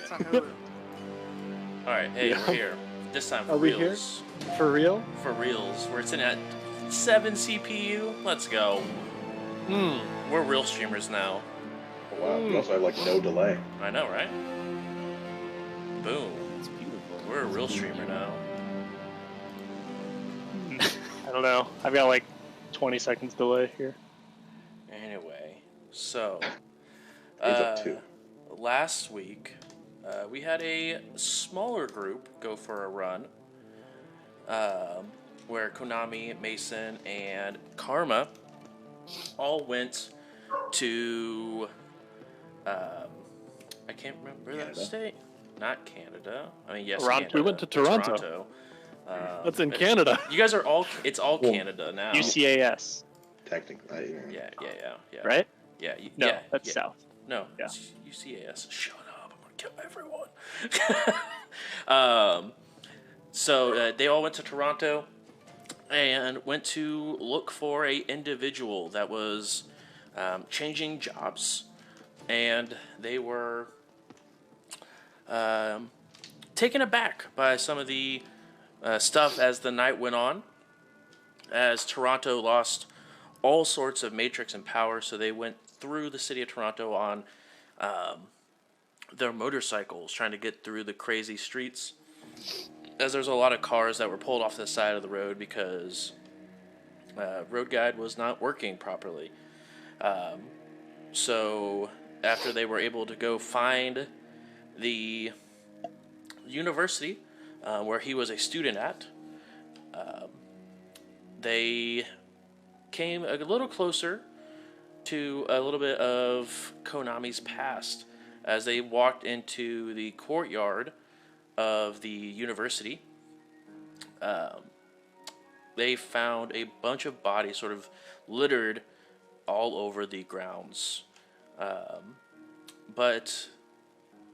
It's on Hulu. All right, hey, we're here. This time for Are we reals. here? For real? For reals. We're sitting at 7 CPU. Let's go. We're real streamers now. Oh, wow, we also have like no delay. I know, right? Boom. It's beautiful. We're a real streamer now. I don't know. I've got like 20 seconds delay here. Anyway, so He's up 2. last week we had a smaller group go for a run where Konami, Mason, and Karma all went to I can't remember that state. Not Canada. I mean, yes, Toronto. Canada. We went to Toronto. That's in Canada. You guys are all. It's all Canada now. UCAS. Technically. Yeah. Right? Yeah. No, yeah, that's yeah. south. No. Yeah. It's UCAS. Shut up! I'm gonna kill everyone. So they all went to Toronto and went to look for a individual that was changing jobs, and they were taken aback by some of the stuff as the night went on, as Toronto lost all sorts of matrix and power, so they went through the city of Toronto on their motorcycles, trying to get through the crazy streets, as there's a lot of cars that were pulled off the side of the road because road guide was not working properly. So after they were able to go find the university where he was a student at, they came a little closer to a little bit of Konami's past as they walked into the courtyard of the university. They found a bunch of bodies sort of littered all over the grounds. But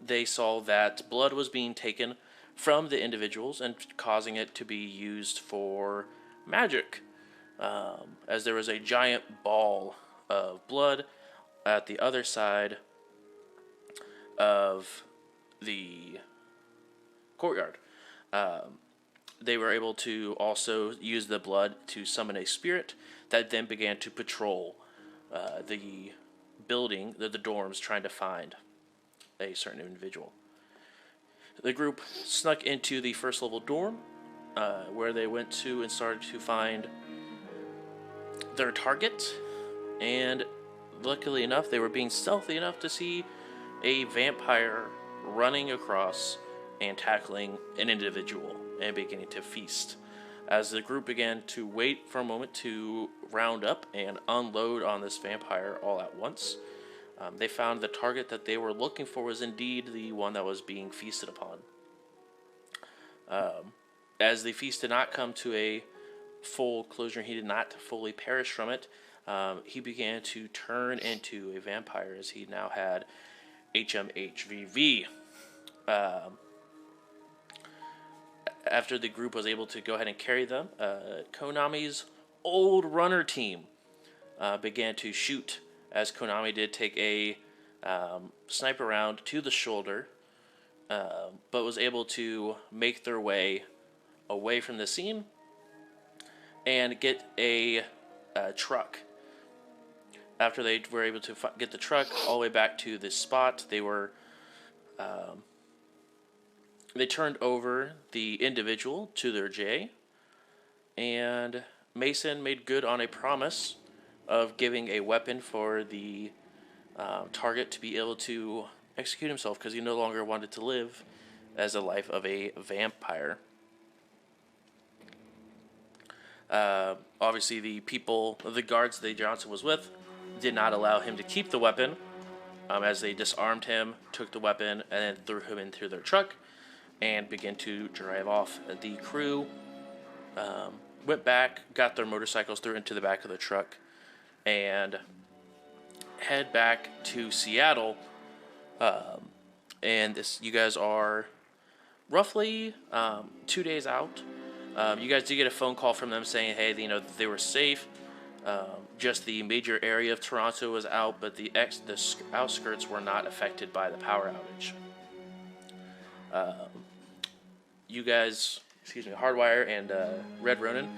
they saw that blood was being taken from the individuals and causing it to be used for magic. As there was a giant ball of blood at the other side of the courtyard. They were able to also use the blood to summon a spirit that then began to patrol the building, the dorms, trying to find a certain individual. The group snuck into the first level dorm, where they went to and started to find their target, and luckily enough, they were being stealthy enough to see a vampire running across and tackling an individual and beginning to feast. As the group began to wait for a moment to round up and unload on this vampire all at once, they found the target that they were looking for was indeed the one that was being feasted upon. As the feast did not come to a full closure, he did not fully perish from it, he began to turn into a vampire as he now had HMHVV. After the group was able to go ahead and carry them, Konami's old runner team began to shoot, as Konami did take a sniper round to the shoulder, but was able to make their way away from the scene and get a truck. After they were able to get the truck all the way back to this spot, they were they turned over the individual to their J, and Mason made good on a promise of giving a weapon for the target to be able to execute himself, because he no longer wanted to live as a life of a vampire. Obviously, the guards that Johnson was with did not allow him to keep the weapon, as they disarmed him, took the weapon, and then threw him into their truck and began to drive off. The crew went back, got their motorcycles, threw into the back of the truck, and head back to Seattle. And you guys are roughly 2 days out. You guys did get a phone call from them saying, hey, they were safe. Just the major area of Toronto was out, but the outskirts were not affected by the power outage. You guys, Hardwire and Red Ronin,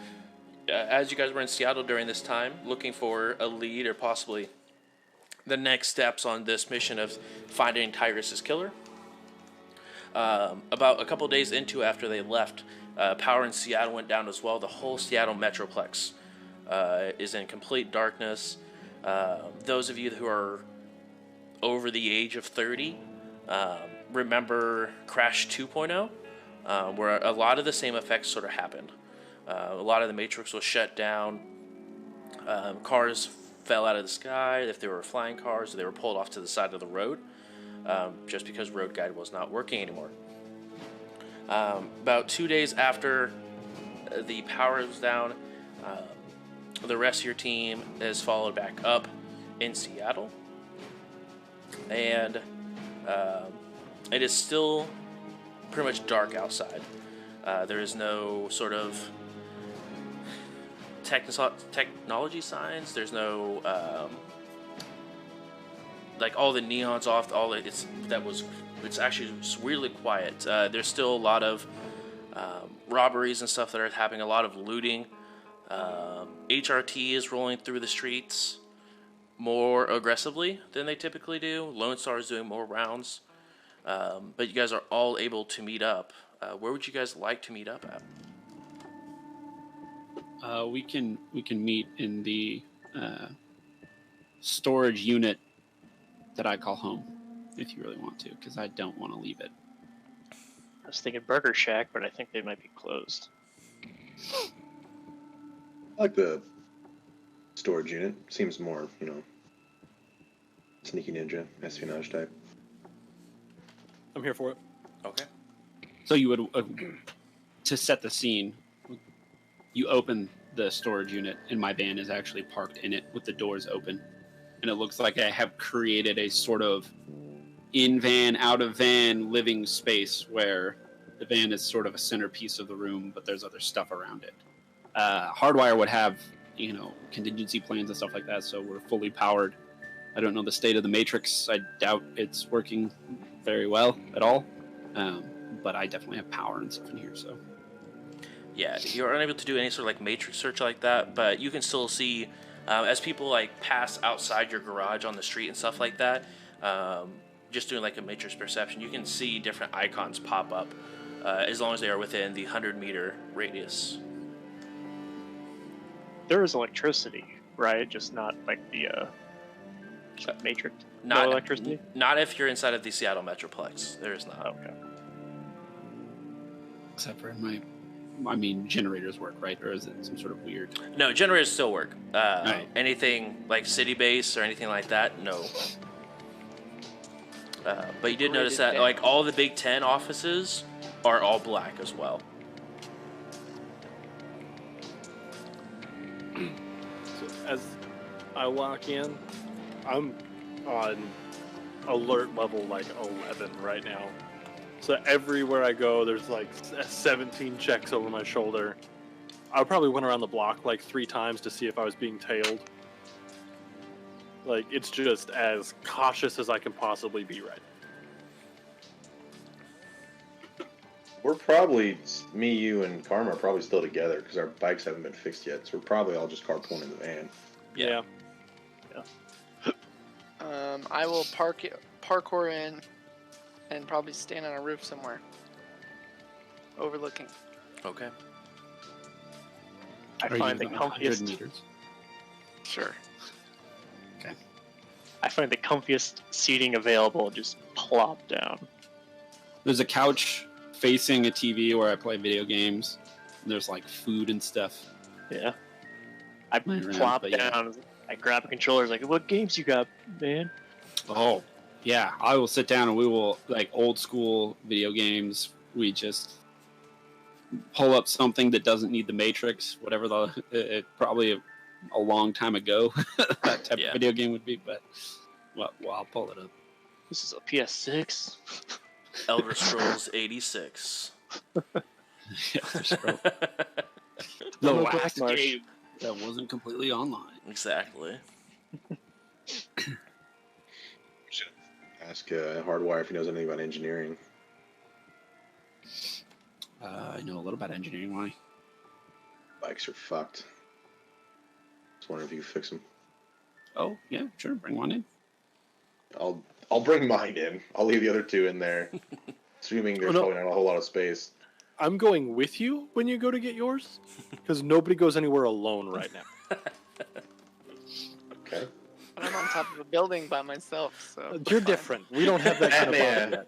as you guys were in Seattle during this time, looking for a lead or possibly the next steps on this mission of finding Tyrus's killer. About a couple days into after they left, power in Seattle went down as well. The whole Seattle Metroplex is in complete darkness. Those of you who are over the age of 30 remember Crash 2.0, where a lot of the same effects sort of happened. A lot of the Matrix was shut down. Cars fell out of the sky. If they were flying cars, they were pulled off to the side of the road, just because Road Guide was not working anymore. About 2 days after the power was down, the rest of your team is followed back up in Seattle, and it is still pretty much dark outside. There is no sort of technology signs. There's no like all the neons off. It's actually weirdly quiet. There's still a lot of robberies and stuff that are happening. A lot of looting. HRT is rolling through the streets more aggressively than they typically do. Lone Star is doing more rounds. But you guys are all able to meet up. Where would you guys like to meet up at? We can meet in the storage unit that I call home, if you really want to, because I don't want to leave it. I was thinking Burger Shack, but I think they might be closed. I like the storage unit. Seems more, sneaky ninja, espionage type. I'm here for it. Okay. So you would, to set the scene, you open the storage unit, and my van is actually parked in it with the doors open. And it looks like I have created a sort of in-van, out-of-van living space where the van is sort of a centerpiece of the room, but there's other stuff around it. Hardwire would have, contingency plans and stuff like that, so we're fully powered. I don't know the state of the Matrix. I doubt it's working very well at all. But I definitely have power and stuff in here, so... Yeah, you're unable to do any sort of Matrix search like that, but you can still see as people pass outside your garage on the street and stuff like that. Just doing a Matrix perception, you can see different icons pop up as long as they are within the 100-meter radius. There is electricity, right? Just not the Matrix. Not no electricity. Not if you're inside of the Seattle Metroplex. There is not. Okay. Except for generators work, right? Or is it some sort of weird... No, generators still work. Right. Anything like city base or anything like that, no. But you did notice that all the Big Ten offices are all black as well. So as I walk in, I'm on alert level 11 right now. So everywhere I go, there's 17 checks over my shoulder. I probably went around the block 3 times to see if I was being tailed. It's just as cautious as I can possibly be right now. We're probably, me, you, and Karma are probably still together because our bikes haven't been fixed yet. So we're probably all just carpooling in the van. Yeah. I will parkour in and probably stand on a roof somewhere, overlooking. Okay. I find the 100 meters? Sure. Okay. I find the comfiest seating available. Just plop down. There's a couch facing a TV where I play video games. And there's food and stuff. Yeah. I Laying around, plop but yeah. down. I grab a controller. What games you got, man? Oh, yeah. I will sit down and we will, old school video games. We just pull up something that doesn't need the Matrix, whatever probably a long time ago that type of video game would be, but I'll pull it up. This is a PS6. Elder Scrolls 86. Elder Scrolls. The last game that wasn't completely online. Exactly. Ask Hardwire if he knows anything about engineering. I know a little about engineering. Why? Bikes are fucked. Just wondering if you can fix them. Oh, yeah, sure. Bring one in. I'll bring mine in. I'll leave the other two in there. Assuming there's probably not a whole lot of space. I'm going with you when you go to get yours, because nobody goes anywhere alone right now. Okay. But I'm on top of a building by myself, so You're different. We don't have that kind of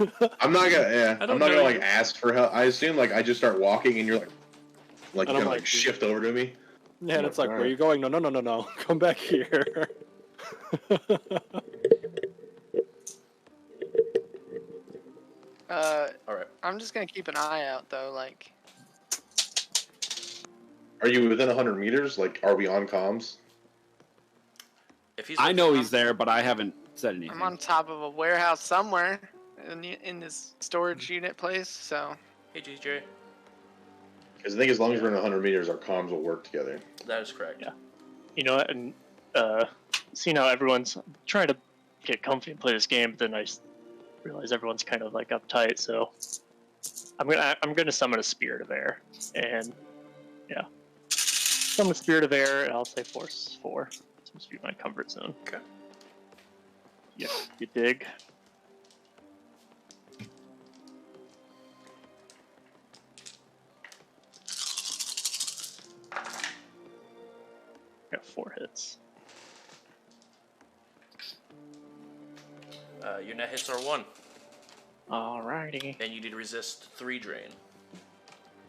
Yeah. I'm not gonna like ask for help. I assume like I just start walking and you're like And you I'm gotta like, shift over to me. Yeah, and it's like, All where are right. you going? No. Come back here. All right. I'm just gonna keep an eye out though. Like, Are you within 100 meters? Like, are we on comms? If he's I know he's there, but I haven't said anything. I'm on top of a warehouse somewhere in this storage unit place. So Hey, GJ. Because I think as long as we're in 100 meters, our comms will work together. That is correct. Yeah. You know what? And seeing how everyone's trying to get comfy and play this game, but then I just realize everyone's kind of like uptight. So I'm gonna summon a Spirit of Air, and yeah, summon a Spirit of Air, and I'll say Force 4. Seems to be my comfort zone. Okay. Yeah, you dig? Got 4 hits. Your net hits are 1, Alrighty. and you need to resist 3 drain.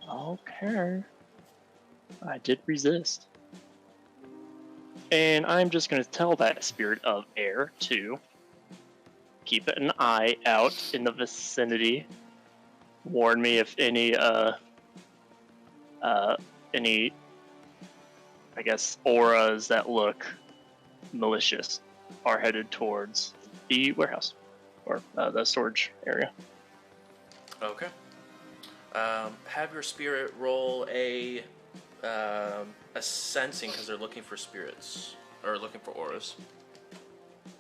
Okay. I did resist. And I'm just going to tell that Spirit of Air to keep an eye out in the vicinity. Warn me if any, I guess, auras that look malicious are headed towards the warehouse or the storage area. Okay. Have your spirit roll a sensing because they're looking for spirits or looking for auras.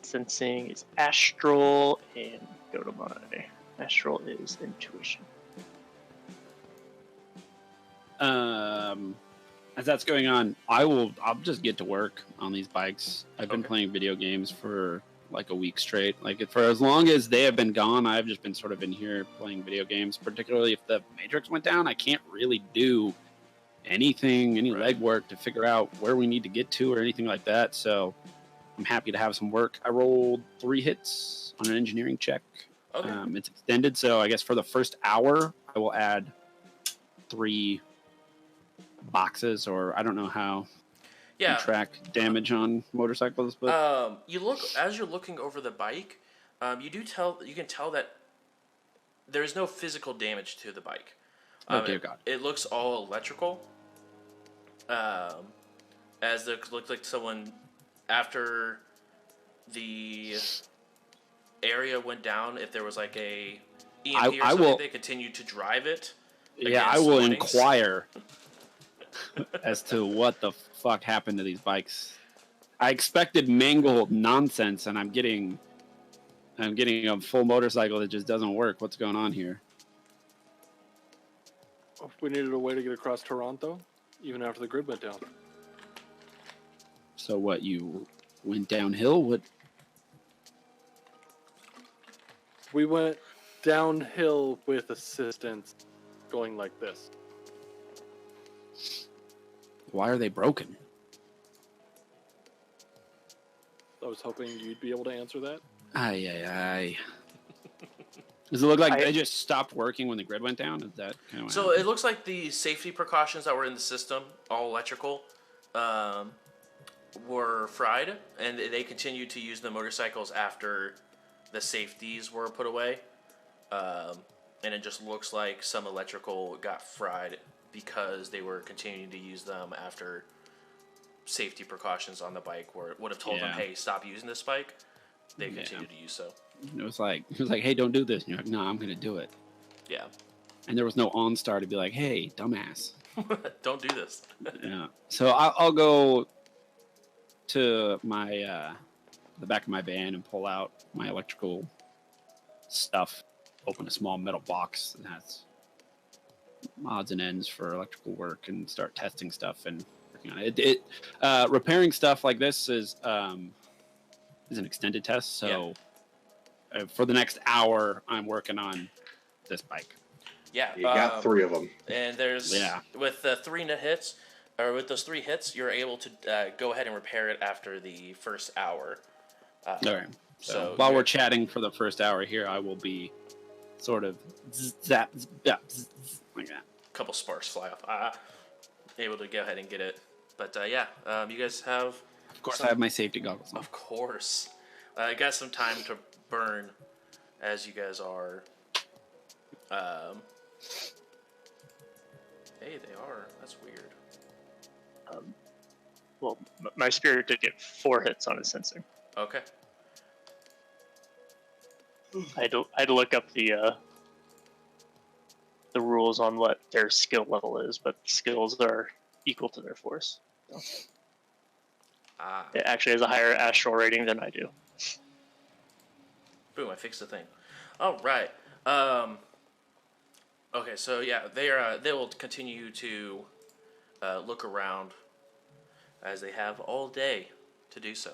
Sensing is astral, and go to my astral is intuition. As that's going on, I'll just get to work on these bikes. I've been Okay. playing video games for like a week straight. Like for as long as they have been gone, I've just been sort of in here playing video games. Particularly if the Matrix went down, I can't really do any Right. legwork to figure out where we need to get to or anything like that. So I'm happy to have some work. I rolled 3 hits on an engineering check. Okay. It's extended, so I guess for the first hour, I will add 3 boxes, or I don't know how you Yeah. track damage on motorcycles, but You look as you're looking over the bike. You can tell that there is no physical damage to the bike. oh dear God. It looks all electrical. As it looked like someone after the area went down. If there was like a EMP or I something, will- they continued to drive it. Yeah, I against will warnings. inquire as to what the fuck happened to these bikes. I expected mangled nonsense, and I'm getting a full motorcycle that just doesn't work. What's going on here? If we needed a way to get across Toronto, even after the grid went down. So what, you went downhill? What? We went downhill with assistance, going like this. Why are they broken? I was hoping you'd be able to answer that. Aye. Does it look like they just stopped working when the grid went down? Is that kind of what So happened? it looks like the safety precautions that were in the system, all electrical, were fried, and they continued to use the motorcycles after the safeties were put away. And it just looks like some electrical got fried because they were continuing to use them after safety precautions on the bike would have told them, Yeah. hey, stop using this bike. They Yeah. continued to use so. It was like, hey, don't do this. And you're like, no, I'm going to do it. Yeah. And there was no OnStar to be like, hey, dumbass. Don't do this. Yeah. So I'll go to my the back of my van and pull out my electrical stuff open a small metal box that has odds and ends for electrical work and start testing stuff and working on it. Repairing stuff like this is an extended test, so for the next hour, I'm working on this bike. Yeah, you got 3 of them, and there's with the 3 hits, or with those 3 hits, you're able to go ahead and repair it after the first hour. All right. So while we're chatting for the first hour here, I will be sort of zap, like that. A couple sparks fly off. Able to go ahead and get it. But you guys have... Of course, I have my safety goggles on. Of course. I got some time to burn as you guys are... Hey, they are. That's weird. Well, my spirit did get 4 hits on his sensing. Okay. I had to look up the rules on what their skill level is, but skills are equal to their force. So. It actually has a higher astral rating than I do. Boom! I fixed the thing. All right. Okay, so they will continue to look around as they have all day to do so.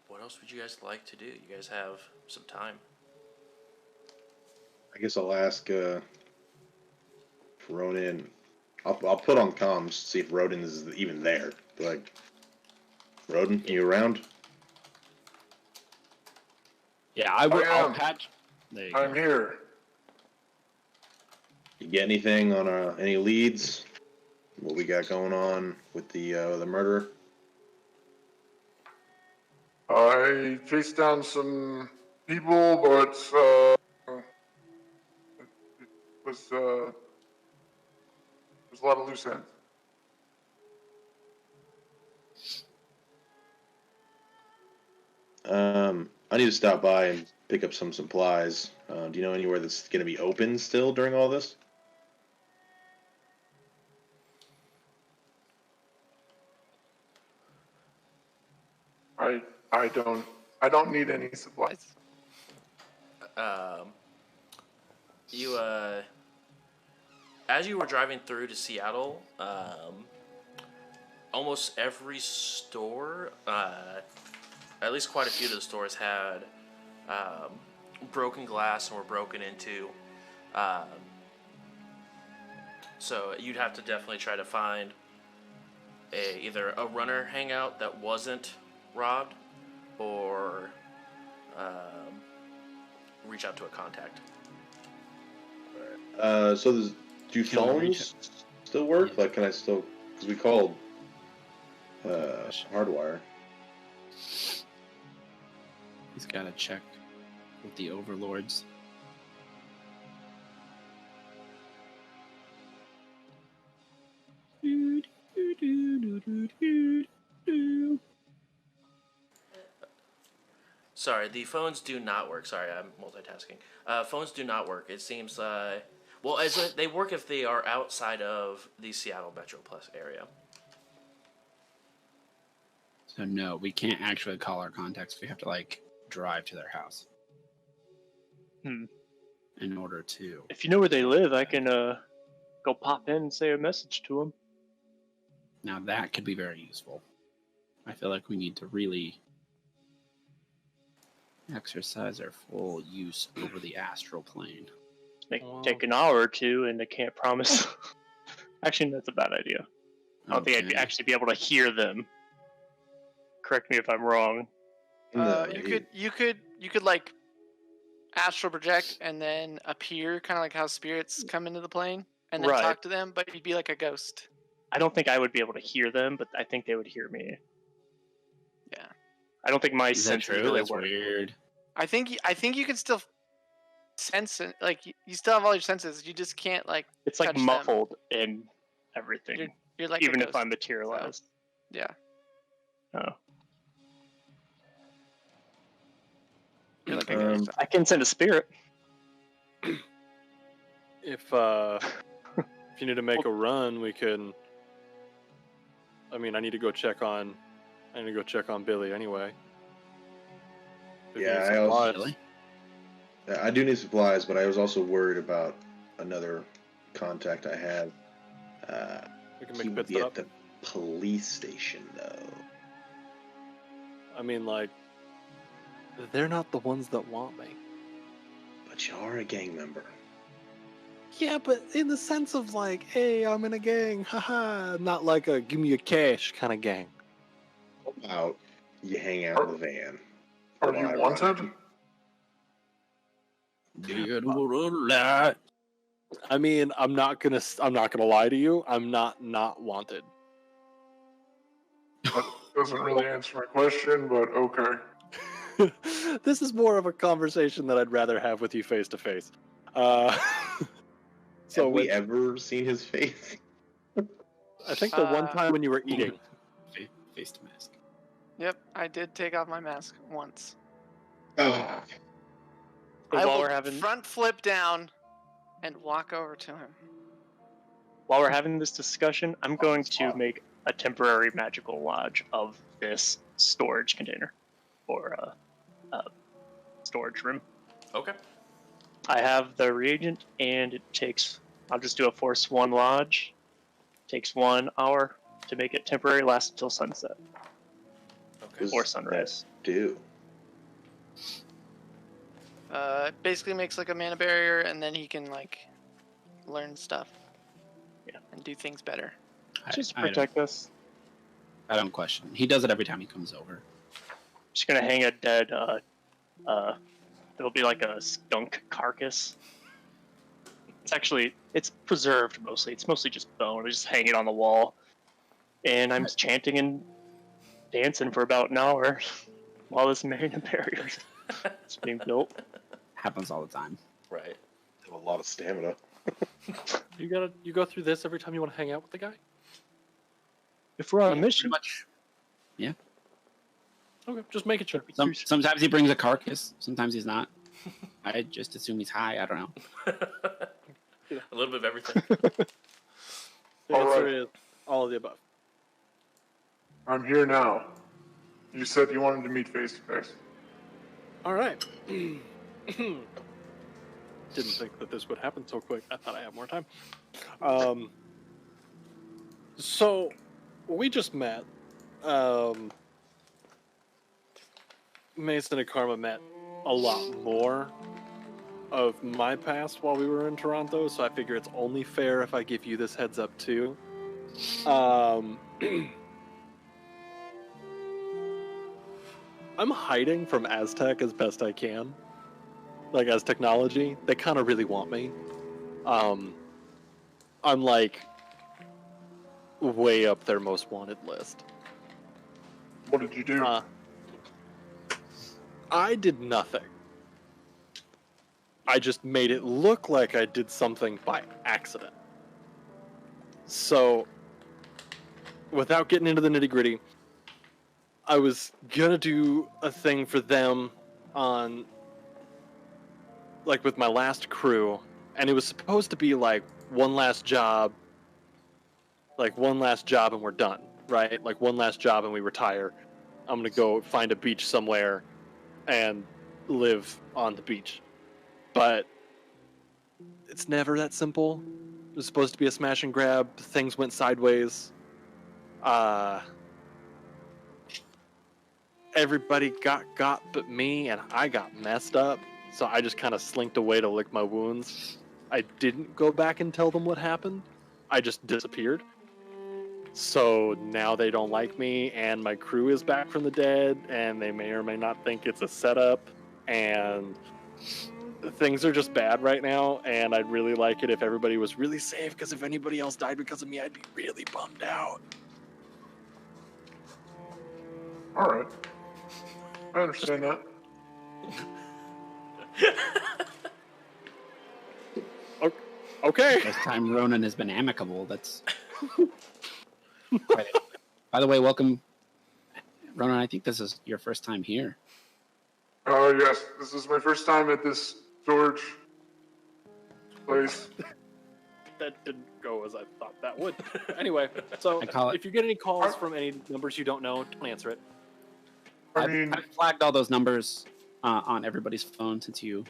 What else would you guys like to do? You guys have some time. I guess I'll ask Ronan. I'll put on comms, see if Rodan is even there. Like, Rodan, you around? Yeah, I'll patch. I'm here. You get anything on any leads? What we got going on with the murderer? I chased down some people, but it was a lot of loose ends. I need to stop by and pick up some supplies. Do you know anywhere that's going to be open still during all this? I don't need any supplies. As you were driving through to Seattle, almost every store, at least quite a few of the stores had broken glass and were broken into. So you'd have to definitely try to find either a runner hangout that wasn't robbed, or reach out to a contact. So do phones still work? Like, can I still? Because we called Hardwire. He's got to check with the overlords. Sorry, the phones do not work. Sorry, I'm multitasking. Phones do not work. It seems they work if they are outside of the Seattle Metroplex area. So no, we can't actually call our contacts. We have to drive to their house. In order to. If you know where they live, I can go pop in and say a message to them. Now that could be very useful. I feel like we need to really exercise our full use over the astral plane. Take an hour or two, and they can't promise. Actually, that's a bad idea. I don't think I'd actually be able to hear them. Correct me if I'm wrong. You could like astral project and then appear, kind of like how spirits come into the plane, and then talk to them, but you'd be like a ghost. I don't think I would be able to hear them, but I think they would hear me. Yeah. I don't think my Is that sense true? really That's work. weird. I think you can still sense it. Like you still have all your senses. You just can't It's like touch muffled in everything. You're like even a if ghost, I'm materialized. So, yeah. Oh. You're like a ghost. I can send a spirit. If you need to make a run, we can. I mean, I need to go check on Billy anyway. Yeah, I do need supplies, but I was also worried about another contact I have. We can He make would pit be stop. at the police station, though. I mean, like, they're not the ones that want me. But you are a gang member. Yeah, but in the sense of like, hey, I'm in a gang, haha, not like a give me your cash kind of gang. How about you hang out in the van? Are you wanted? I mean, I'm not gonna lie to you. I'm not wanted. That doesn't really answer my question, but okay. This is more of a conversation that I'd rather have with you face to face. So have we ever seen his face? I think the one time when you were eating. Face to mask. Yep, I did take off my mask once. Oh. I will front flip down and walk over to him. While we're having this discussion, I'm going to make a temporary magical lodge of this storage container or storage room. Okay. I have the reagent, and it takes. I'll just do a force 1 lodge. Takes 1 hour to make it temporary. Lasts until sunset or sunrise. Do. It basically makes like a mana barrier, and then he can like learn stuff. Yeah. And do things better. Just to protect us. I don't question. He does it every time he comes over. Just gonna hang a dead. It'll be like a skunk carcass. It's preserved mostly. It's mostly just bone. I just hang it on the wall, and I'm chanting and dancing for about an hour while this mana barrier is being built. Happens all the time. Right. Have a lot of stamina. You go through this every time you want to hang out with the guy? If we're on a mission. Pretty much. Yeah. Okay, just make it sure. Sometimes he brings a carcass. Sometimes he's not. I just assume he's high. I don't know. A little bit of everything. The answer is all of the above. I'm here now. You said you wanted to meet face to face. All right. Didn't think that this would happen so quick. I thought I had more time. So we just met. Mason and Karma met a lot more of my past while we were in Toronto, so I figure it's only fair if I give you this heads up too. I'm hiding from Aztec as best I can. Like, as technology, they kind of really want me. I'm like way up their most wanted list. What did you do? I did nothing. I just made it look like I did something by accident. So, without getting into the nitty-gritty, I was gonna do a thing for them on, like, with my last crew, and it was supposed to be like one last job and we're done, right? Like one last job and we retire. I'm gonna go find a beach somewhere and live on the beach. But it's never that simple. It was supposed to be a smash and grab. Things went sideways. Everybody got but me, and I got messed up. So I just kind of slinked away to lick my wounds. I didn't go back and tell them what happened. I just disappeared. So now they don't like me, and my crew is back from the dead, and they may or may not think it's a setup, and things are just bad right now, and I'd really like it if everybody was really safe, because if anybody else died because of me, I'd be really bummed out. Alright. I understand that. Okay. This time Ronan has been amicable. That's quite it. By the way, welcome, Ronan. I think this is your first time here. Yes, this is my first time at this storage place. That didn't go as I thought that would. Anyway, so if you get any calls from any numbers you don't know, don't answer it. I mean, I've flagged all those numbers. on everybody's phone since you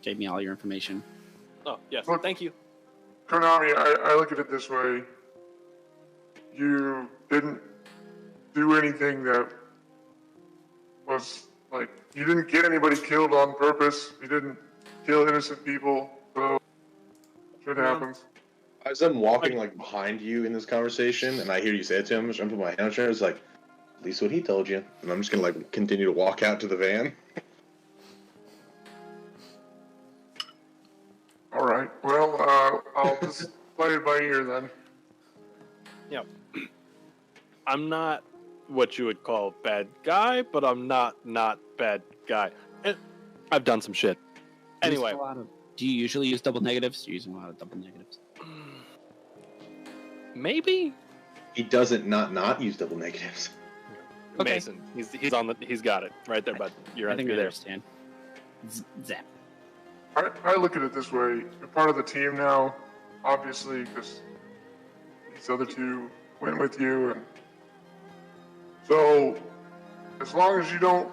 gave me all your information. Oh, yes. Look, Thank you. Konami, I look at it this way. You didn't do anything that was like, you didn't get anybody killed on purpose. You didn't kill innocent people. So, shit happens. As I'm walking like behind you in this conversation, and I hear you say it to him, I'm putting my hand on his shoulder. It's like, at least what he told you, and I'm just gonna like continue to walk out to the van. All right. Well, I'll just play it by ear then. Yeah. I'm not what you would call bad guy, but I'm not bad guy. I've done some shit. Anyway. Do you usually use double negatives? You're using a lot of double negatives. Maybe? He doesn't not use double negatives. Okay. Mason, he's on the. He's got it right there, bud. I think I there. understand. Zap. I look at it this way. You're part of the team now, obviously, because these other two went with you, and so as long as you don't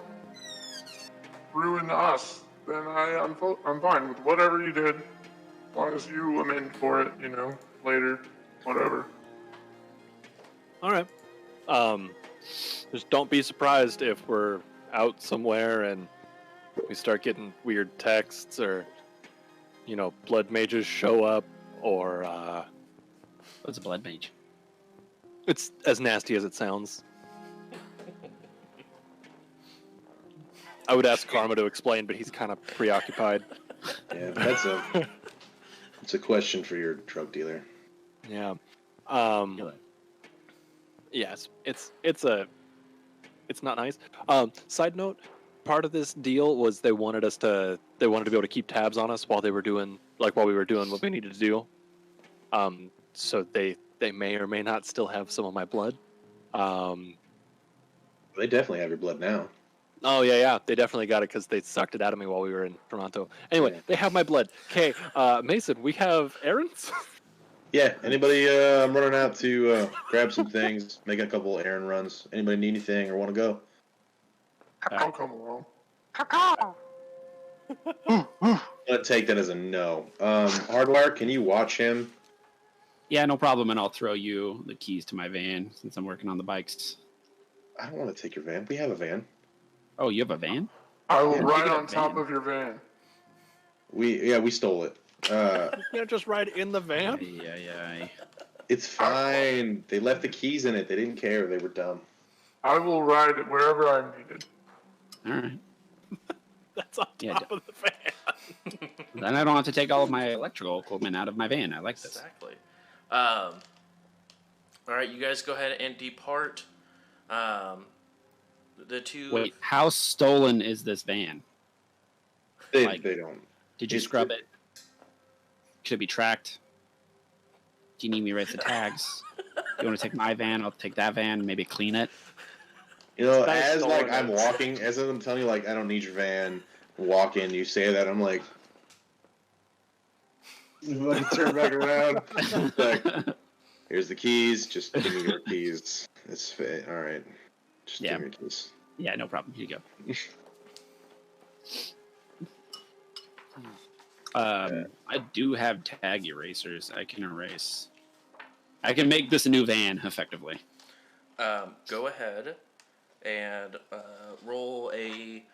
ruin us, then I'm fine with whatever you did, as long as you amend for it, later, whatever. All right. Just don't be surprised if we're out somewhere and we start getting weird texts, or blood mages show up, or What's a blood mage? It's as nasty as it sounds. I would ask Karma to explain, but he's kind of preoccupied. Yeah, it's a question for your drug dealer. Yeah. Yes, it's not nice. Side note, part of this deal was they wanted to be able to keep tabs on us while we were doing what we needed to do. So they may or may not still have some of my blood. They definitely have your blood now. Oh yeah, they definitely got it because they sucked it out of me while we were in Toronto. Anyway, They have my blood. Okay, Mason, we have errands. Yeah, anybody? I'm running out to grab some things, make a couple errand runs. Anybody need anything or want to go? I'll come along. I'm gonna take that as a no. Hardwire, can you watch him? Yeah, no problem, and I'll throw you the keys to my van since I'm working on the bikes. I don't want to take your van. We have a van. Oh, you have a van? I will ride on top of your van. We stole it. You can't just ride in the van. Yeah. It's fine. They left the keys in it. They didn't care. They were dumb. I will ride it wherever I'm needed. All right. That's on top of the van. Then I don't have to take all of my electrical equipment out of my van. I like this. Exactly. All right, you guys go ahead and depart. The two. Wait, how stolen is this van? They don't. Did you scrub it? Should it be tracked? Do you need me to write the tags? You want to take my van? I'll take that van. Maybe clean it. As I'm walking, as I'm telling you, I don't need your van. Walk in, you say that, I'm like, turn back around. Here's the keys. Just give me your keys. It's fit. All right. Just give me your keys. Yeah, no problem. Here you go. I do have tag erasers. I can erase. I can make this a new van effectively. Go ahead and roll a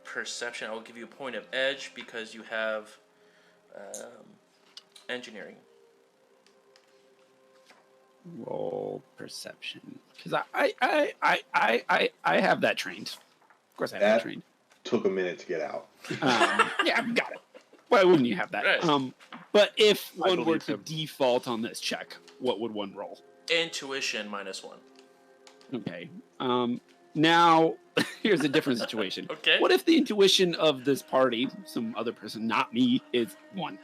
perception. I will give you a point of edge because you have engineering. Roll perception because I have that trained. Of course, I have that trained. Took a minute to get out. Yeah, I've got it. Why wouldn't you have that? Right. But if one were to default on this check, what would one roll? Intuition -1. Okay. Now, here's a different situation. Okay. What if the intuition of this party, some other person, not me, is 1?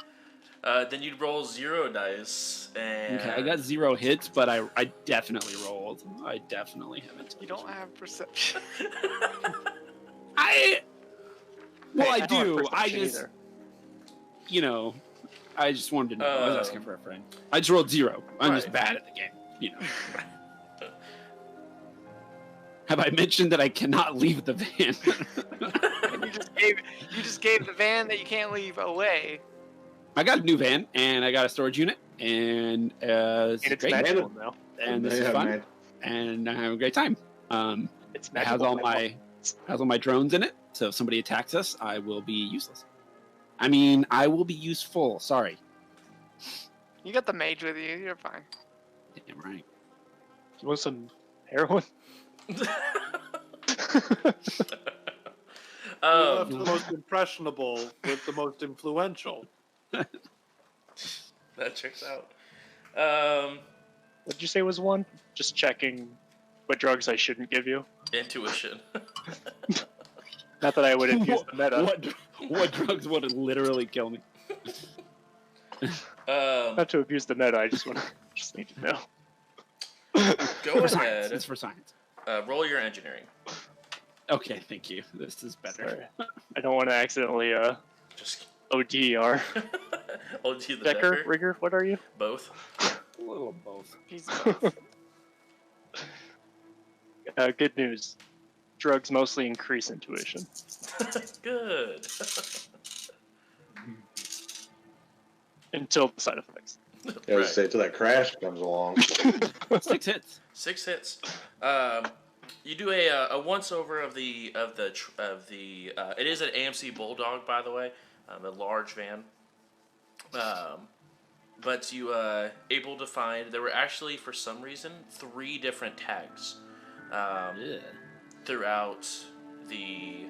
Then you'd roll 0 dice. And... Okay, I got 0 hits, but I definitely rolled. I definitely have intuition. You don't have perception. I do. I just, either. I just wanted to know. I was asking for a friend. I just rolled 0. I'm just bad at the game, Have I mentioned that I cannot leave the van? just gave the van that you can't leave away. I got a new van, and I got a storage unit, and it's And it's great. magical now. And this is fun, man. and I have a great time. It's It magical. has all my drones in it, so if somebody attacks us, I will be useless. I mean, I will be useful. Sorry. You got the mage with you. You're fine. Damn right. You want some heroin? You left the most impressionable with the most influential. That checks out. What'd you say was one? Just checking what drugs I shouldn't give you. Intuition. Not that I would abuse the meta. What drugs would literally kill me? Not to abuse the meta. I just need to know. Go For science. ahead. It's for science. Roll your engineering. Okay, thank you. This is better. Sorry. I don't want to accidentally Just ODR. hold you the Decker, Decker. Rigger, what are you? Both. A little of both. He's Good news. Drugs mostly increase intuition. Good. Until the side effects. I was say till that crash comes along. 6 hits. 6 hits. You do a once over of the it is an AMC Bulldog, by the way, a large van. But you able to find there were actually for some reason 3 different tags throughout the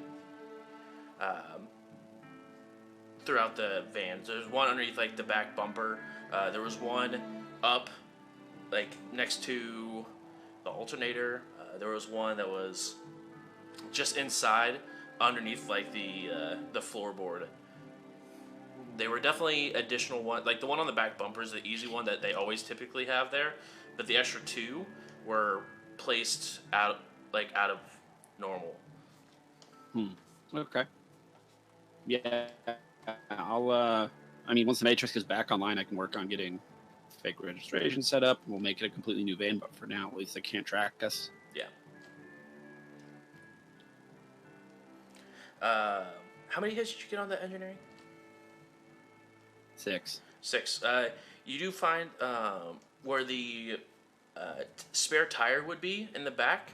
van. There's one underneath like the back bumper. There was one up like next to the alternator. There was one that was just inside underneath like the floorboard. They were definitely additional one, like the one on the back bumper is the easy one that they always typically have there, but the extra 2 were placed out of normal. Okay. Yeah. I'll I mean, once the Matrix is back online, I can work on getting fake registration set up. We'll make it a completely new van, but for now, at least they can't track us. Yeah. How many hits did you get on that engineering? 6. 6. You do find where the spare tire would be in the back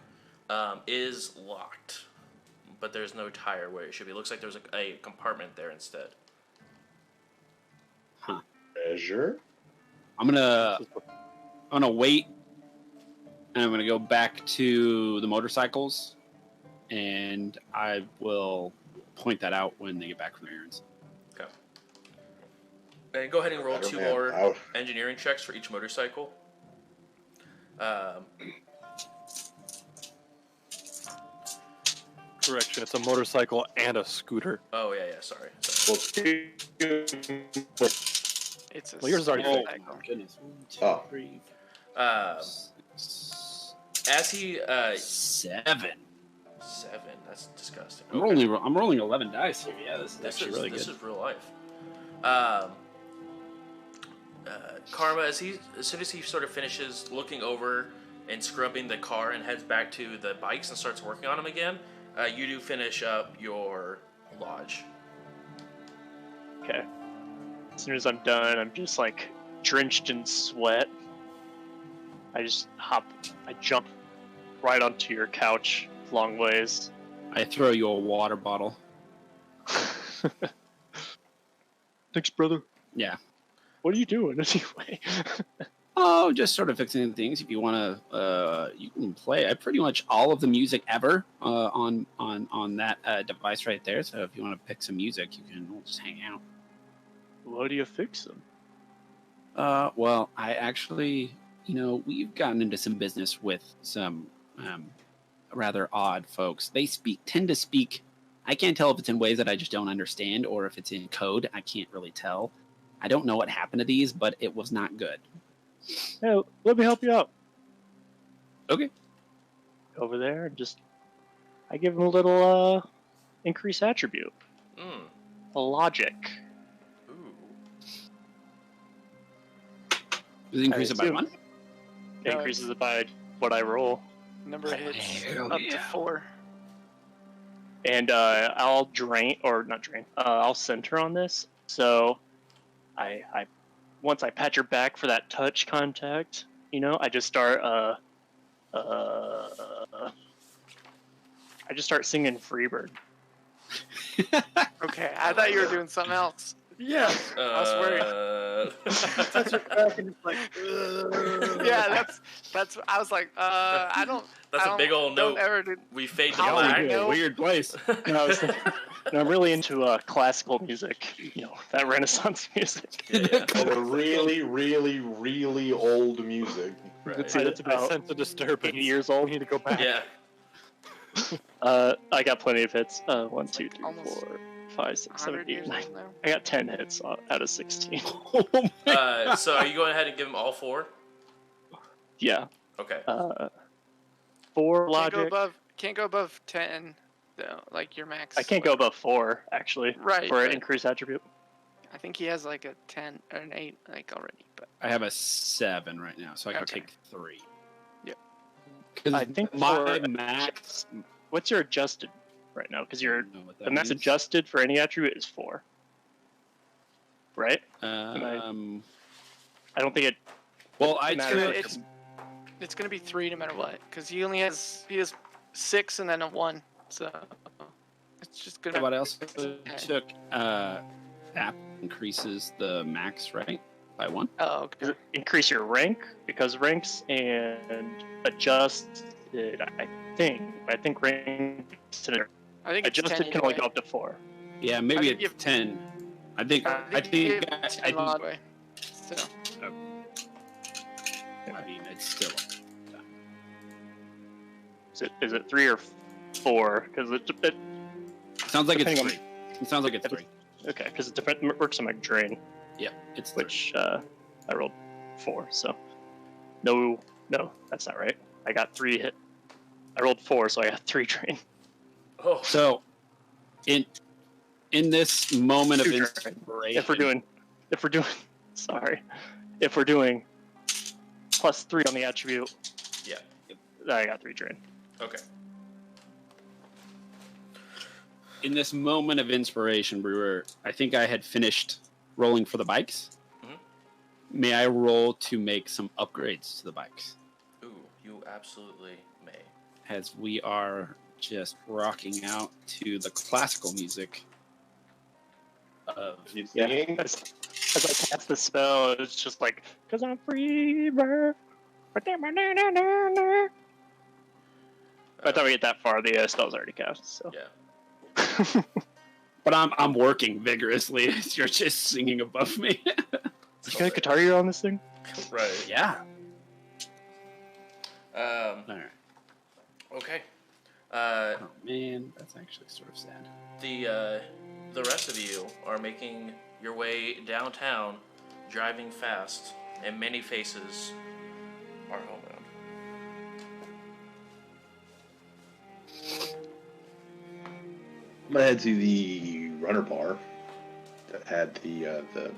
is locked, but there's no tire where it should be. It looks like there's a compartment there instead. Huh. Measure. I'm gonna wait, and I'm gonna go back to the motorcycles, and I will point that out when they get back from their errands. Okay. And go ahead and roll 2 Man, more out. engineering checks for each motorcycle. Correction, it's a motorcycle and a scooter. Oh yeah, sorry. It's a Well, yours is already small fixed. cycle. Goodness. 1, 2, Oh. 3, As he 7. 7. That's disgusting. I'm rolling 11 dice here. Yeah, this is actually really This good. is real life. Karma, as soon as he sort of finishes looking over and scrubbing the car and heads back to the bikes and starts working on them again, you do finish up your lodge. Okay. As soon as I'm done, I'm just like drenched in sweat. I jump right onto your couch long ways. I throw you a water bottle. Thanks, brother. Yeah. What are you doing anyway? Oh, just sort of fixing things. If you want to, you can play pretty much all of the music ever on that device right there. So if you want to pick some music, you can we'll just hang out. What do you fix them? Well, I actually, we've gotten into some business with some rather odd folks. They tend to speak. I can't tell if it's in ways that I just don't understand or if it's in code. I can't really tell. I don't know what happened to these, but it was not good. Hey, let me help you out. Okay. Over there, and I give him a little increase attribute. A logic. Ooh. Does it increase it by assume. 1? It increases it by what I roll. Number of hits Hell up to yeah. 4. and I'll I'll center on this. So I once I pat your back for that touch contact, I just start singing Freebird. Okay, I thought you were doing something else. Yeah. I was worried. Touch your back and it's like. Yeah, that's. I was like, I don't. That's I a don't, big old don't note. ever do. We fade to How black. I know? Weird place. No, I'm really into classical music. That Renaissance music. Yeah. The really, really, really old music. Right. Let's see, that's I about sense a disturbance. 80 years old. We need to go back. Yeah. I got plenty of hits. 1, 2, like 3, almost 4, 5, 6, 7, 100 8, years 9. old now. I got 10 hits out of 16. So are you going ahead and give them all 4? Yeah. Okay. 4 Can't logic. go above 10 though, like your max. I can't go above 4 actually. Right, For an but- increased attribute. I think he has like a 10 or an 8 like already, but I have a 7 right now, so I can Okay. take 3. Yep. I think my for- max. What's your adjusted right now? Because I don't know what that the max means. adjusted for any attribute is 4. Right? Um. I don't think it. Well, I matter. took. it's gonna be 3 no matter what, because he has 6 and then a 1, so it's just gonna. What else took? App increases the max, right? By 1. Oh, okay. Does it increase your rank? Because ranks and adjusted, I think ranks and I think it's 10 adjusted can only anyway. go up to 4. Yeah, maybe think it's if- 10. I think. I think you give 10 I anyway. So mean, it's still. Is it 3 or 4? Because it Sounds like it's Depending on- 3. It sounds like it's 3. okay, because it works on my drain, Yeah, it's 3. which I rolled 4. So no, that's not right. I got 3 hit. I rolled 4, so I got 3 drain. Oh. So, in this moment of 2 drain. inspiration, If we're doing plus 3 on the attribute, Yeah. I got 3 drain. Okay. in this moment of inspiration, Brewer, I think I had finished rolling for the bikes. Mhm. May I roll to make some upgrades to the bikes? Ooh, you absolutely may. As we are just rocking out to the classical music of You Yeah. singing? As I cast the spell, it's just like, because I'm free, bird. By the time we get that far, the spell's already cast. So. Yeah. But I'm working vigorously as you're just singing above me. You got a guitar hero on this thing? Right. Yeah. Um. All right. Okay. Oh man, that's actually sort of sad. The rest of you are making your way downtown, driving fast, and many faces are homebound. I'm gonna head to the runner bar that had the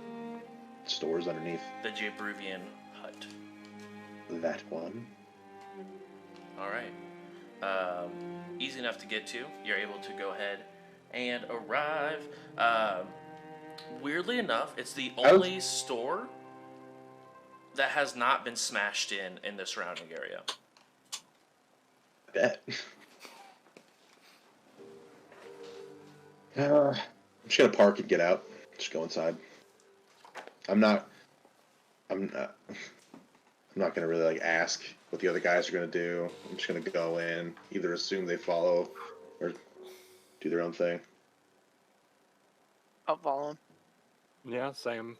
stores underneath. The Jbrewian hut. That one. All right. Easy enough to get to. You're able to go ahead and arrive. Weirdly enough, it's the only store that has not been smashed in the surrounding area. I bet. I'm just gonna park and get out. Just go inside. I'm not gonna really like ask what the other guys are gonna do. I'm just gonna go in, either assume they follow or do their own thing. I'll follow him. Yeah, same.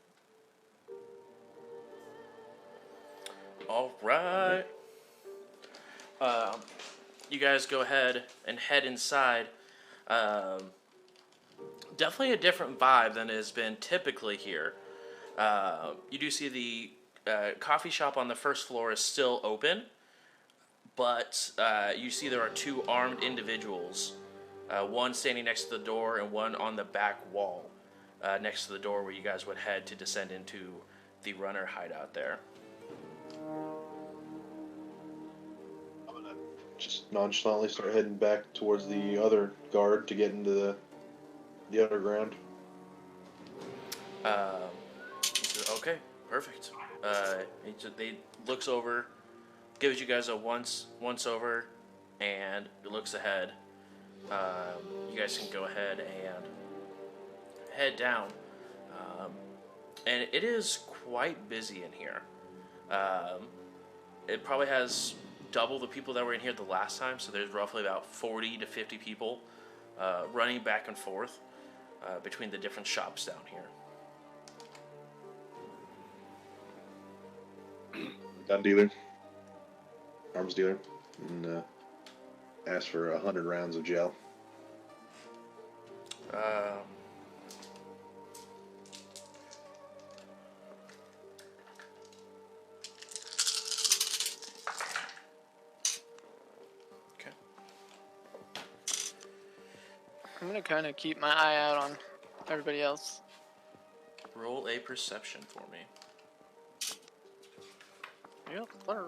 All right. You guys go ahead and head inside. Definitely a different vibe than it has been typically here. You do see the coffee shop on the first floor is still open, but you see there are two armed individuals, one standing next to the door and one on the back wall next to the door where you guys would head to descend into the runner hideout there. just nonchalantly start heading back towards the other guard to get into the underground. He says, okay, perfect. He looks over, gives you guys a once over, and looks ahead. You guys can go ahead and head down. And it is quite busy in here. It probably has double the people that were in here the last time, so there's roughly about 40 to 50 people running back and forth between the different shops down here. Gun dealer, arms dealer, and ask for 100 rounds of gel. Okay. I'm gonna kind of keep my eye out on everybody else. Roll a perception for me. Yep, sir.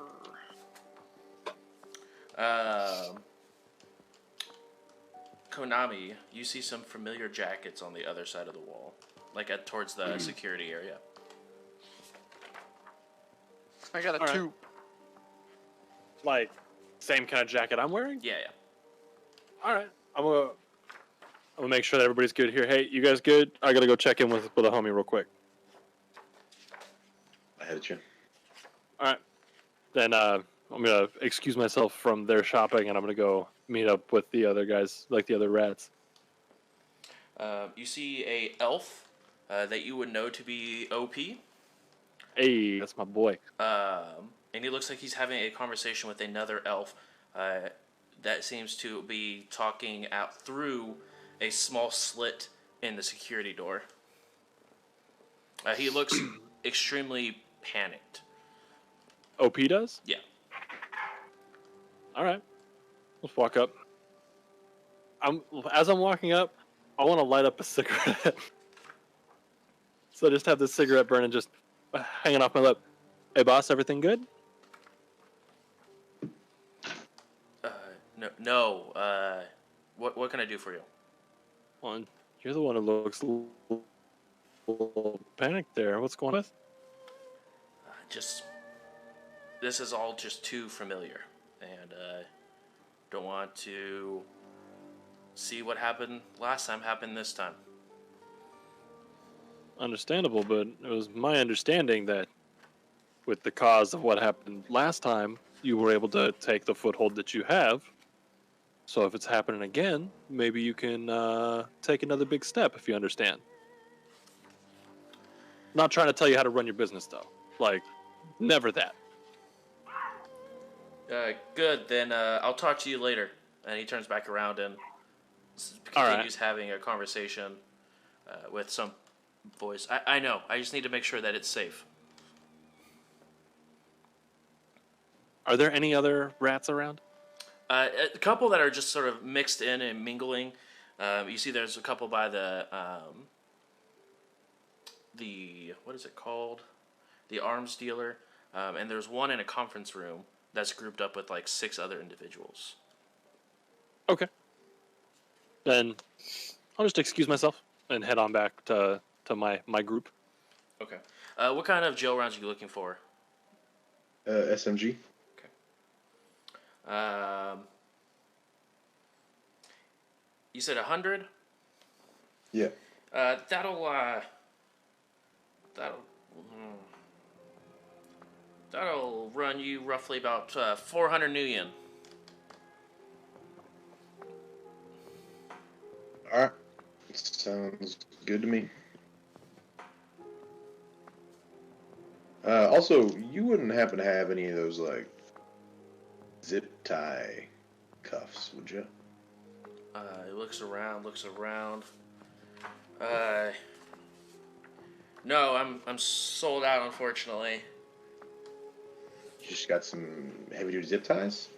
Konami, you see some familiar jackets on the other side of the wall, like towards the security area. I got a All right. 2. Like, same kind of jacket I'm wearing? Yeah. All right. I'm gonna make sure that everybody's good here. Hey, you guys good? I gotta go check in with a homie real quick. I had you. All right. Then I'm gonna excuse myself from their shopping, and I'm gonna go meet up with the other guys, like the other rats. You see a elf that you would know to be OP. Hey, that's my boy. And he looks like he's having a conversation with another elf that seems to be talking out through a small slit in the security door. He looks extremely panicked. OP does? Yeah. All right. Let's walk up. As I'm walking up, I want to light up a cigarette. So I just have this cigarette burning, just hanging off my lip. Hey, boss, everything good? No. What can I do for you? Well, you're the one who looks a little panicked there. What's going on with? This is all just too familiar, and don't want to see what happened last time happen this time. Understandable, but it was my understanding that with the cause of what happened last time, you were able to take the foothold that you have. So if it's happening again, maybe you can take another big step, if you understand. Not trying to tell you how to run your business, though. Like, never that. Good, then I'll talk to you later. And he turns back around and continues having a conversation with some voice. I know, I just need to make sure that it's safe. Are there any other rats around? A couple that are just sort of mixed in and mingling. You see there's a couple by the what is it called? The arms dealer. And there's one in a conference room that's grouped up with like 6 other individuals. Okay. Then I'll just excuse myself and head on back to my group. Okay. What kind of jail rounds are you looking for? SMG. You said 100? Yeah. That'll run you roughly about 400 new yen. All right. Sounds good to me. Also, you wouldn't happen to have any of those like zip tie cuffs, would you? He looks around. No, I'm sold out, unfortunately. You just got some heavy duty zip ties?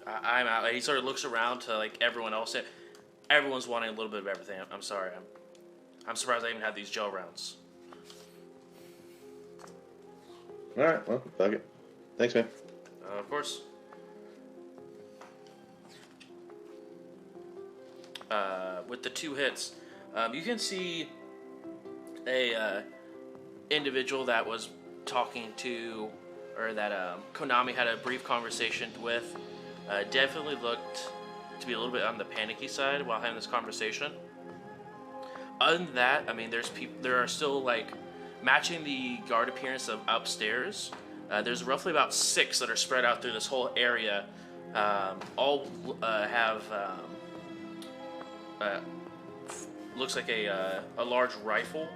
I'm out. He sort of looks around to like everyone else. Everyone's wanting a little bit of everything. I'm sorry. I'm surprised I even have these gel rounds. All right. Well, fuck it. Thanks, man. Of course. with the 2 hits, you can see a individual that was talking to, or that Konami had a brief conversation with, definitely looked to be a little bit on the panicky side while having this conversation. Other than that, I mean, there are still, like, matching the guard appearance of upstairs. There's roughly about 6 that are spread out through this whole area. All have looks like a large rifle.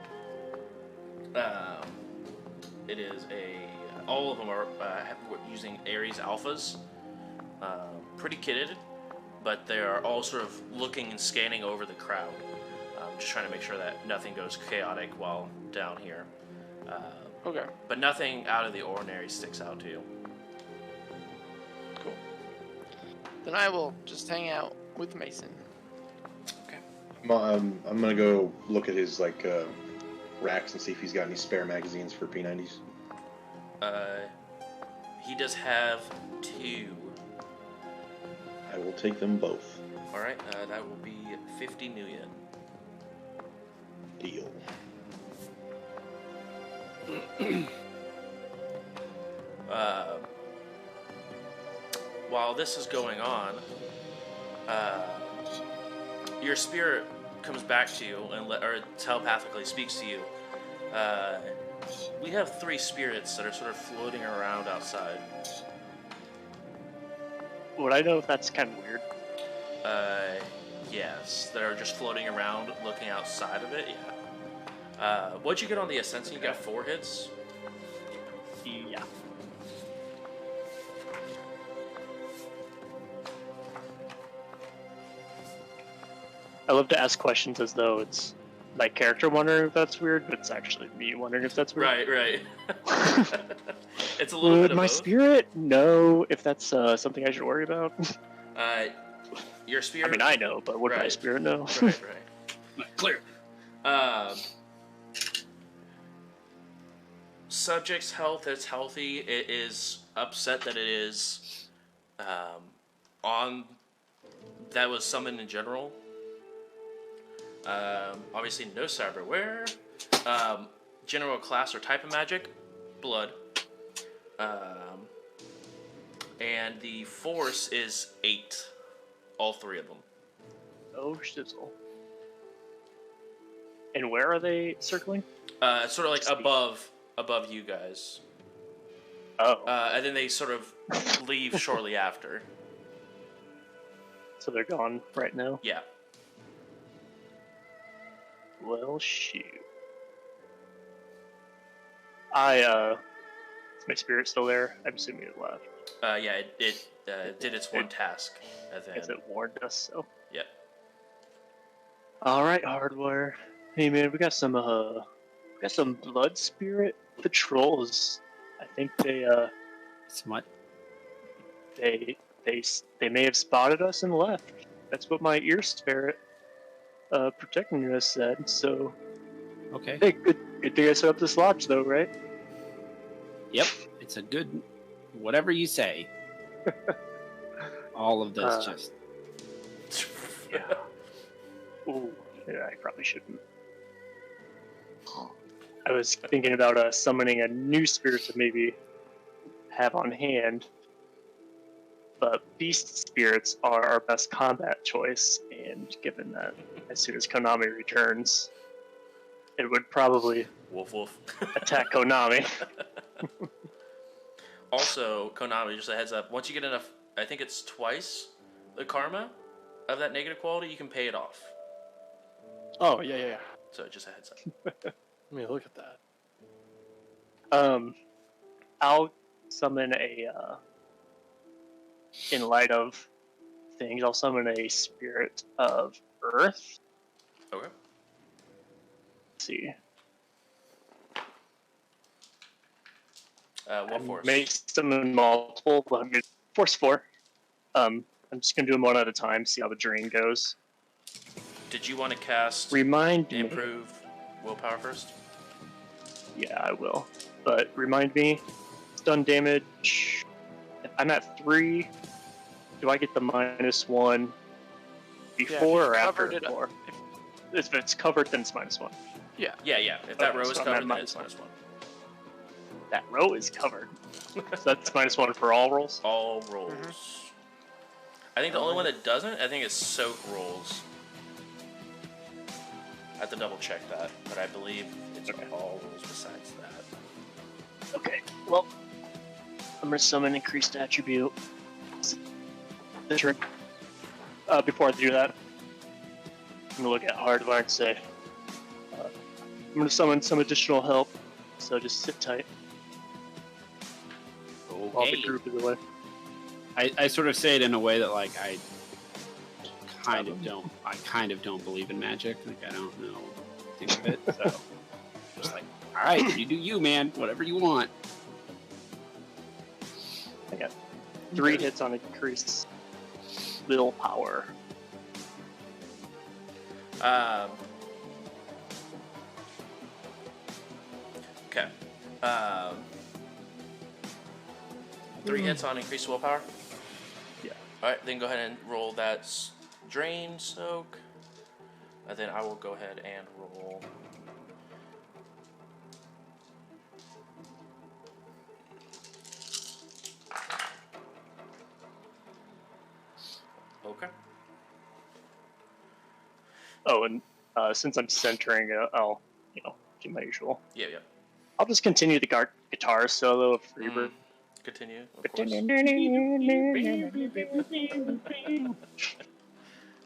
It is all of them are using Ares Alphas. Pretty kitted, but they are all sort of looking and scanning over the crowd. Just trying to make sure that nothing goes chaotic while down here. Okay. But nothing out of the ordinary sticks out to you. Cool. Then I will just hang out with Mason. Okay. I'm gonna go look at his racks and see if he's got any spare magazines for P90s. He does have 2. I will take them both. All right. That will be 50 million. Deal. While this is going on, your spirit comes back to you or telepathically speaks to you. We have 3 spirits that are sort of floating around outside. Would I know if that's kind of weird? Yes, that are just floating around, looking outside of it. Yeah. What'd you get on the Ascension? You got 4 hits. Yeah. I love to ask questions as though it's my character wondering if that's weird, but it's actually me wondering if that's weird. Right. It's a little Would bit of my both. spirit know if that's something I should worry about? Your spirit. I mean, I know, but would my Right. spirit know? Right. Clear. Subject's health is healthy. It is upset that it is on. That was summoned in general. Obviously, no cyberware. General class or type of magic, blood. And the force is 8. All 3 of them. Oh, shizzle. And where are they circling? Sort of like above you guys. Oh, And then they sort of leave shortly after. so they're gone right now? Yeah. Well, shoot. Is my spirit still there? I'm assuming it left. Yeah, it did its one task. And then, Because it warned us, so. yeah. Alright, Hardwire. Hey man, we got some blood spirit patrols. I think Smut. they may have spotted us and left. That's what my ear spirit protecting us said, so Okay. hey, good thing I set up this lodge though, right? Yep. It's a good. Whatever you say. All of this just. Yeah. Ooh, yeah, I probably shouldn't. I was thinking about summoning a new spirit to maybe have on hand, but beast spirits are our best combat choice, and given that as soon as Konami returns, it would probably Woof woof. attack Konami. Also, Konami, just a heads up. Once you get enough, I think it's twice the karma of that negative quality, you can pay it off. Oh, yeah. So just a heads up. Let me look at that. I'll summon in light of things, I'll summon a spirit of Earth. Okay. Let's see. What force? May summon multiple, but I'm gonna force 4. I'm just gonna do them one at a time, see how the drain goes. Did you want to cast Remind me. improve willpower first? Yeah, I will. But remind me, stun damage. If I'm at 3, do I get the -1 before or after covered it up. floor? If it's covered, then it's -1. Yeah. Yeah. If that Okay, row so is I'm covered, at then it's -1. -1. That row is covered. So that's -1 for all rolls? All rolls. I think the only one that doesn't, I think, is soak rolls. I have to double check that, but I believe it's all rolls besides that. Okay, well, I'm going to summon increased attribute. Before I do that, I'm going to look at Hardwire and say, I'm going to summon some additional help, so just sit tight while the group is away. I sort of say it in a way that like I kind of don't believe in magic. Like I don't know think of it. So just like, all right, you do you, man. Whatever you want. I got 3 hits on increased willpower. Okay. 3 hits on increased willpower? Yeah. Alright, then go ahead and roll that drain soak. And then I will go ahead and roll. Okay. Oh, and since I'm centering it, I'll, do my usual. Yeah. I'll just continue the guitar solo of Freebird. Continue, of course.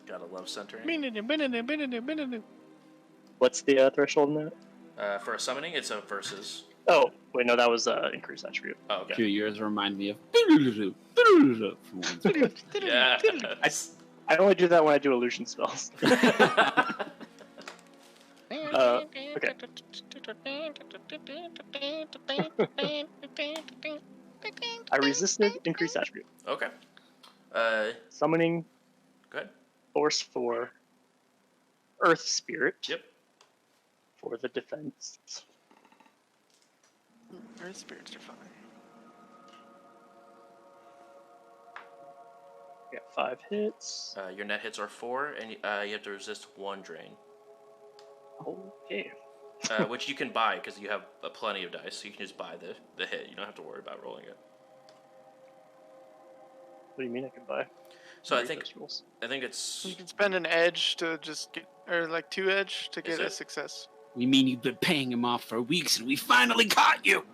Gotta love centering. What's the threshold in that? For a summoning, it's a versus. Oh, wait, no, that was increased attribute. Oh, okay. A few years remind me of. Yes. I only do that when I do illusion spells. Okay. I resisted increased attribute. Okay. Summoning Go ahead. Force 4 Earth Spirit. Yep. For the defense. Earth spirits are fine. I got 5 hits. Your net hits are 4, and you have to resist 1 drain. Okay. Which you can buy because you have plenty of dice, so you can just buy the hit. You don't have to worry about rolling it. What do you mean I can buy? So I think it's. You can spend an edge to just get, or like 2 edge to get a it? success. We mean you've been paying him off for weeks, and we finally caught you.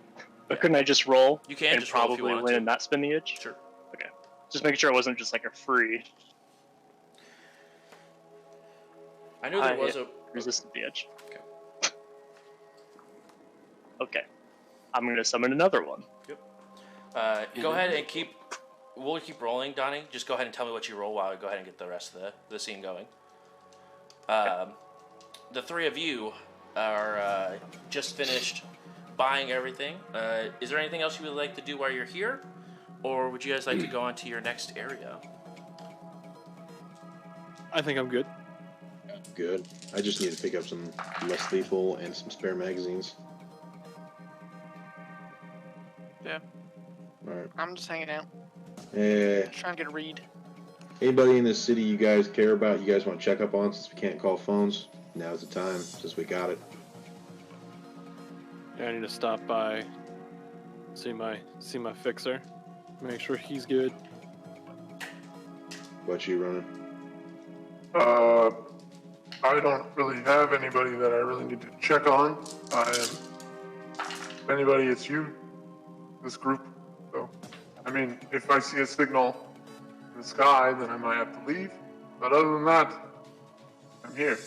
But couldn't I just roll? You can and just roll if you probably wanted win to. and not spend the edge? Sure. Okay. Just making sure it wasn't just like a free. I knew there was a. Resisted the edge. Okay. Okay. I'm gonna summon another one. Yep. Go ahead and keep. We'll keep rolling, Donnie. Just go ahead and tell me what you roll while I go ahead and get the rest of the scene going. The 3 of you are just finished buying everything. Is there anything else you would like to do while you're here? Or would you guys like to go on to your next area? I think I'm good. Good. I just need to pick up some less lethal and some spare magazines. Yeah. Alright. I'm just hanging out. Trying to get a read. Anybody in this city you guys care about, you guys want to check up on since we can't call phones? Now's the time, since we got it. Yeah, I need to stop by, see my fixer, make sure he's good. What you running? I don't really have anybody that I really need to check on. If anybody, it's you, this group. So, I mean, if I see a signal in the sky, then I might have to leave. But other than that, I'm here.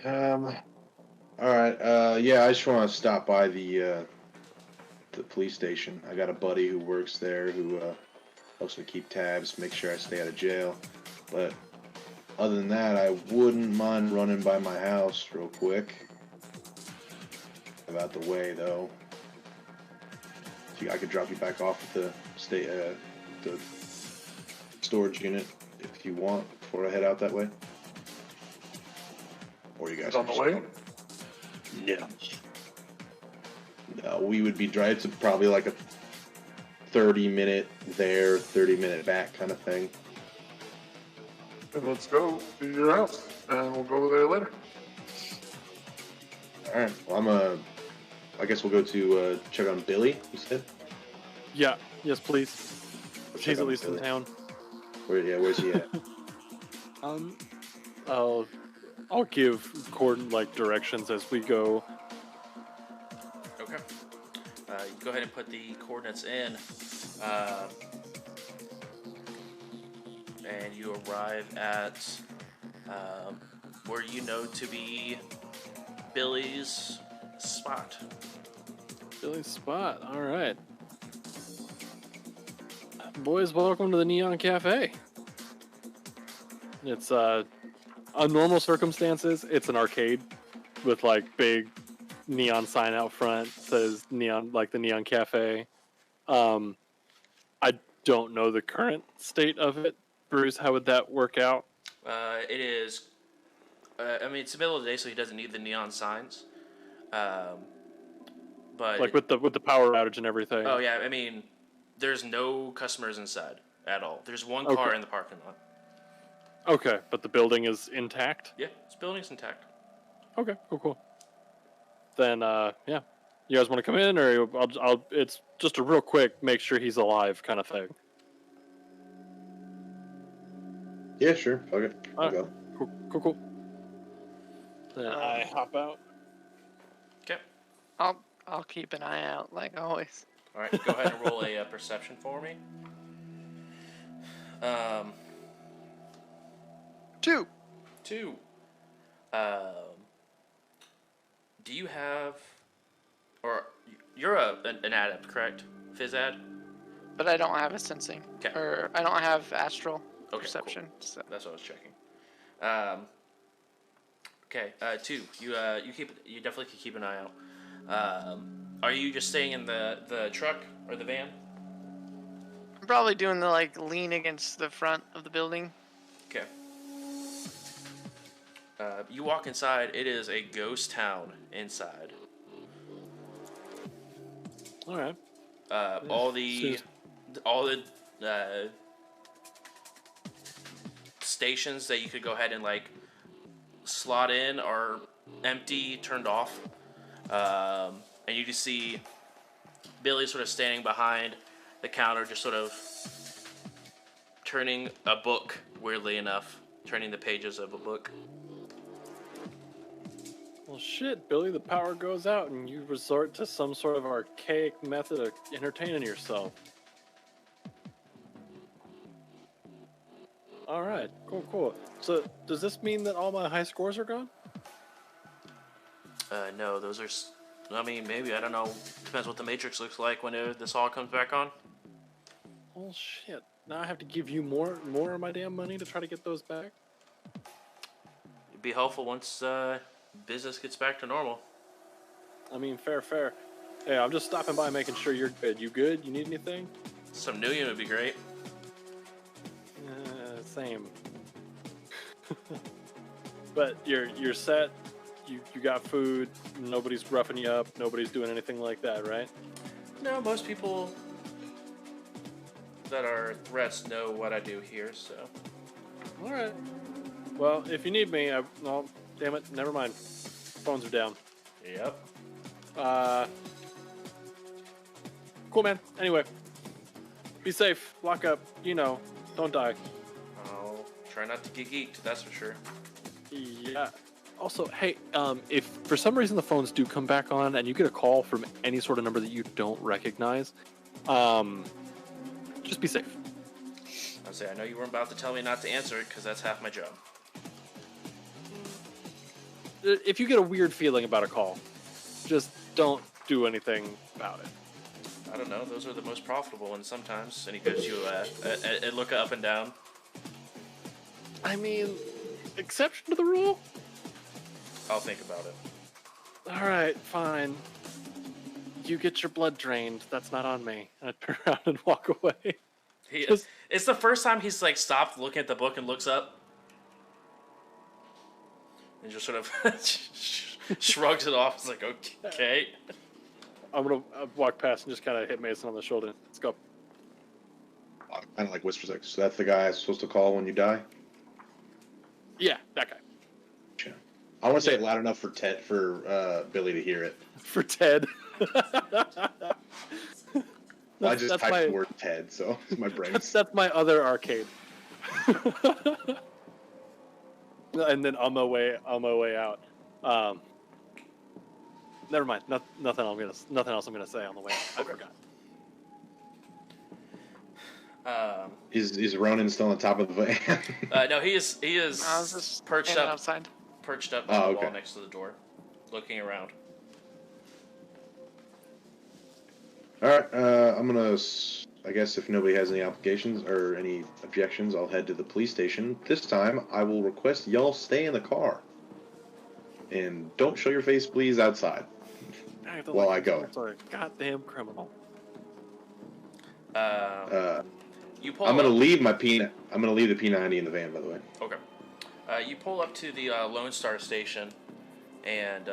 Alright, yeah, I just want to stop by the police station. I got a buddy who works there who, helps me keep tabs, make sure I stay out of jail. But other than that, I wouldn't mind running by my house real quick. About the way, though. I could drop you back off at the storage unit if you want before I head out that way. Or you guys It's on the way? Yeah. No, we would be driving. It's probably like a 30-minute there, 30-minute back kind of thing. Then let's go to your house, and we'll go there later. All right. Well, I guess we'll go to check on Billy. You said. Yeah. Yes, please. Check He's at on least in Billy. town. Where's he at? I'll give Gordon like directions as we go. Okay. You go ahead and put the coordinates in, and you arrive at where you know to be Billy's spot. Billy's spot. All right. Boys, welcome to the Neon Cafe. It's on normal circumstances, it's an arcade with like big neon sign out front says neon, like the Neon Cafe. I don't know the current state of it. Bruce, how would that work out? It is. I mean, it's the middle of the day, so he doesn't need the neon signs. But Like with the power outage and everything. oh yeah, I mean, there's no customers inside at all. There's one Okay. car in the parking lot. Okay, but the building is intact. Yeah, this building's intact. Okay, cool. Then yeah, you guys want to come in, or I'll. It's just a real quick, make sure he's alive kind of thing. Yeah, sure. Okay, I'll go. Cool. Then I hop out. Okay. I'll keep an eye out like always. All right, go ahead and roll a perception for me. 2. 2. Do you have, or you're an adept, correct? Phys ad? But I don't have a sensing. 'Kay. Or I don't have astral Okay, perception. cool. So. That's what I was checking. Okay, 2. You definitely could keep an eye out. Are you just staying in the truck or the van? I'm probably doing the like lean against the front of the building. Okay. You walk inside. It is a ghost town inside. All right. All the stations that you could go ahead and like slot in are empty, turned off, and you just see Billy sort of standing behind the counter, just sort of turning a book. Weirdly enough, turning the pages of a book. Well, shit, Billy, the power goes out and you resort to some sort of archaic method of entertaining yourself. All right, cool. So, does this mean that all my high scores are gone? No, those are. I mean, maybe, I don't know. Depends what the Matrix looks like when this all comes back on. Oh, shit. Now I have to give you more of my damn money to try to get those back? It'd be helpful once business gets back to normal. I mean, fair. Hey, I'm just stopping by making sure you're good. You good? You need anything? Some New Year would be great. Same. But you're set. You got food. Nobody's roughing you up. Nobody's doing anything like that, right? No, most people that are threats know what I do here, so. All right. Well, if you need me, well, damn it, never mind. Phones are down. Yep. Cool, man. Anyway, be safe. Lock up. Don't die. I'll try not to get geeked, that's for sure. Yeah. Also, hey, if for some reason the phones do come back on and you get a call from any sort of number that you don't recognize, just be safe. I'll say, I know you weren't about to tell me not to answer it, because that's half my job. If you get a weird feeling about a call, just don't do anything about it. I don't know, those are the most profitable ones sometimes. And he gives you a look up and down. I mean, exception to the rule? I'll think about it. All right, fine. You get your blood drained. That's not on me. I turn around and walk away. It's the first time he's like stopped looking at the book and looks up. And just sort of shrugs it off. It's like, okay. I'm going to walk past and just kind of hit Mason on the shoulder. Let's go. Kind of like whispers, like, so that's the guy I'm supposed to call when you die? Yeah, that guy. Sure. I want to say it loud enough for Billy to hear it. For Ted. Well, I just typed the word Ted, so my brain's... That's my other arcade. And then on my way out. Never mind. Nothing else I'm gonna say on the way out. I forgot. Is Ronan still on top of the van? No, he is perched up outside. Perched up on the wall next to the door, looking around. All right, I'm gonna. I guess if nobody has any applications or any objections, I'll head to the police station. This time, I will request y'all stay in the car and don't show your face, please, outside while I go. Sorry, goddamn criminal. You pull. I'm gonna leave my P. I'm gonna leave the P90 in the van, by the way. Okay. You pull up to the Lone Star station, and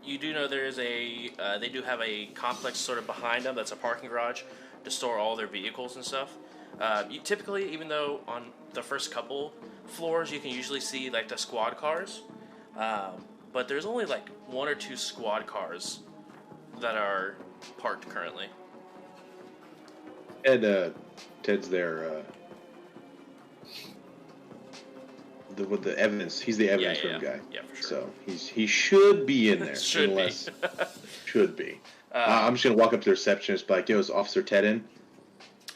you do know there is they do have a complex sort of behind them that's a parking garage to store all their vehicles and stuff. You typically, even though on the first couple floors you can usually see like the squad cars, but there's only like 1 or 2 squad cars that are parked currently. Ted's there. The evidence. He's the evidence room guy. Yeah, for sure. So he should be in there. Should be. I'm just gonna walk up to the receptionist, like, "Yo, is Officer Ted in?"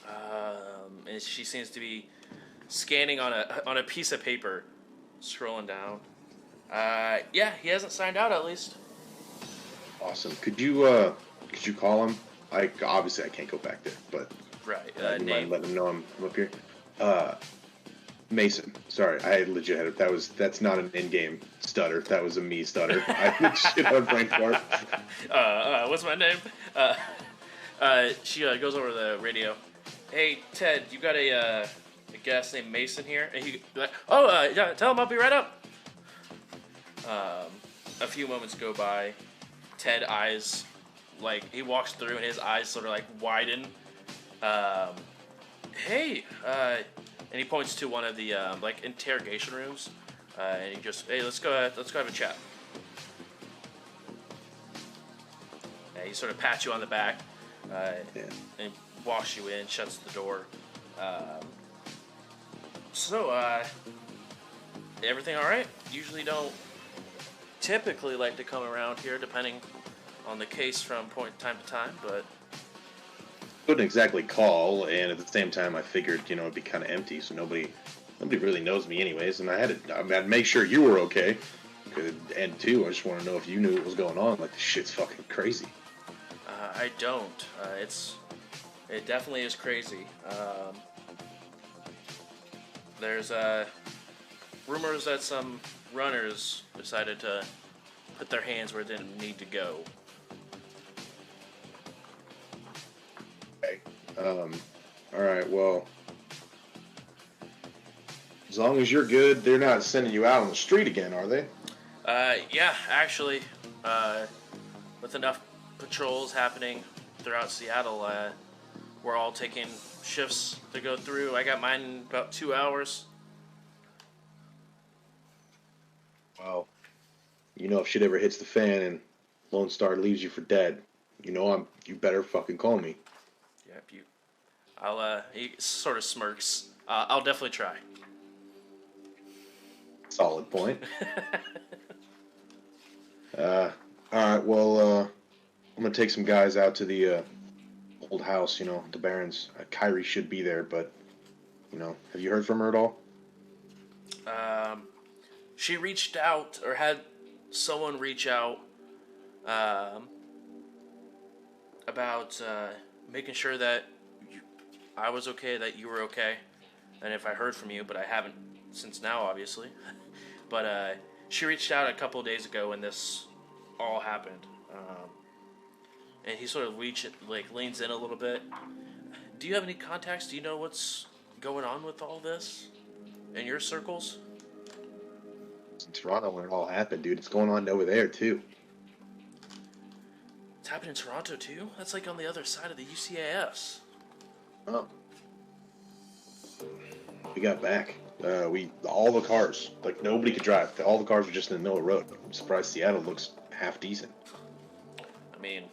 And she seems to be scanning on a piece of paper, scrolling down. Yeah, he hasn't signed out at least. Awesome. Could you call him? Obviously I can't go back there, but right. You mind letting him know I'm up here? Mason. Sorry, I legit had it. That's not an in-game stutter. That was a me stutter. I legit had a brain fart. What's my name? She goes over the radio. Hey Ted, you got a guest named Mason here? And he like, yeah, tell him I'll be right up. A few moments go by. Ted eyes, like, he walks through and his eyes sort of like widen. Hey, and he points to one of the like interrogation rooms, and he just, hey, let's go have a chat. And he sort of pats you on the back, and walks you in, shuts the door. Everything all right? Usually don't typically like to come around here, depending on the case from time to time, but couldn't exactly call, and at the same time I figured, it'd be kind of empty, so nobody really knows me anyways, and I had to make sure you were okay. And two, I just want to know if you knew what was going on. Like, this shit's fucking crazy. I don't. It definitely is crazy. There's rumors that some runners decided to put their hands where they didn't need to go. Okay. Alright, well, as long as you're good, they're not sending you out on the street again, are they? Yeah, actually, with enough patrols happening throughout Seattle, we're all taking shifts to go through. I got mine in about 2 hours. Well, if shit ever hits the fan and Lone Star leaves you for dead, you better fucking call me. Yeah, he sort of smirks. I'll definitely try. Solid point. Alright, well, I'm gonna take some guys out to the old house, the Barrens. Kyrie should be there, but, have you heard from her at all? She reached out, or had someone reach out, about making sure that I was okay, that you were okay, and if I heard from you, but I haven't since now, obviously. But she reached out a couple of days ago when this all happened, and he sort of leans in a little bit. Do you have any contacts? Do you know what's going on with all this in your circles? It's in Toronto when it all happened, dude. It's going on over there too. happened in Toronto too. That's like on the other side of the UCAS. Oh. We got back. All the cars, like nobody could drive. All the cars were just in the middle of the road. I'm surprised Seattle looks half decent. I mean,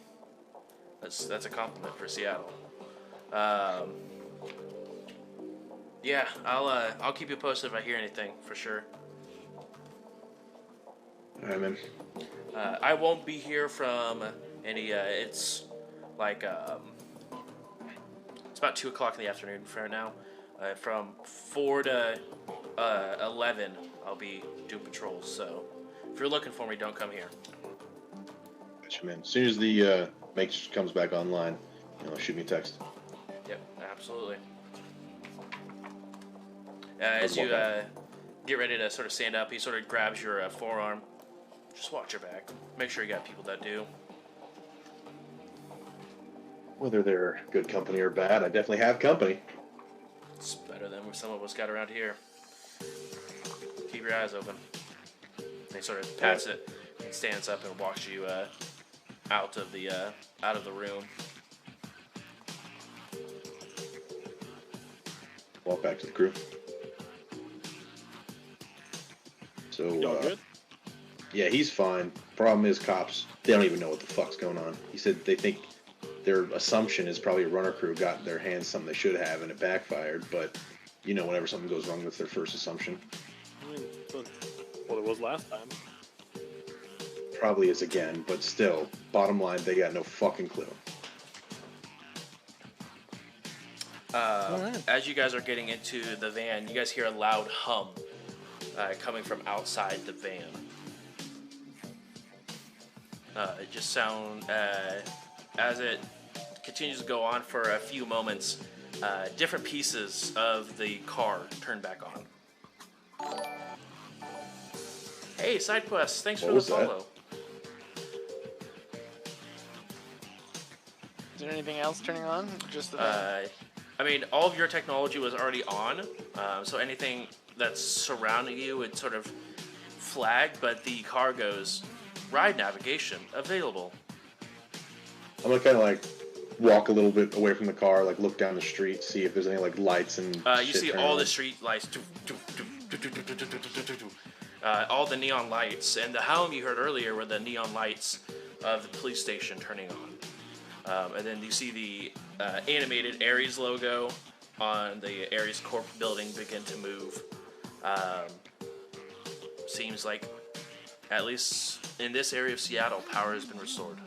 that's a compliment for Seattle. Yeah, I'll keep you posted if I hear anything for sure. All right, man. I won't be here from any. It's like it's about 2 o'clock in the afternoon for now. From 4 to 11, I'll be doing patrols. So if you're looking for me, don't come here. Gotcha, man. As soon as the Matrix comes back online, shoot me a text. Yep, absolutely. As you get ready to sort of stand up, he sort of grabs your forearm. Just watch your back. Make sure you got people that do. Whether they're good company or bad, I definitely have company. It's better than some of us got around here. Keep your eyes open. And he sort of pats it and stands up and walks you out of the room. Walk back to the crew. So, good? Yeah, he's fine. Problem is, cops, they don't even know what the fuck's going on. He said they think their assumption is probably a runner crew got in their hands something they should have and it backfired, but whenever something goes wrong, that's their first assumption. I mean, well, it was last time. Probably is again, but still, bottom line, they got no fucking clue. As you guys are getting into the van, you guys hear a loud hum coming from outside the van. It just sounds, as it continues to go on for a few moments, different pieces of the car turn back on. Hey, side quest, thanks for the follow. Is there anything else turning on? Just the van? I mean, all of your technology was already on, so anything that's surrounding you would sort of flag, but the car goes, ride navigation available. I'm gonna kind of walk a little bit away from the car, look down the street, see if there's any lights and you see all the street lights, all the neon lights, and the hum you heard earlier were the neon lights of the police station turning on. And then you see the animated Ares logo on the Ares Corp building begin to move. Seems like, at least in this area of Seattle, power has been restored.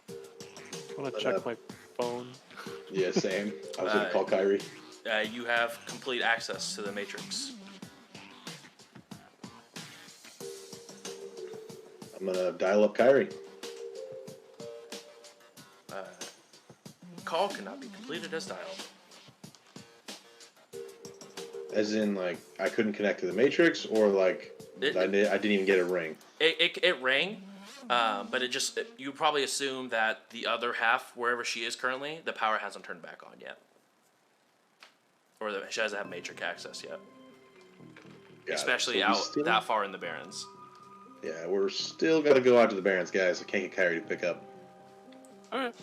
I want to check my phone. Yeah, same. I was going to call Kyrie. You have complete access to the Matrix. I'm going to dial up Kyrie. Call cannot be completed as dialed. As in, I couldn't connect to the Matrix, or I didn't even get a ring? It rang, but you probably assume that the other half, wherever she is currently, the power hasn't turned back on yet. Or she doesn't have Matrix access yet. Especially out that far in the Barrens. Yeah, we're still got to go out to the Barrens, guys. I can't get Kyrie to pick up. Alright.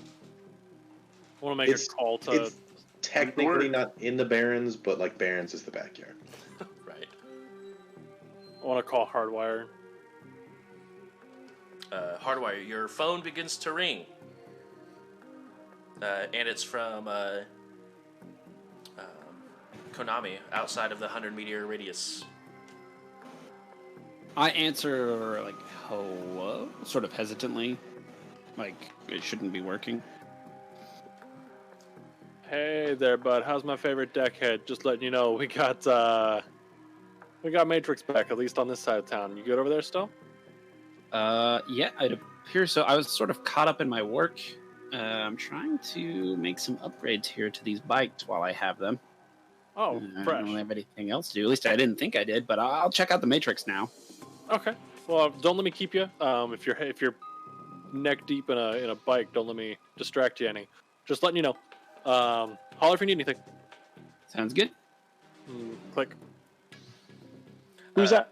I want to make a call to... It's technically not in the Barrens, but Barrens is the backyard. Right. I want to call Hardwire. Hardwire, your phone begins to ring. And it's from Konami, outside of the 100-meter radius. I answer, hello? Sort of hesitantly. It shouldn't be working. Hey there, bud. How's my favorite deckhead? Just letting you know, we got Matrix back, at least on this side of town. You good over there still? Yeah, it appears so. I was sort of caught up in my work. I'm trying to make some upgrades here to these bikes while I have them. Oh, fresh. I don't have anything else to do. At least I didn't think I did, but I'll check out the Matrix now. Okay. Well, don't let me keep you. If you're neck deep in a bike, don't let me distract you any. Just letting you know. Holler if you need anything. Sounds good. Click. Who's that?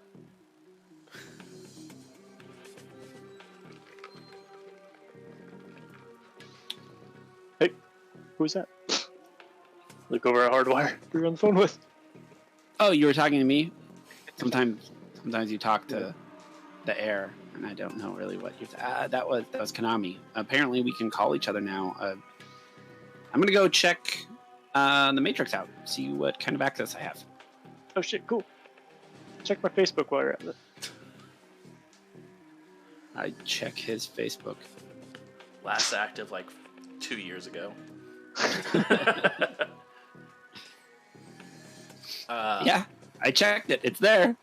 Who's that? Look over at Hardwire. Who you're on the phone with? Oh, you were talking to me? Sometimes you talk to the air, and I don't know really what you. That was Konami. Apparently, we can call each other now. I'm gonna go check the Matrix out, see what kind of access I have. Oh shit, cool. Check my Facebook while you're at it. I check his Facebook. Last active like 2 years ago. Yeah, I checked it. It's there.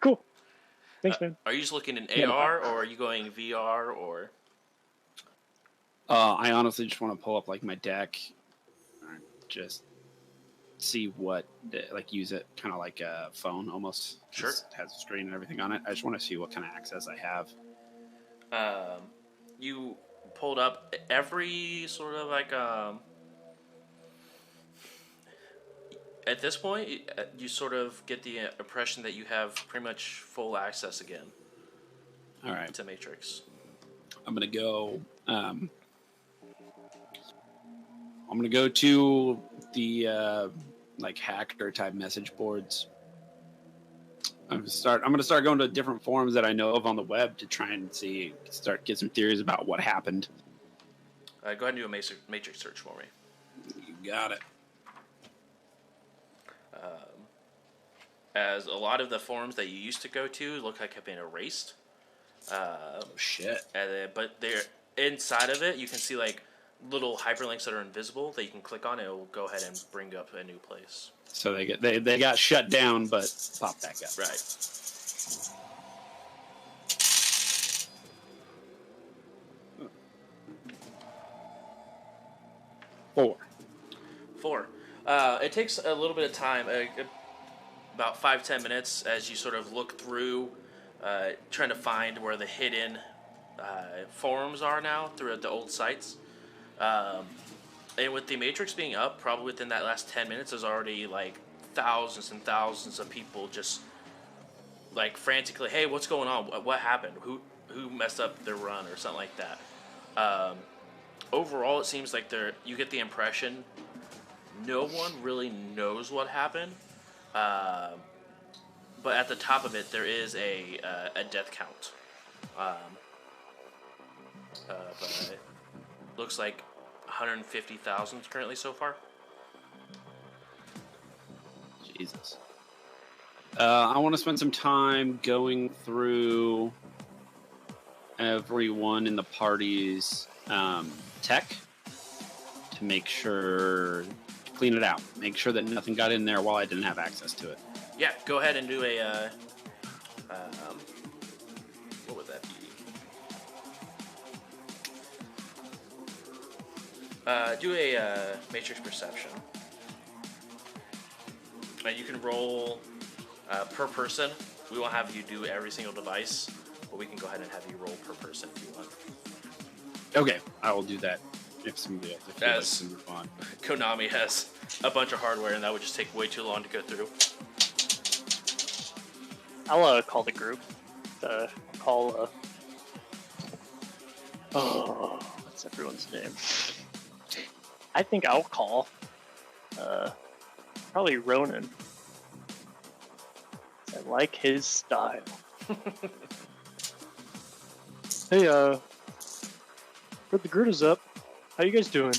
Cool. Thanks, man. Are you just looking in AR, or are you going VR, or? I honestly just want to pull up like my deck, just see what, like, use it kind of like a phone almost. Sure. It has a screen and everything on it. I just want to see what kind of access I have. You pulled up every sort of like at this point, you sort of get the impression that you have pretty much full access again. All right. To Matrix. I'm gonna go. I'm gonna go to the like hacker type message boards. I'm gonna start going to different forums that I know of on the web to try and get some theories about what happened. Go ahead and do a matrix search for me. You got it. As a lot of the forums that you used to go to look like have been erased. Oh shit! But they're inside of it. You can see like little hyperlinks that are invisible that you can click on. And it will go ahead and bring up a new place. So they got shut down, but pop back up. Right. Four. It takes a little bit of time, about 5-10 minutes, as you sort of look through, trying to find where the hidden forums are now throughout the old sites. And with the Matrix being up, probably within that last 10 minutes, there's already like thousands and thousands of people just like frantically, hey, what's going on? What happened? Who messed up their run or something like that? Overall, it seems like you get the impression no one really knows what happened. But at the top of it, there is a death count. But it looks like 150,000 currently so far. Jesus. I want to spend some time going through everyone in the party's tech to make sure, clean it out, make sure that nothing got in there while I didn't have access to it. Yeah, go ahead and do a. What would that be? Do a matrix perception. And you can roll per person. We won't have you do every single device, but we can go ahead and have you roll per person if you want. Okay, I will do that if somebody else feels like to move on. Konami has a bunch of hardware, and that would just take way too long to go through. I'll call the group. What's everyone's name? I think I'll call probably Ronan. I like his style. Hey, the grid is up. How you guys doing?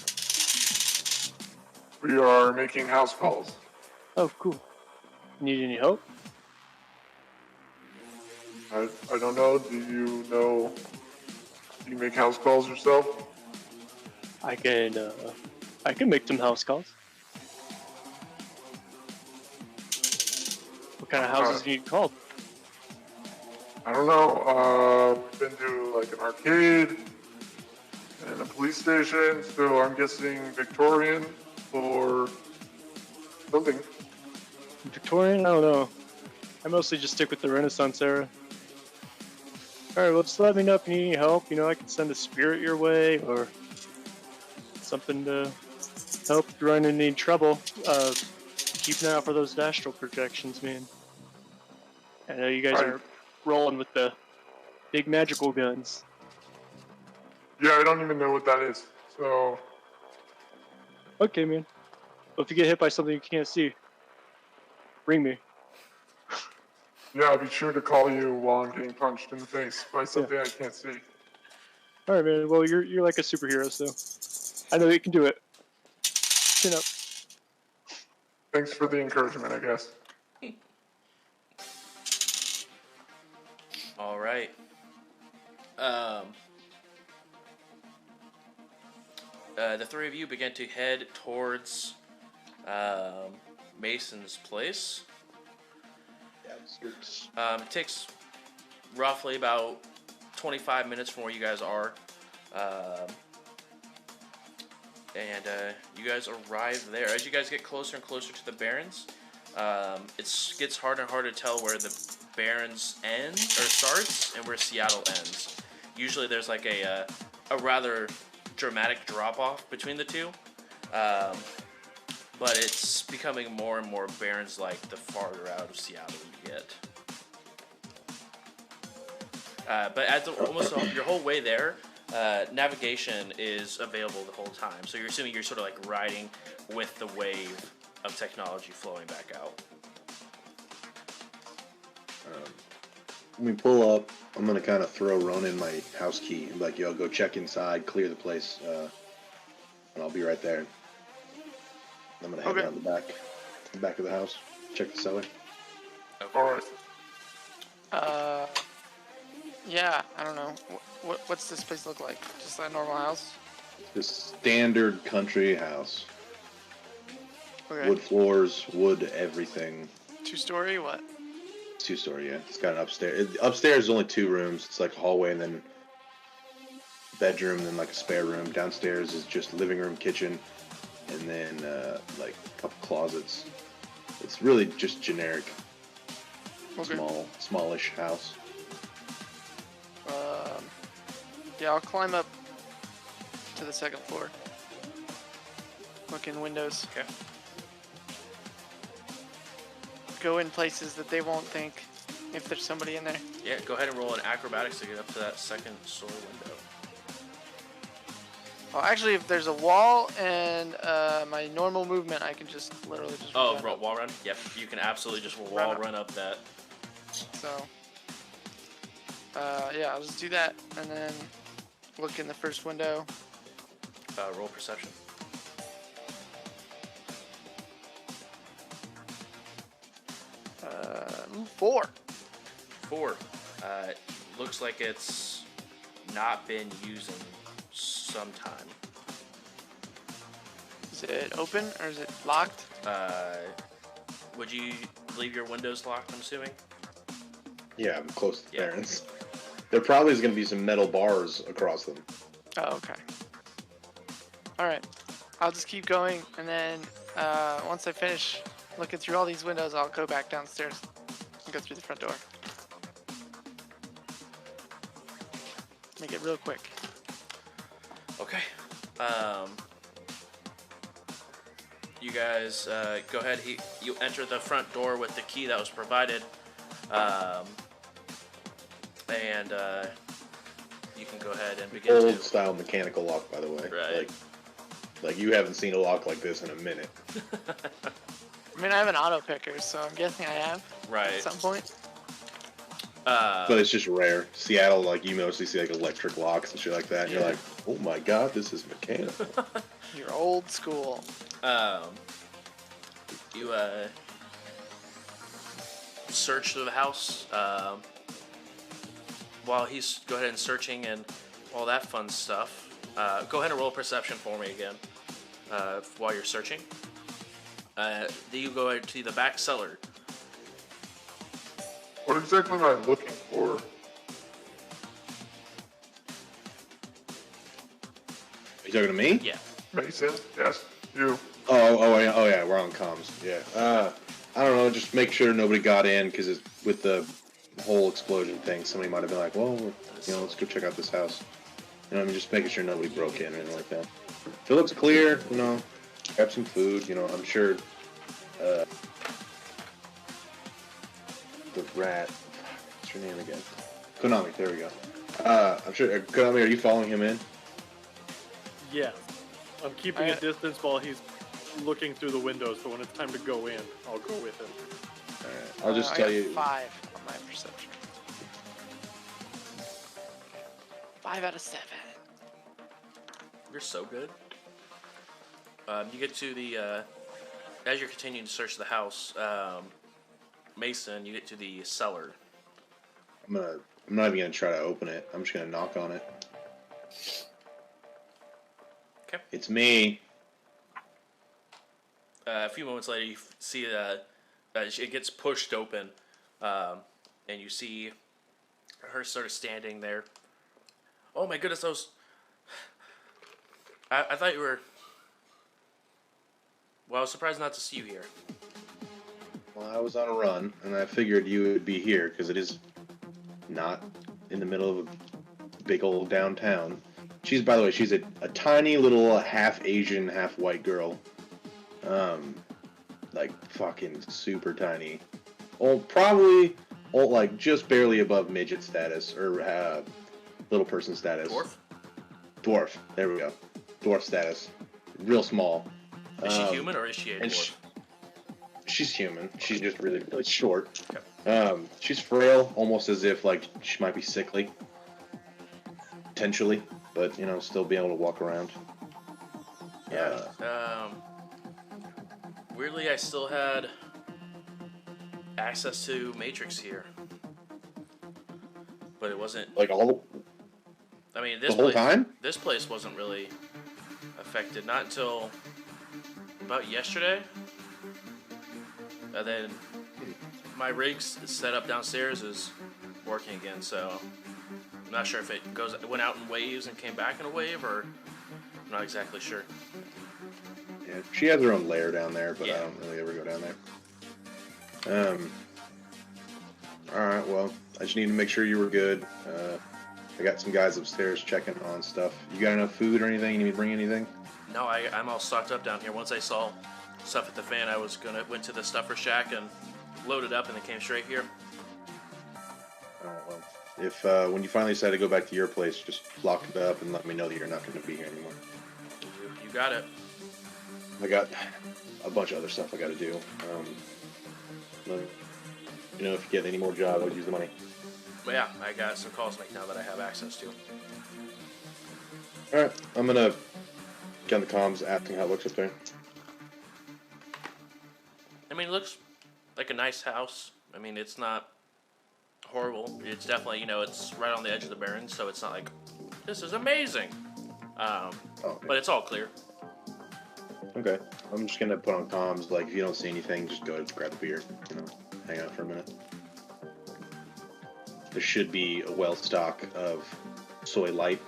We are making house calls. Oh, cool. Need any help? I don't know. Do you make house calls yourself? I can make some house calls. What kind of houses do you need called? I don't know. We've been to like an arcade and a police station, so I'm guessing Victorian or something. Victorian? I don't know. I mostly just stick with the Renaissance era. Alright, well, just let me know if you need any help. You know, I can send a spirit your way or something to help if you run into any trouble. Keep an eye out for those astral projections, man. I know you guys are rolling with the big magical guns. Yeah, I don't even know what that is. So Okay, man. Well, if you get hit by something you can't see, ring me. Yeah, I'll be sure to call you while I'm getting punched in the face by something I can't see. All right, man. Well, you're like a superhero, so I know you can do it. Chin up. Thanks for the encouragement, I guess. All right. The three of you begin to head towards Mason's place. It takes roughly about 25 minutes from where you guys are. And you guys arrive there. As you guys get closer and closer to the Barrens, it gets harder and harder to tell where the Barrens end or starts and where Seattle ends. Usually there's like a rather dramatic drop off between the two, but it's becoming more and more Barrens like the farther out of Seattle you get. But as almost your whole way there, navigation is available the whole time. So you're assuming you're sort of like riding with the wave of technology flowing back out. When we pull up, I'm going to kind of throw Ronan my house key and be like, yo, go check inside, clear the place, and I'll be right there. I'm going to head around the back of the house, check the cellar. Okay. All right. Yeah, I don't know. What's this place look like? Just a normal house? This standard country house. Okay. Wood floors, wood everything. 2-story? What? 2-story, yeah. It's got an upstairs. Upstairs is only 2 rooms. It's like a hallway and then bedroom and then like a spare room. Downstairs is just living room, kitchen, and then like a couple closets. It's really just generic, smallish house. Yeah, I'll climb up to the 2nd floor. Look in windows. Okay. Go in places that they won't think if there's somebody in there. Yeah, go ahead and roll an acrobatics to get up to that 2nd story window. Well, actually, if there's a wall and my normal movement, I can just literally just Oh, run up. wall run? Yep, you can absolutely just wall run up that. So, yeah, I'll just do that and then look in the first window. Roll perception. 4. 4. Looks like it's not been used in some time. Is it open or is it locked? Would you leave your windows locked, I'm assuming? Yeah, I'm close to the Barrens. There probably is going to be some metal bars across them. Oh, okay. Alright. I'll just keep going, and then once I finish looking through all these windows, I'll go back downstairs and go through the front door. Make it real quick. Okay. You guys go ahead. You enter the front door with the key that was provided. And you can go ahead and begin Old style mechanical lock, by the way. Right. Like you haven't seen a lock like this in a minute. I mean, I have an auto picker, so I'm guessing I have. Right. At some point. But it's just rare. Seattle, like, you mostly see like electric locks and shit like that. And you're like, oh my god, this is mechanical. You're old school. You search through the house. While he's go ahead and searching and all that fun stuff. Go ahead and roll perception for me again. While you're searching. Then you go to the back cellar. What exactly am I looking for? Are you talking to me? Yeah. Mason? Yes. You. Oh yeah, we're on comms. Yeah. I don't know, just make sure nobody got in, because with the whole explosion thing, somebody might have been like, well, let's go check out this house. You know what I mean? Just making sure nobody broke in or anything like that. If it looks clear, grab some food, I'm sure the rat, what's her name again? Konami, there we go. I'm sure, Konami, are you following him in? Yeah. I'm keeping a distance while he's looking through the window, so when it's time to go in, I'll go with him. Alright, I'll just tell you. 5 on my perception. 5 out of 7. You're so good. You get to the as you're continuing to search the house, Mason. You get to the cellar. I'm not even gonna try to open it. I'm just gonna knock on it. Okay. It's me. A few moments later, you see it gets pushed open, and you see her sort of standing there. Oh my goodness, I thought you were. Well, I was surprised not to see you here. Well, I was on a run, and I figured you would be here because it is not in the middle of a big old downtown. By the way, she's a tiny little half Asian, half white girl. Like fucking super tiny. Probably like just barely above midget status or little person status. Dwarf. There we go. Dwarf status. Real small. Is she human or is she a dwarf? She's human. She's just really, really short. Okay. She's frail, almost as if like she might be sickly. Potentially, but still be able to walk around. Yeah. Weirdly, I still had access to Matrix here, but it wasn't like all. I mean, the whole time. This place wasn't really affected. Not until about yesterday. And then my rig's set up downstairs is working again, so I'm not sure if it went out in waves and came back in a wave, or I'm not exactly sure. Yeah, she has her own lair down there, but yeah. I don't really ever go down there. Alright, well, I just need to make sure you were good. I got some guys upstairs checking on stuff. You got enough food or anything? You need me to bring anything? No, I'm all stocked up down here. Once I saw stuff at the fan, I went to the stuffer shack and loaded up, and then came straight here. Alright, well, if when you finally decide to go back to your place, just lock it up and let me know that you're not going to be here anymore. You got it. I got a bunch of other stuff I got to do. If you get any more jobs, I'll use the money. But yeah, I got some calls to make now that I have access to. Alright, I'm going to get on the comms asking how it looks up there. I mean, it looks like a nice house. I mean, it's not horrible. It's definitely, it's right on the edge of the Barrens, so it's not like, this is amazing. But it's all clear. Okay. I'm just going to put on comms, like, if you don't see anything, just go grab a beer, hang out for a minute. There should be a well stock of soy light.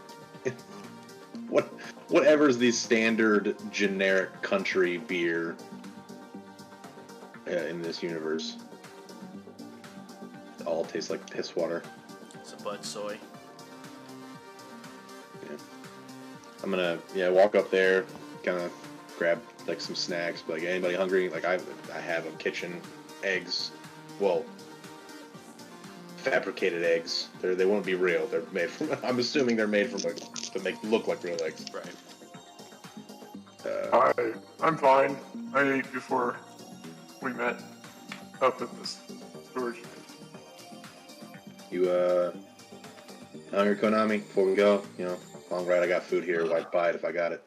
Whatever's the standard generic country beer in this universe. It all tastes like piss water. It's a Bud Soy. Yeah. I'm gonna walk up there, kind of grab like some snacks. But, like, anybody hungry? Like I have a kitchen, eggs. Well, fabricated eggs. They won't be real. They're made from. I'm assuming they're made from to look like real eggs. Right. I'm fine. I ate before we met up at this storage. You hungry, Konami? Before we go, long ride. I got food here. I'd buy it if I got it.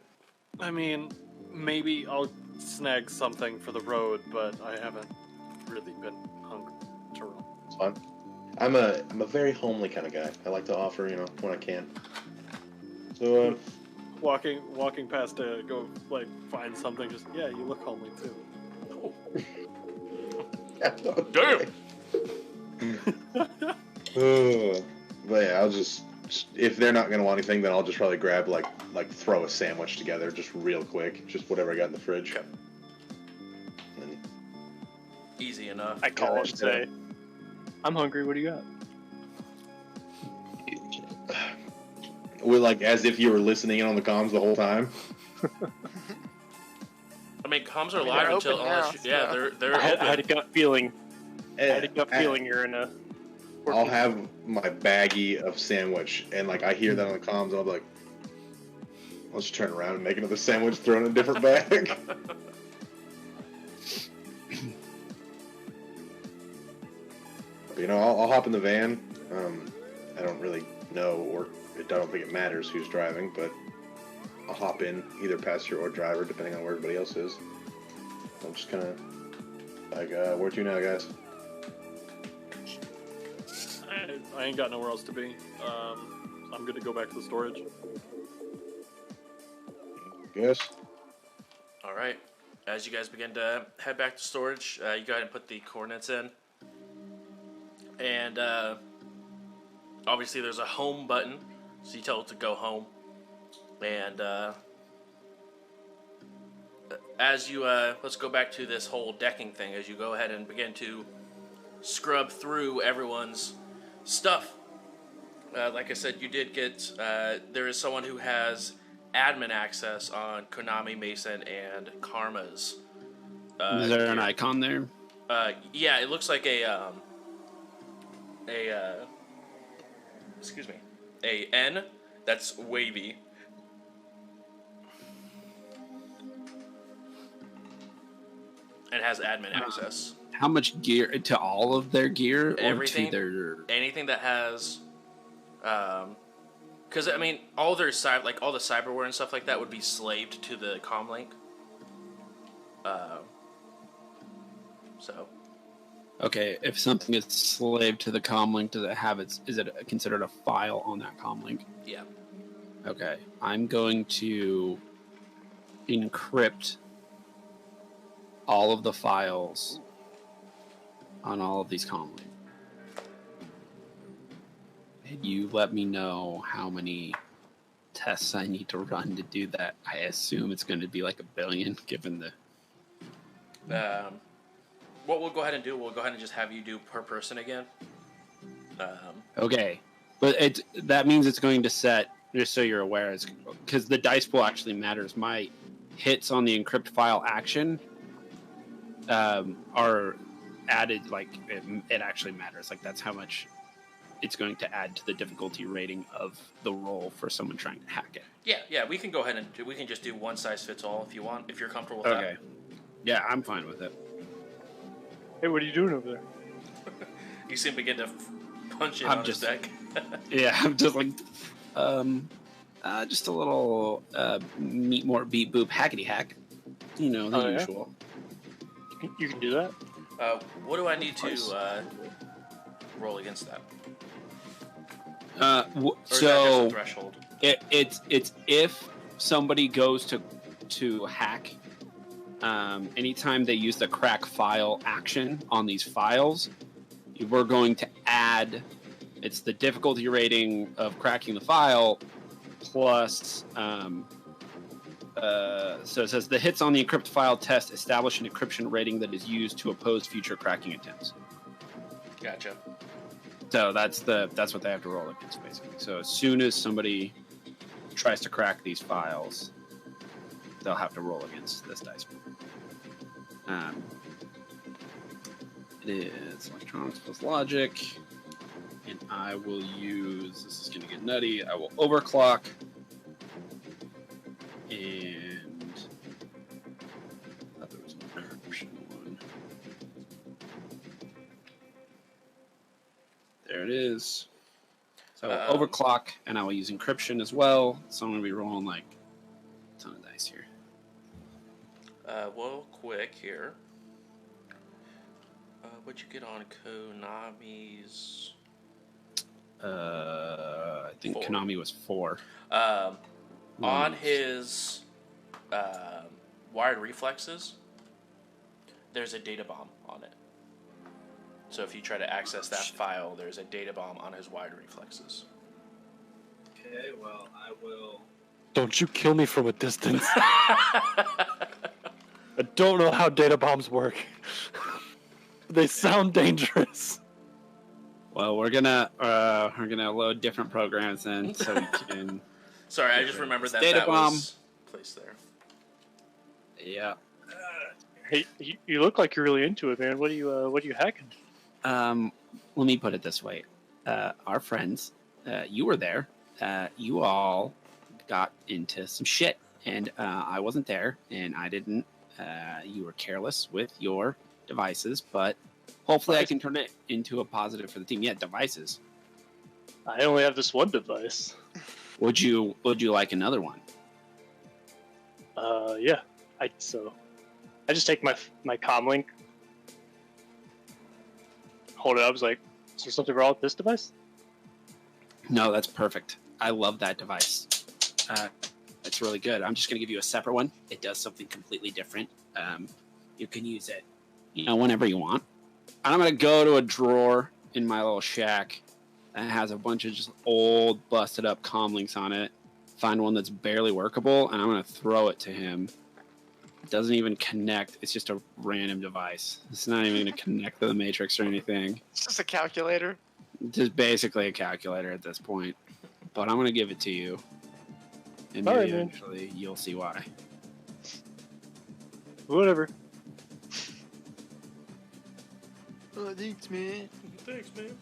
I mean, maybe I'll snag something for the road, but I haven't really been hungry. It's fine. I'm a very homely kind of guy. I like to offer, when I can. So, walking past to go find something. Just you look homely too. Oh. Damn. But yeah, I'll just if they're not gonna want anything, then I'll just probably grab like throw a sandwich together, just real quick, just whatever I got in the fridge. Okay. And Easy enough. I call and say, I'm hungry, what do you got? with as if you were listening in on the comms the whole time. I mean, comms are live until they're I open. had a gut feeling. You're in a. I'll have my baggie of sandwich, and I hear that on the comms, and I'll be like, I'll just turn around and make another sandwich, throw it in a different bag. But, I'll hop in the van. I don't really know, or I don't think it matters who's driving, but I'll hop in, either passenger or driver, depending on where everybody else is. I'm just kind of like, where to now, guys? I ain't got nowhere else to be. I'm gonna go back to the storage. Yes. All right. As you guys begin to head back to storage, you go ahead and put the coordinates in. And obviously there's a home button, so you tell it to go home. And as you, let's go back to this whole decking thing, as you go ahead and begin to scrub through everyone's stuff. Like I said, you did get, there is someone who has admin access on Konami, Mason, and Karma's. Is there an icon there? Yeah, it looks like a N that's wavy. And has admin access. How much gear to all of their gear, Everything, or to their anything that has, because I mean, all their all the cyberware and stuff like that would be slaved to the comlink. So. Okay, if something is slaved to the comlink, does it have its? Is it considered a file on that comlink? Yeah. Okay, I'm going to encrypt all of the files on all of these comlinks. And you let me know how many tests I need to run to do that. I assume it's going to be like 1 billion, given the. What we'll go ahead and do, we'll go ahead and just have you do per person again. Okay, but that means it's going to set, just so you're aware, because the dice pool actually matters. My hits on the encrypt file action are added, like it actually matters. Like that's how much it's going to add to the difficulty rating of the roll for someone trying to hack it. Yeah, we can go ahead and we can just do one size fits all if you want, if you're comfortable with that. Okay. Yeah, I'm fine with it. Hey, what are you doing over there? You see him begin to punch in on his deck. Yeah, I'm just like, just a little meet more beat boop hackety hack. The usual. You can do that? What do I need to roll against that? Or is that just a threshold? It's if somebody goes to hack. Anytime they use the crack file action on these files, we're going to add, it's the difficulty rating of cracking the file plus, so it says the hits on the encrypt file test establish an encryption rating that is used to oppose future cracking attempts. Gotcha. So that's what they have to roll against, basically. So as soon as somebody tries to crack these files, they'll have to roll against this dice pool. It is electronics plus logic, and I will use, this is going to get nutty, I will overclock, and I thought there was an encryption one. There it is. So I will overclock, and I will use encryption as well, so I'm going to be rolling like a ton of dice here. Well, quick here. What'd you get on Konami's? I think 4. Konami was 4. On his wired reflexes, there's a data bomb on it. So if you try to access that file, there's a data bomb on his wired reflexes. Okay, well, I will. Don't you kill me from a distance. I don't know how data bombs work. They sound dangerous. Well, we're gonna load different programs in so we can. Sorry, I just remembered that data that bomb was placed there. Yeah. Hey, you look like you're really into it, man. What are you hacking? Let me put it this way: our friends, you were there. You all got into some shit, and I wasn't there, and I didn't. You were careless with your devices, but hopefully I can turn it into a positive for the team. Yeah, devices. I only have this one device. Would you like another one? Yeah. I just take my comm link, hold it up. I was like, is there something wrong with this device? No, that's perfect. I love that device. It's really good. I'm just going to give you a separate one. It does something completely different. You can use it, whenever you want. And I'm going to go to a drawer in my little shack that has a bunch of just old, busted up comm links on it. Find one that's barely workable, and I'm going to throw it to him. It doesn't even connect. It's just a random device. It's not even going to connect to the Matrix or anything. It's just a calculator. Just basically a calculator at this point. But I'm going to give it to you. And All maybe right, man. eventually you'll see why. Whatever. Oh, thanks, man. Thanks, man.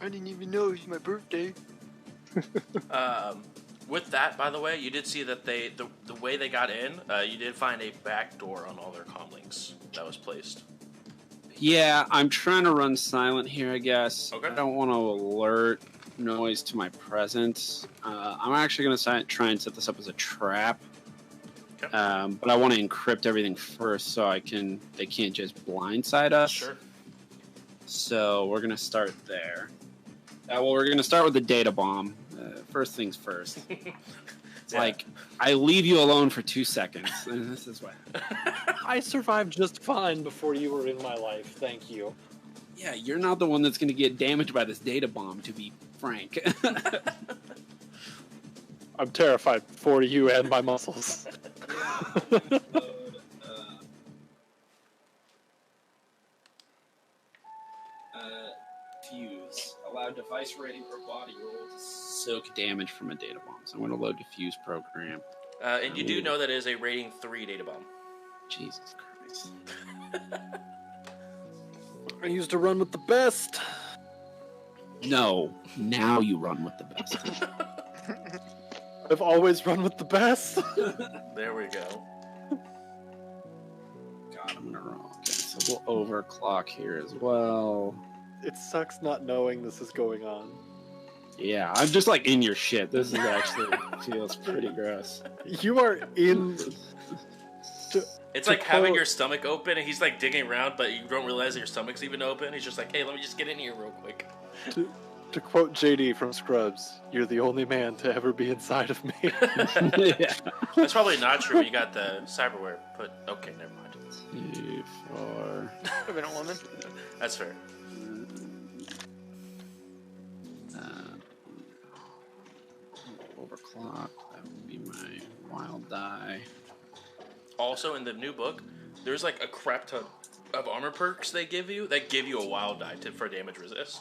I didn't even know it was my birthday. With that, by the way, you did see that the way they got in, you did find a back door on all their comm links that was placed. Yeah, I'm trying to run silent here, I guess. Okay. I don't want to alert noise to my presence. I'm actually going to try and set this up as a trap. Okay. But I want to encrypt everything first so they can't just blindside us. Sure. So we're going to start there. We're going to start with the data bomb. First things first. Yeah. Like, I leave you alone for 2 seconds, and this is what. I survived just fine before you were in my life. Thank you. Yeah, you're not the one that's going to get damaged by this data bomb, to be frank. I'm terrified for you and my muscles. Fuse. Allow device rating per body roll to soak damage from a data bomb. So I'm going to load diffuse program. And you do know that it is a rating 3 data bomb. Jesus Christ. I used to run with the best. No, now you run with the best. I've always run with the best. There we go. God, I'm gonna roll. Okay, so we'll overclock here as well. It sucks not knowing this is going on. Yeah, I'm just like in your shit. This is actually feels pretty gross. You are in. It's To like having quote- your stomach open and he's like digging around, but you don't realize that your stomach's even open. He's just like, hey, let me just get in here real quick. To quote JD from Scrubs, "You're the only man to ever be inside of me." Yeah. That's probably not true when you got the cyberware put. Okay, never mind. 2, 4. Could have been a woman. That's fair. Overclock. That would be my wild die. Also, in the new book, there's like a crap ton of armor perks they give you that give you a wild die for damage resist.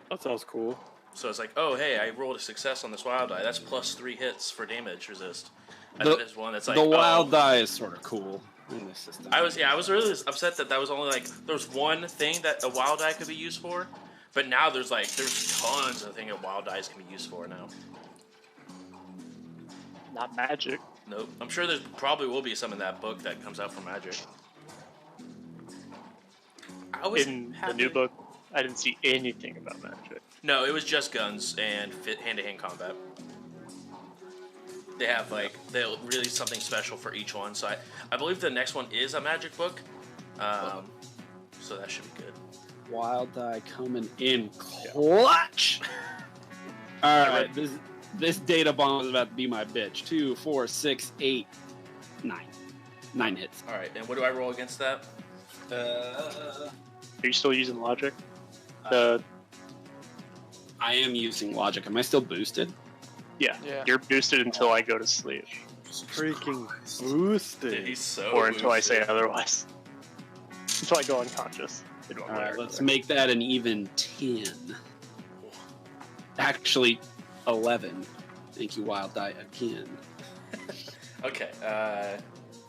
That sounds cool. So it's like, oh, hey, I rolled a success on this wild die. That's plus 3 hits for damage resist. And then there's one that's like, the wild oh. die is sort of cool in this system. I was really upset that was only like there's one thing that a wild die could be used for, but now there's tons of things that wild dice can be used for now. Not magic. Nope. I'm sure there's probably will be some in that book that comes out for magic. In the new book, I didn't see anything about magic. No, it was just guns and hand-to-hand combat. They have they'll release something special for each one. So I believe the next one is a magic book. So that should be good. Wild die coming in clutch. All right, this data bomb is about to be my bitch. 2, 4, 6, 8, 9. 9 hits. All right, and what do I roll against that? Are you still using logic? I am using logic. Am I still boosted? Yeah. Yeah. You're boosted until I go to sleep, Freaking boosted. Dude, he's so or until I say boosted. otherwise. Until I go unconscious. All right, let's make that an even 10. Actually, 11. Thank you, wild die again. Okay.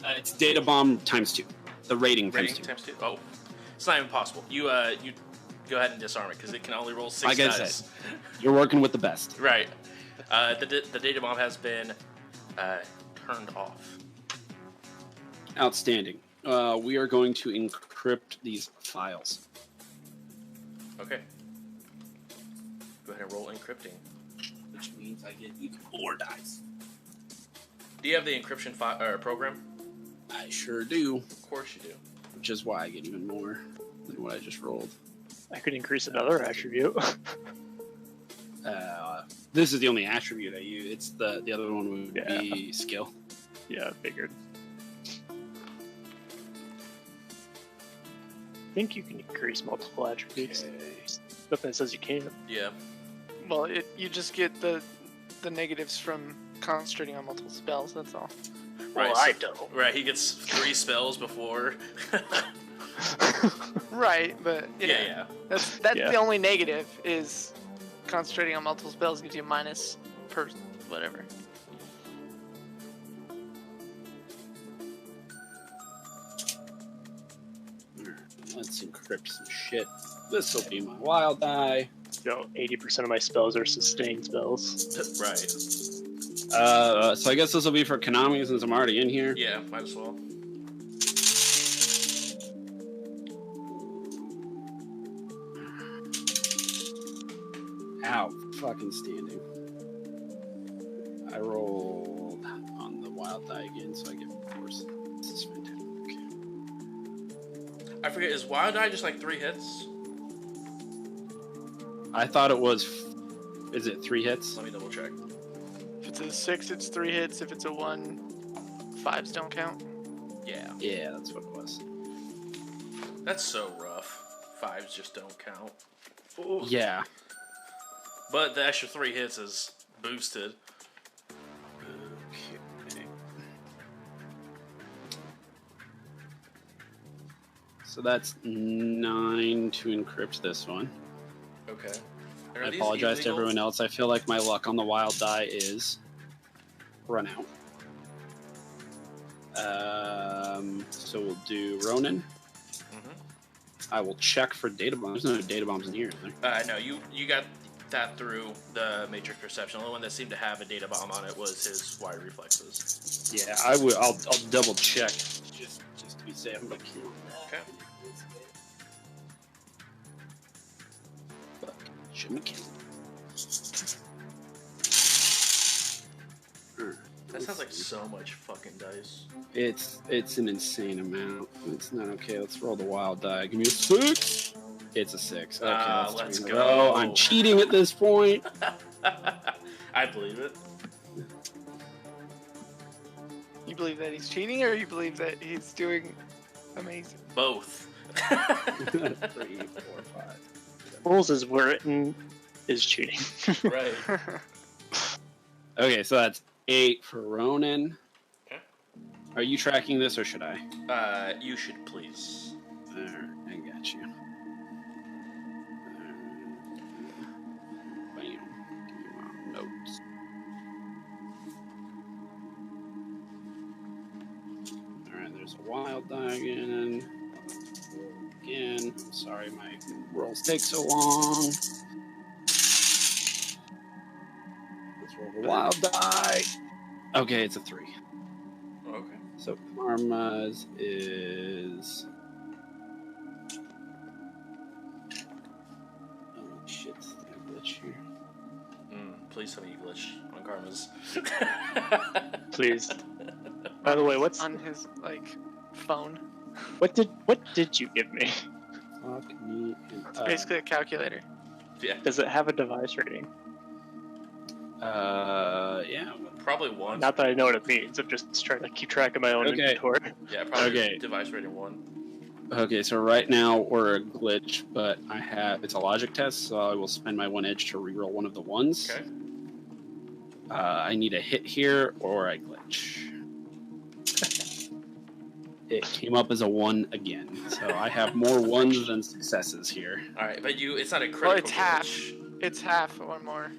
It's data bomb times 2. The rating Rating times 2. times 2. Oh, it's not even possible. You go go ahead and disarm it because it can only roll 6 Like dice. I said, you're working with the best. Right. The data bomb has been turned off. Outstanding. We are going to encrypt these files. Okay. Go ahead and roll encrypting. Which means I get even more dice. Do you have the encryption program? I sure do. Of course you do. Which is why I get even more than what I just rolled. I could increase another attribute. This is the only attribute I use. It's the other one would be skill. Yeah, I figured. I think you can increase multiple attributes. Nothing says you can't. Yeah. Well, you just get the negatives from concentrating on multiple spells. That's all. Right, Well, so- I don't. Right, he gets 3 spells before. Right, but Yeah. that's Yeah. the only negative is concentrating on multiple spells gives you minus per whatever. Let's encrypt some shit. This will be my wild die. 80% of my spells are sustained spells. Right. So I guess this will be for Konami since I'm already in here. Yeah, might as well. Ow, fucking standing. I rolled on the wild die again, so I get force suspended. Okay. I forget, is Wild Die just like 3 hits? I thought it was. Is it 3 hits? Let me double check. If it's a 6, it's 3 hits. If it's a 1, 5s don't count. Yeah. Yeah, that's what it was. That's so rough. 5s just don't count. Yeah. But the extra 3 hits is boosted. Okay. So that's 9 to encrypt this one. Okay. I apologize to everyone else. I feel like my luck on the wild die is run out. So we'll do Ronin. I will check for data bombs. There's no data bombs in here, is there? No, you got that through the Matrix Perception. The only one that seemed to have a data bomb on it was his wire reflexes. Yeah, I will. I'll double check just to be safe. But Okay. Jimmy Kimmel. That sounds like so much fucking dice. It's an insane amount. It's not okay. Let's roll the wild die. Give me a 6. It's a 6. Okay, that's let's 2 in a go. row. I'm cheating at this point. I believe it. You believe that he's cheating, or you believe that he's doing amazing? Both. 3, 4, 5. Rules as written is cheating. Right. Okay, so that's 8 for Ronin. Okay. Are you tracking this or should I? You should please. There, I got you. Bam. Give me my notes. Alright, there's a wild die again. Again. Sorry my rolls take so long. Let's roll the wild die. Okay, it's a 3. Okay. So Karma's is. Oh shit, it's a glitch here. Please tell me you glitch on Karma's. Please. By the way, what's On his phone. what did you give me? Fuck me. It's basically a calculator. Yeah. Does it have a device rating? Yeah. Probably 1. Not that I know what it means. I'm just trying to keep track of my own Okay. inventory. Yeah, probably Okay. device rating 1. Okay, so right now we're a glitch, but it's a logic test, so I will spend my 1 edge to reroll one of the ones. Okay. I need a hit here or I glitch. It came up as a 1 again, so I have more 1s than successes here. Alright, but it's not a critical Well, it's half. glitch. It's half or more.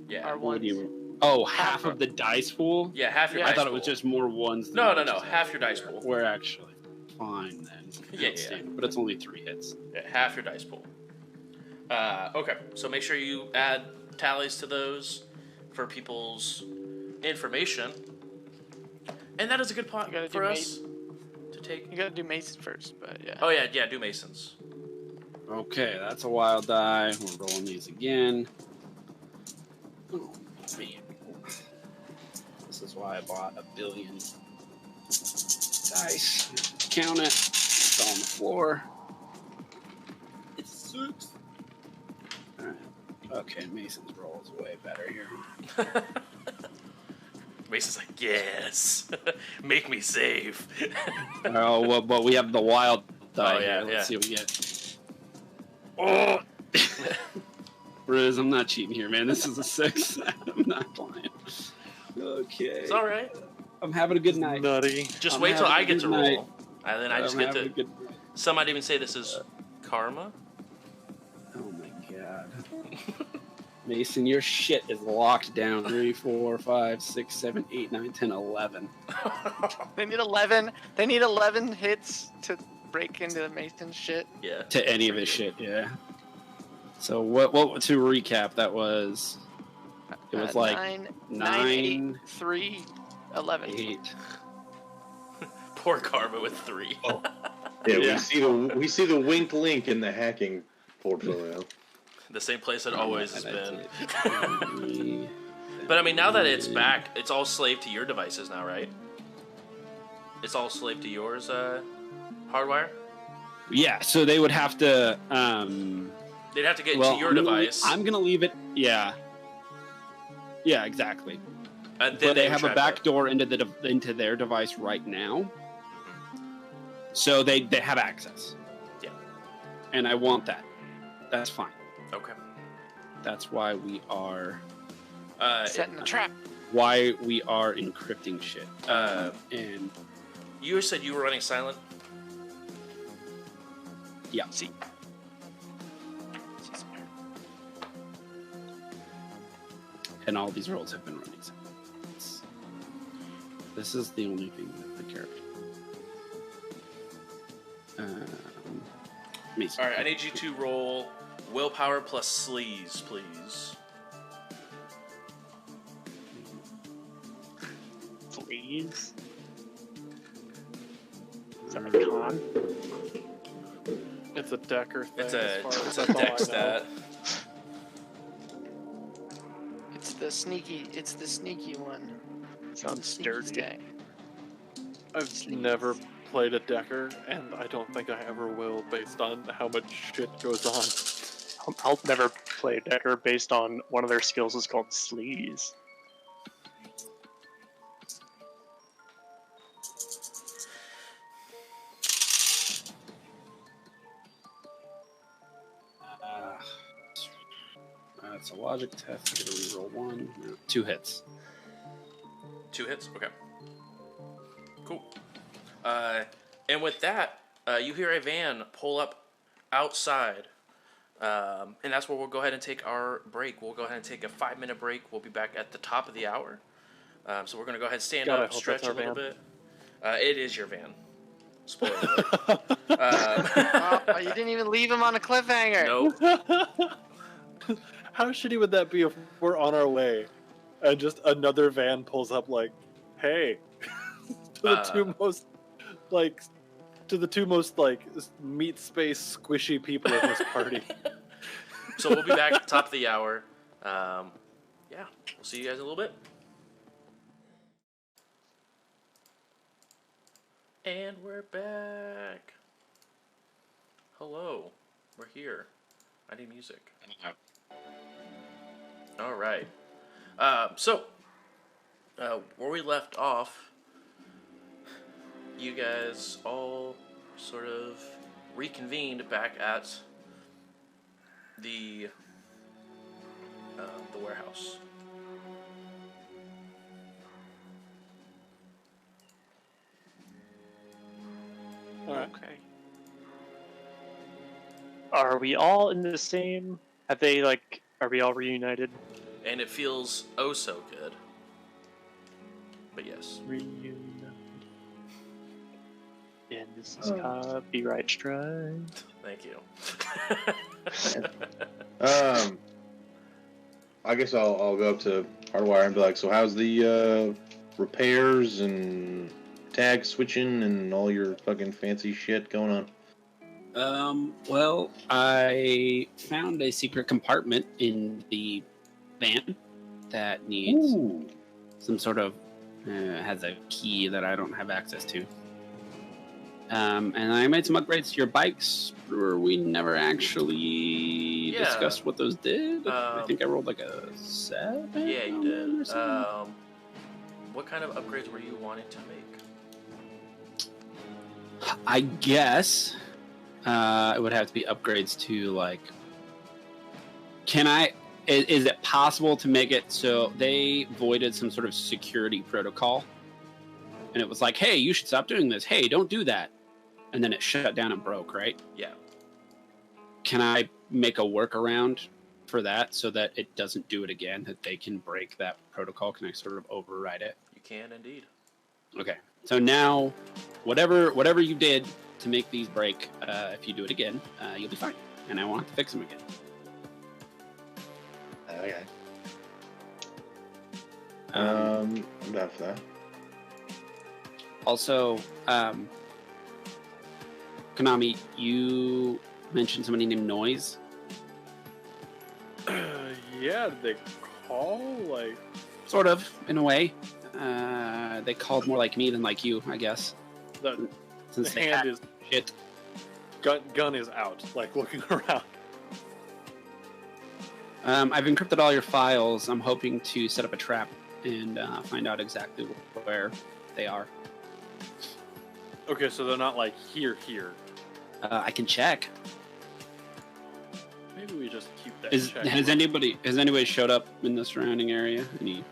Yeah. Or What one. do you? Oh, half of the dice pool. Yeah, half your Yeah, dice I thought it pool. was just more 1s. Than No, ones. half your dice pool. We're actually fine then. Yeah. Outstanding. But it's only 3 hits. Yeah, half your dice pool. Okay, so make sure you add tallies to those for people's information. And that is a good point for us to take. You gotta do Mason first, but yeah. Oh yeah, do Masons. Okay, that's a wild die. We're rolling these again. Oh, man. This is why I bought a billion dice. Count it. It's on the floor. It sucks. Alright. Okay, Mason's roll is way better here. Mason's like, yes, make me save. Oh, well, but we have the wild die yeah, here. Let's see what we get. Oh! Riz, I'm not cheating here, man. This is a 6. I'm not playing. Okay. It's all right. I'm having a good night. Nutty. Just I'm wait till I having a get to good night. roll, and then I just get to. Some might even say this is karma. Oh my god. Mason, your shit is locked down. 3, 4, 5, 6, 7, 8, 9, 10, 11. They need 11. They need 11 hits to break into the Mason shit. Yeah. To any of his shit, yeah. So what to recap, that was it was like 9, 8, 3, 11. 8. Poor karma with 3. Oh. Yeah, we see the wink link in the hacking portfolio. The same place it always has been. 3, But I mean, now that it's back, it's all slave to your devices now, right? It's all slave to yours, hardwire? Yeah, so they would have to They'd have to get to your device. I'm gonna leave it. Yeah. Yeah, exactly. And then But they have a try back to- door into their device right now, so they have access. Yeah. And I want that. That's fine. Okay. That's why we are Setting the trap. why we are encrypting shit. And You said you were running silent. yeah, See. and all these rolls have been running. This is the only thing that the character. Mason. All right, I need you to roll willpower plus sleaze, please. Please. Is that a con? It's a Decker thing. It's as a far as it's that's a all I deck know. stat. It's the sneaky one. Sounds Sneaky dirty. stack. I've never played a Decker, and I don't think I ever will, based on how much shit goes on. I'll never play Decker based on one of their skills is called Sleaze. It's a logic test. I gotta reroll 1. No, 2 hits. 2 hits. Okay. Cool. And with that, you hear a van pull up outside, and that's where we'll go ahead and take our break. We'll go ahead and take a 5-minute break. We'll be back at the top of the hour. So we're gonna go ahead and stand God, I up, hope stretch that's a our little van. bit. It is your van. Spoiler alert. Oh, you didn't even leave him on a cliffhanger. Nope. How shitty would that be if we're on our way and just another van pulls up like, hey, to the two most meat space squishy people in this party. So we'll be back at the top of the hour. Yeah, we'll see you guys in a little bit. And we're back. Hello. We're here. I need music. All right. So, where we left off, you guys all sort of reconvened back at the warehouse. Alright. Okay. Are we all in the same? Have they are we all reunited? And it feels oh so good. But yes. Reunited. And this is copyright strike. Thank you. I guess I'll go up to Hardwire and be like, so how's the repairs and tag switching and all your fucking fancy shit going on? Well, I found a secret compartment in the van that needs some sort of has a key that I don't have access to. And I made some upgrades to your bikes. We never actually discussed what those did. I think I rolled like a 7. Yeah, you did. What kind of upgrades were you wanting to make? I guess it would have to be upgrades to like. Is it possible to make it so they voided some sort of security protocol? And it was like, hey, you should stop doing this. Hey, don't do that. And then it shut down and broke, right? Yeah. Can I make a workaround for that so that it doesn't do it again, that they can break that protocol? Can I sort of override it? You can indeed. Okay. So now, whatever you did to make these break, if you do it again, you'll be fine. And I won't have to fix them again. Okay. I'm down for that. Also, Konami, you mentioned somebody named Noise. Yeah, did they call? Like, Sort of, in a way. They called more like me than like you, I guess. the Since they hand had is shit. gun is out, like looking around. I've encrypted all your files. I'm hoping to set up a trap and find out exactly where they are. Okay, so they're not like here. I can check. Maybe we just keep that. check. Has anybody showed up in the surrounding area? Any?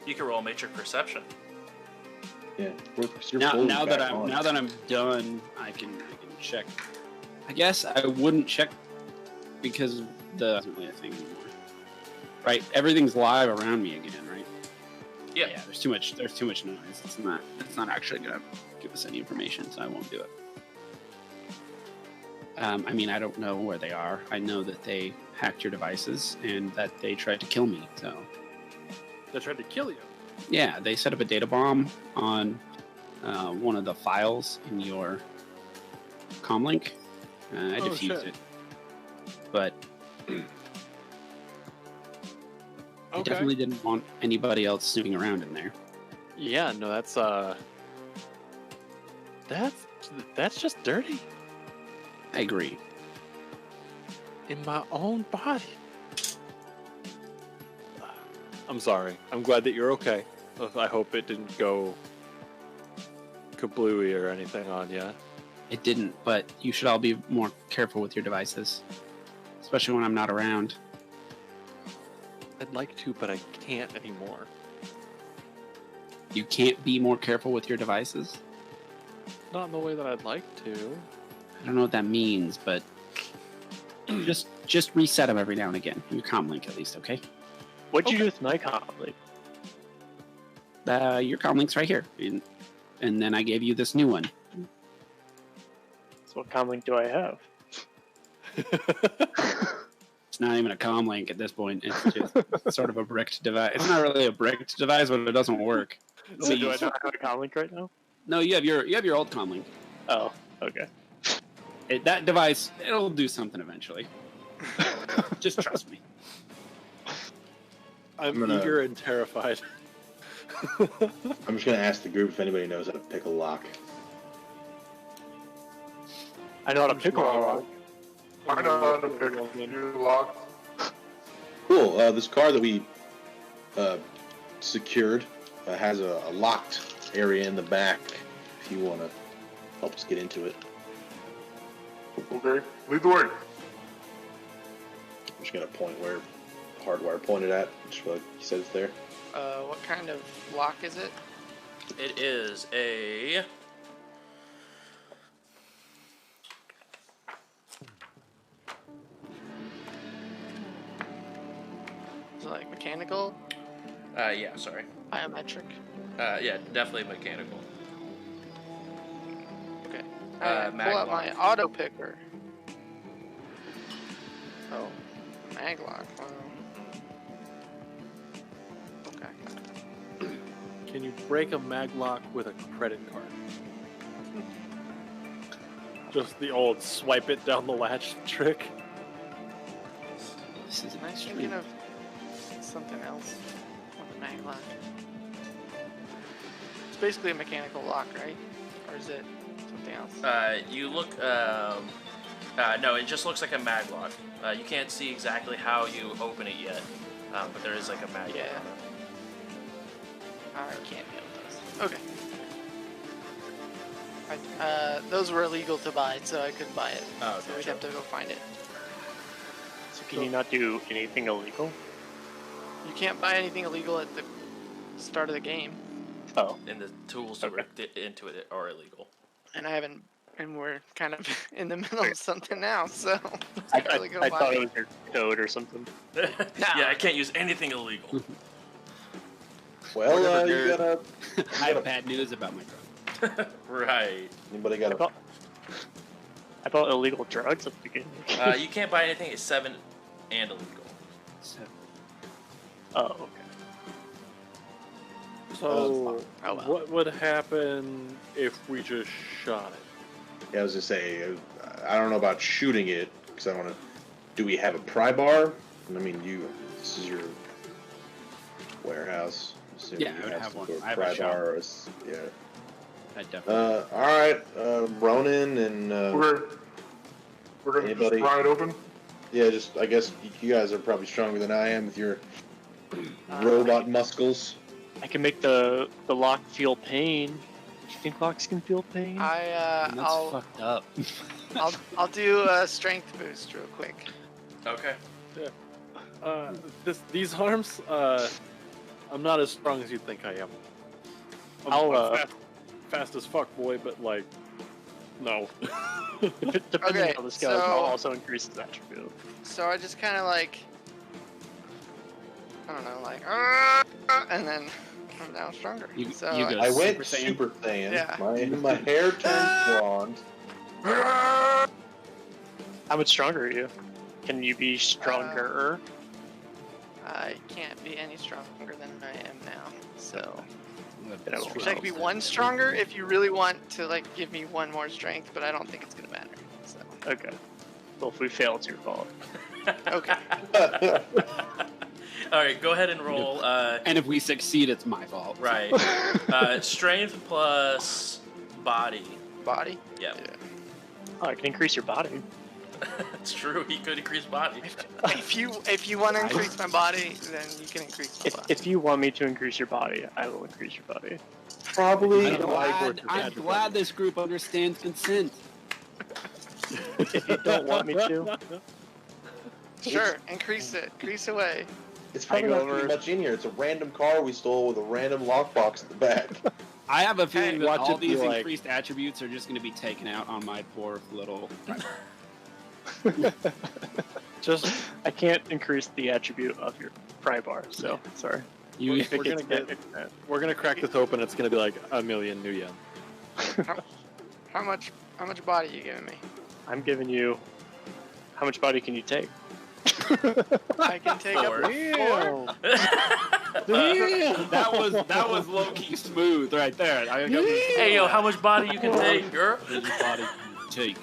You can roll matrix perception. Yeah. Now that I'm done, I can check. I guess I wouldn't check because the isn't really a thing anymore. Right? Everything's live around me again, right? Yeah. Yeah. There's too much noise. It's not actually gonna give us any information, so I won't do it. I mean, I don't know where they are. I know that they hacked your devices and that they tried to kill me. So They tried to kill you. yeah, they set up a data bomb on one of the files in your comlink. I defused it, but I definitely didn't want anybody else snooping around in there. Yeah, no, that's just dirty. I agree. In my own body. I'm sorry. I'm glad that you're okay. I hope it didn't go kablooey or anything on you. It didn't, but you should all be more careful with your devices, especially when I'm not around. I'd like to, but I can't anymore. You can't be more careful with your devices? Not in the way that I'd like to. I don't know what that means, but just reset them every now and again. Your comlink, at least, okay? What'd you do with my comlink? Your comlink's right here, and then I gave you this new one. So what comlink do I have? It's not even a comlink at this point. It's just sort of a bricked device. It's not really a bricked device, but it doesn't work. So do I not have a comlink right now? No, you have your old comlink. Oh, okay. That device, it'll do something eventually. Just trust me. I'm eager and terrified. I'm just gonna ask the group if anybody knows how to pick a lock. I know how to pick a lock. I know how to pick a few locks. Cool. This car that we secured has a locked area in the back. If you want to help us get into it, Okay, lead the way. I'm just gonna point where Hardwire pointed at. Just like he said it's there. What kind of lock is it? It is a... Is it like mechanical? yeah, sorry. Biometric? Yeah, definitely mechanical. Okay. Alright, pull out my auto picker. Oh, maglock. Okay. Can you break a maglock with a credit card? Just the old swipe it down the latch trick. This is Am I thinking of something else with a maglock? It's basically a mechanical lock, right? Or is it something else? You look. No, it just looks like a maglock. You can't see exactly how you open it yet, but there is like a maglock. Yeah. I can't get those. Okay. Those were illegal to buy, so I couldn't buy it. Oh, okay. So we'd have to go find it. So can you not do anything illegal? You can't buy anything illegal at the start of the game, Oh, And the tools that were into it are illegal. and I haven't. And we're kind of in the middle of something now, so I can't really go buy thought it. it was your code or something. Yeah, I can't use anything illegal. Well, you gotta. I have bad news about my drug. Right. Anybody I got a? thought illegal drugs at the beginning. You can't buy anything at 7 and illegal. So, Oh, okay. So, Oh, well. what would happen if we just shot it? Yeah, I was gonna say, I don't know about shooting it because I want to. Do we have a pry bar? I mean, this is your warehouse. Assuming Yeah, you I would have some one. sort of I have a pry shop. bar. Or yeah. I definitely. All right, Ronan and We're gonna Anybody? just pry it open. yeah, just I guess you guys are probably stronger than I am with your robot muscles. I can make the lock feel pain. Do you think locks can feel pain? That's I'll fucked up. I'll do a strength boost real quick. Okay. These arms, I'm not as strong as you think I am. I'll, fast as fuck, boy, but like, no. Depending Okay, on the skills, so- I'll also increase his attribute. So I just kind of like, I don't know, like, and then I'm now stronger. You- so you go. I went Super Saiyan? Super Saiyan. Yeah. My hair turned blonde. How much stronger are you? Can you be stronger? I can't be any stronger than I am now. So Yeah, wish I could be one stronger if you really want to like give me one more strength, but I don't think it's gonna matter. So Okay. Well, if we fail, it's your fault. okay. All right, go ahead and roll. And if we succeed, it's my fault. Right. Strength plus body. Body. Yeah, Oh, I can increase your body. it's true. He could increase body. If you want to increase my body, then you can increase my body. If you want me to increase your body, I will increase your body. Probably. I'm glad this group understands consent. If you don't want me to, Sure, increase it. Increase away. It's probably I go not gonna be over- much in here. It's a random car we stole with a random lockbox at the back. I have a feeling Hey, that watch all it be these like- increased attributes are just going to be taken out on my poor little. Just I can't increase the attribute of your pry bar, so sorry. You, If it we're gets gonna bit, we're gonna crack this open. It's gonna be like a million new yen. How much body are you giving me? I'm giving you. How much body can you take? I can take Four. up to 4. that was low key smooth right there. Hey, yo, how much body you can take, girl? How much body can you take?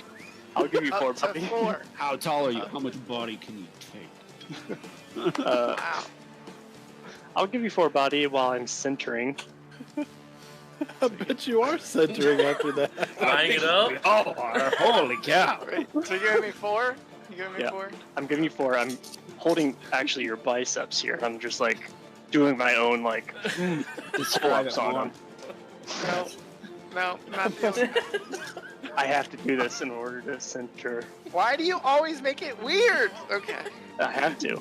I'll give you 4 Up to body. 4. How tall are you? How much body can you take? Wow. I'll give you 4 body while I'm centering. I bet you are centering after that. Flying it up. Oh, holy cow! Right. So you're giving me 4? You giving me Yeah. 4? I'm giving you 4. I'm holding actually your biceps here. I'm just like doing my own like Describe pull-ups it on more. them. No, not doing it. I have to do this in order to center. Why do you always make it weird? Okay. I have to.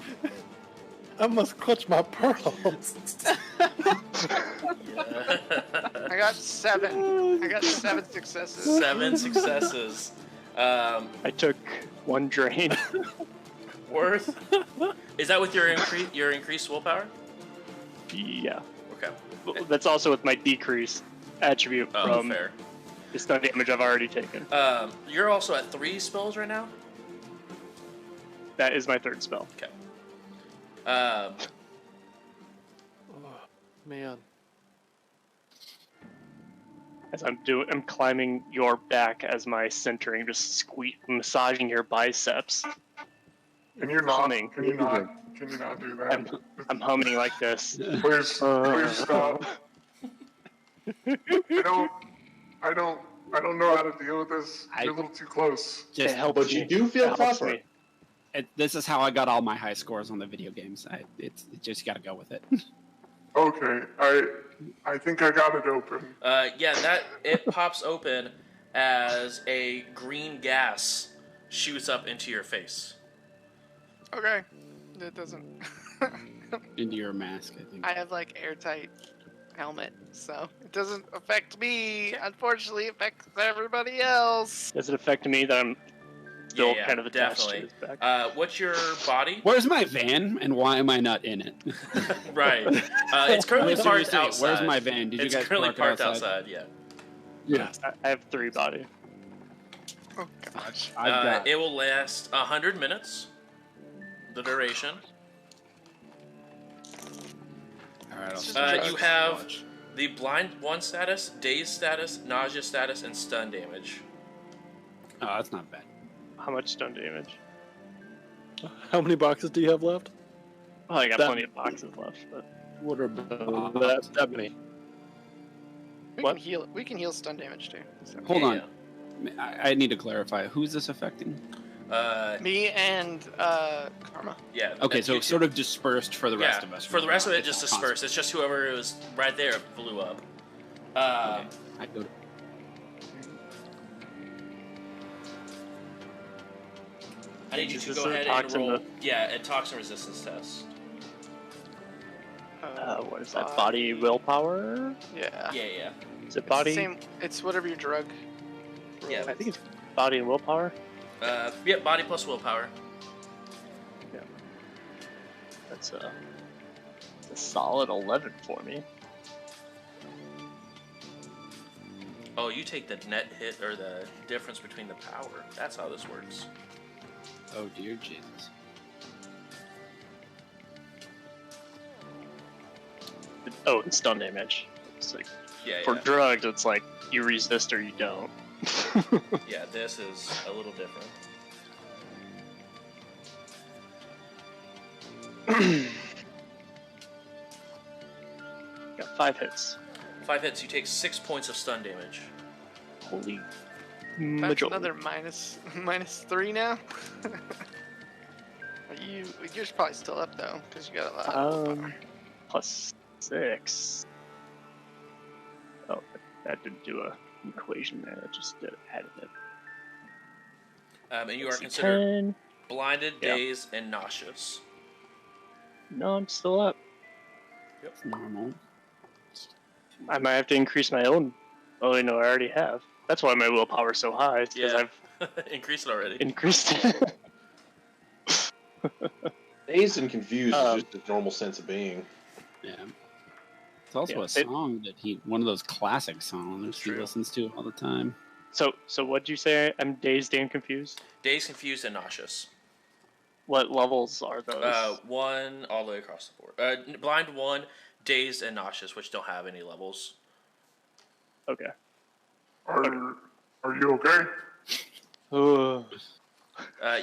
I must clutch my pearls. I got 7. I got 7 successes. 7 successes. I took 1 drain. Worth. Is that with your increased willpower? Yeah. Okay. That's also with my decrease attribute Oh, from fair. The stun damage I've already taken. You're also at 3 spells right now? That is my third spell. Okay. Oh, man. As I'm climbing your back as my centering, just massaging your biceps. Can you not? Humming. Can you not do that? I'm humming like this. Please stop. I don't know how to deal with this. You're a little too close. It helps But me. you do feel It helps proper. me. This is how I got all my high scores on the video games. It's just got to go with it. Okay, I think I got it open. Yeah, it pops open as a green gas shoots up into your face. Okay. That doesn't. Into your mask, I think. I have like airtight helmet, so it doesn't affect me. Unfortunately, it affects everybody else. Does it affect me that I'm still Yeah, kind of attached definitely. to his back? What's your body? Where's my van, and why am I not in it? Right. It's currently parked Seriously, outside. where's my van? Did It's you guys currently park it parked outside. Yeah. Yeah. I have 3 body. Oh gosh. I've got It will last 100 minutes. The duration. all right, I'll start. You have the blind 1 status, dazed status, nausea status, and stun damage. Oh, that's not bad. How much stun damage? How many boxes do you have left? Oh, I got That- plenty of boxes left, but What are that many? What? We can heal stun damage too. So. Hold Yeah, on. I need to clarify. Who's this affecting? Me and Karma. Yeah. Okay, so you it's sort of dispersed for the rest yeah, of us. For the rest of it, It's just not dispersed. It's just whoever was right there blew up. constant. Okay. I go to- I need you Is to this go a ahead and toxin roll. that- Yeah, a toxin resistance test. what is that? Body willpower? Yeah. Yeah. Is it It's body? the same. It's whatever your drug. Yeah. I think it's body and willpower. Yeah, body plus willpower. That's a solid 11 for me. Oh, you take the net hit or the difference between the power. That's how this works. Oh dear Jesus. Oh, it's stun damage. It's like Yeah, for yeah. drugs, it's like you resist or you don't. Yeah, this is a little different. Got 5 hits. 5 hits, you take 6 points of stun damage. Holy That's majority. another -3 now. You're probably still up though, because you got a lot. Of willpower. Plus 6. Oh, that didn't do a equation there. That just added it. And you are Let's see, considered 10. blinded, Yeah. dazed, and nauseous. No, I'm still up. It's normal. I might have to increase my own. Oh, no, I already have. That's why my willpower is so high, because Yeah. I've Increase it already. increased it. Dazed and confused Um, is just a normal sense of being. Yeah. It's also Yeah, a song that one of those classic songs he True. listens to all the time. So what'd you say? I'm dazed and confused? Dazed, confused, and nauseous. What levels are those? 1 all the way across the board. Blind 1, dazed, and nauseous, which don't have any levels. Okay. Are you okay?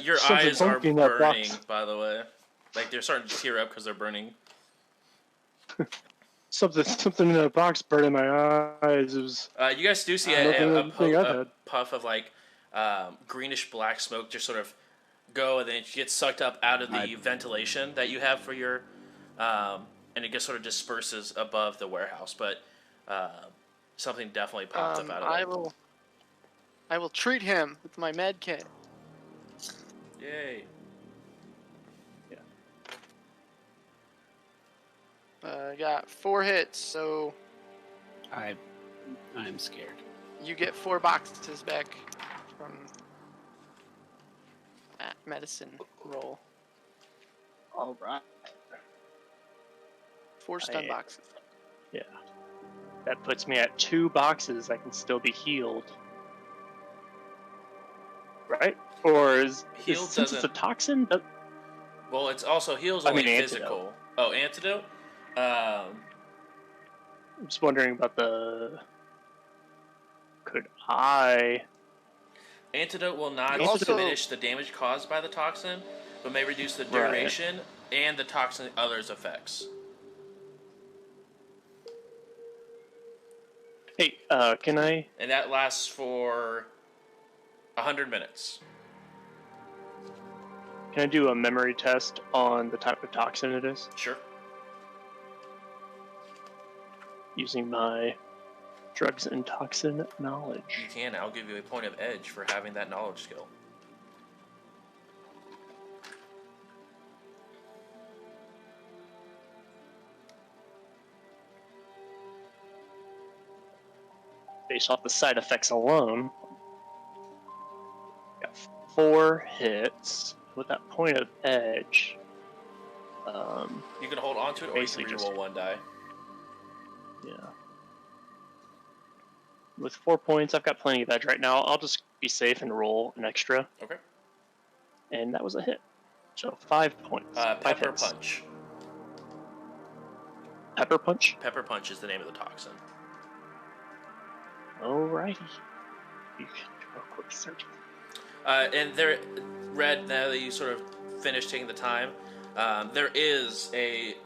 Your Something eyes are funky in that burning, box. by the way. Like, they're starting to tear up because they're burning. Something in that box burned in my eyes. It was You guys do see Nothing I've a had. puff of, like, greenish black smoke just sort of go, and then it gets sucked up out of the ventilation that you have for your... and it just sort of disperses above the warehouse, but something definitely popped up out of it. I will treat him with my med kit. Yay. I got 4 hits, so I am scared. you get 4 boxes back from that medicine roll. all right. 4 stun boxes. Yeah. That puts me at 2 boxes. I can still be healed. right? Or Heal since it's a doesn't- toxin? Well, it's also heals I only mean, physical. Oh, antidote. I'm just wondering about the. Could I? Antidote will not Also- diminish the damage caused by the toxin, but may reduce the Right. duration and the toxin other's effects. Hey, can I? And that lasts for 100 minutes. Can I do a memory test on the type of toxin it is Sure. using my drugs and toxin You knowledge? can. I'll give you a point of edge for having that knowledge skill. Based off the side effects alone, got 4 hits with that point of edge. You can hold on to it, or you can Basically reroll just- one die. Yeah. With 4 points, I've got plenty of edge right now. I'll just be safe and roll an extra, Okay. and that was a hit. So 5 points. 5 Pepper hits. Punch. Pepper punch. Pepper Punch is the name of the toxin. Alrighty. You can do a quick search. And there, Red, now that you sort of finished taking the time, there is a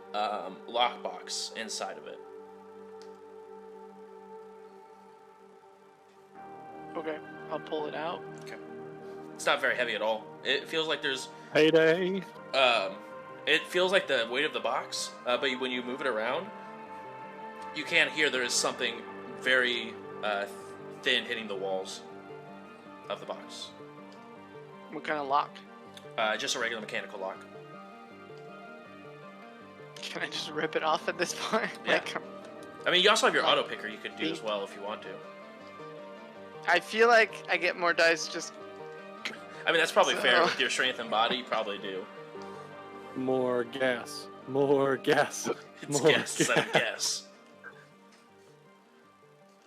lockbox inside of it. Okay, I'll pull it out. It's not very heavy at all. It feels like there's Payday. it feels like the weight of the box, but when you move it around, you can hear there is something very thin hitting the walls of the box. What kind of lock? Just a regular mechanical lock. Can I just rip it off at this point? Yeah. Like, I mean, you also have your auto picker you could do as well if you want to. I feel like I get more dice just. I mean, that's probably fair So- with your strength and body. You probably do. More gas. More gas. It's More guess instead of guess.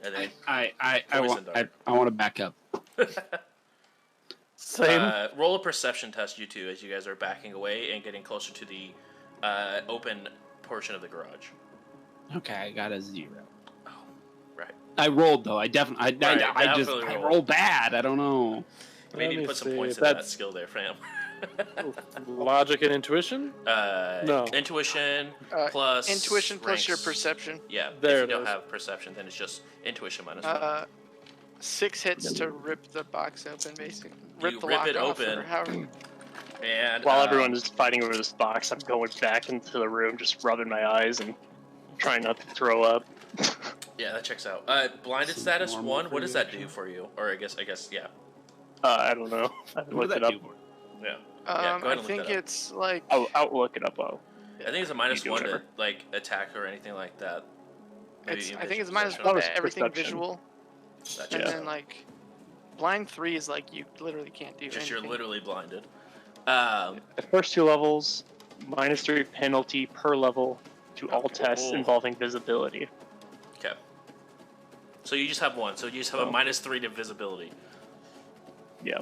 And then I Poison dart. want to back up. Same. roll a perception test, you two, as you guys are backing away and getting closer to the open portion of the garage. Okay, I got a 0. Right. I rolled though. I definitely. definitely I rolled. roll bad. I don't know. Maybe Let you me put some see. points into that That's skill there, fam. logic and intuition. No. Intuition plus Intuition plus your ranks. perception. Yeah. There if it you don't is. have perception, then it's just intuition minus 1. 6 hits to rip the box open, basically. Rip You the rip lock it off open. or however. And While everyone is fighting over this box, I'm going back into the room, just rubbing my eyes and trying not to throw up. yeah, that checks out. Blinded Seems status normal 1. for What does you, that actually. do for you? Or I guess yeah. I don't know. I haven't What looked did it that up. do? For? Yeah. Yeah, go ahead I and look think that up. it's like. I'll look it up. I think it's a minus do 1 to whatever. like attack or anything like that. Maybe It's, even I think it's vision minus perception. Oh, it's everything perception. visual, That and checks then out. like blind 3 is like you literally can't do Just anything. you're literally blinded. The first 2 levels, -3 penalty per level to all Okay. tests Ooh. involving visibility. Okay. So you just have 1. So you just have a Oh. -3 to visibility. Yeah.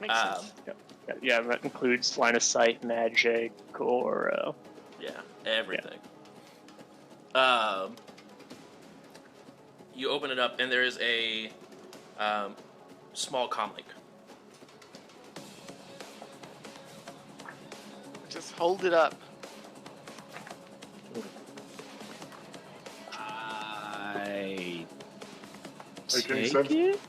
Makes sense. Yeah, that includes line of sight, magic, or Yeah, everything. You open it up, and there is a small comlink. Just hold it up. I Make any take sense? it.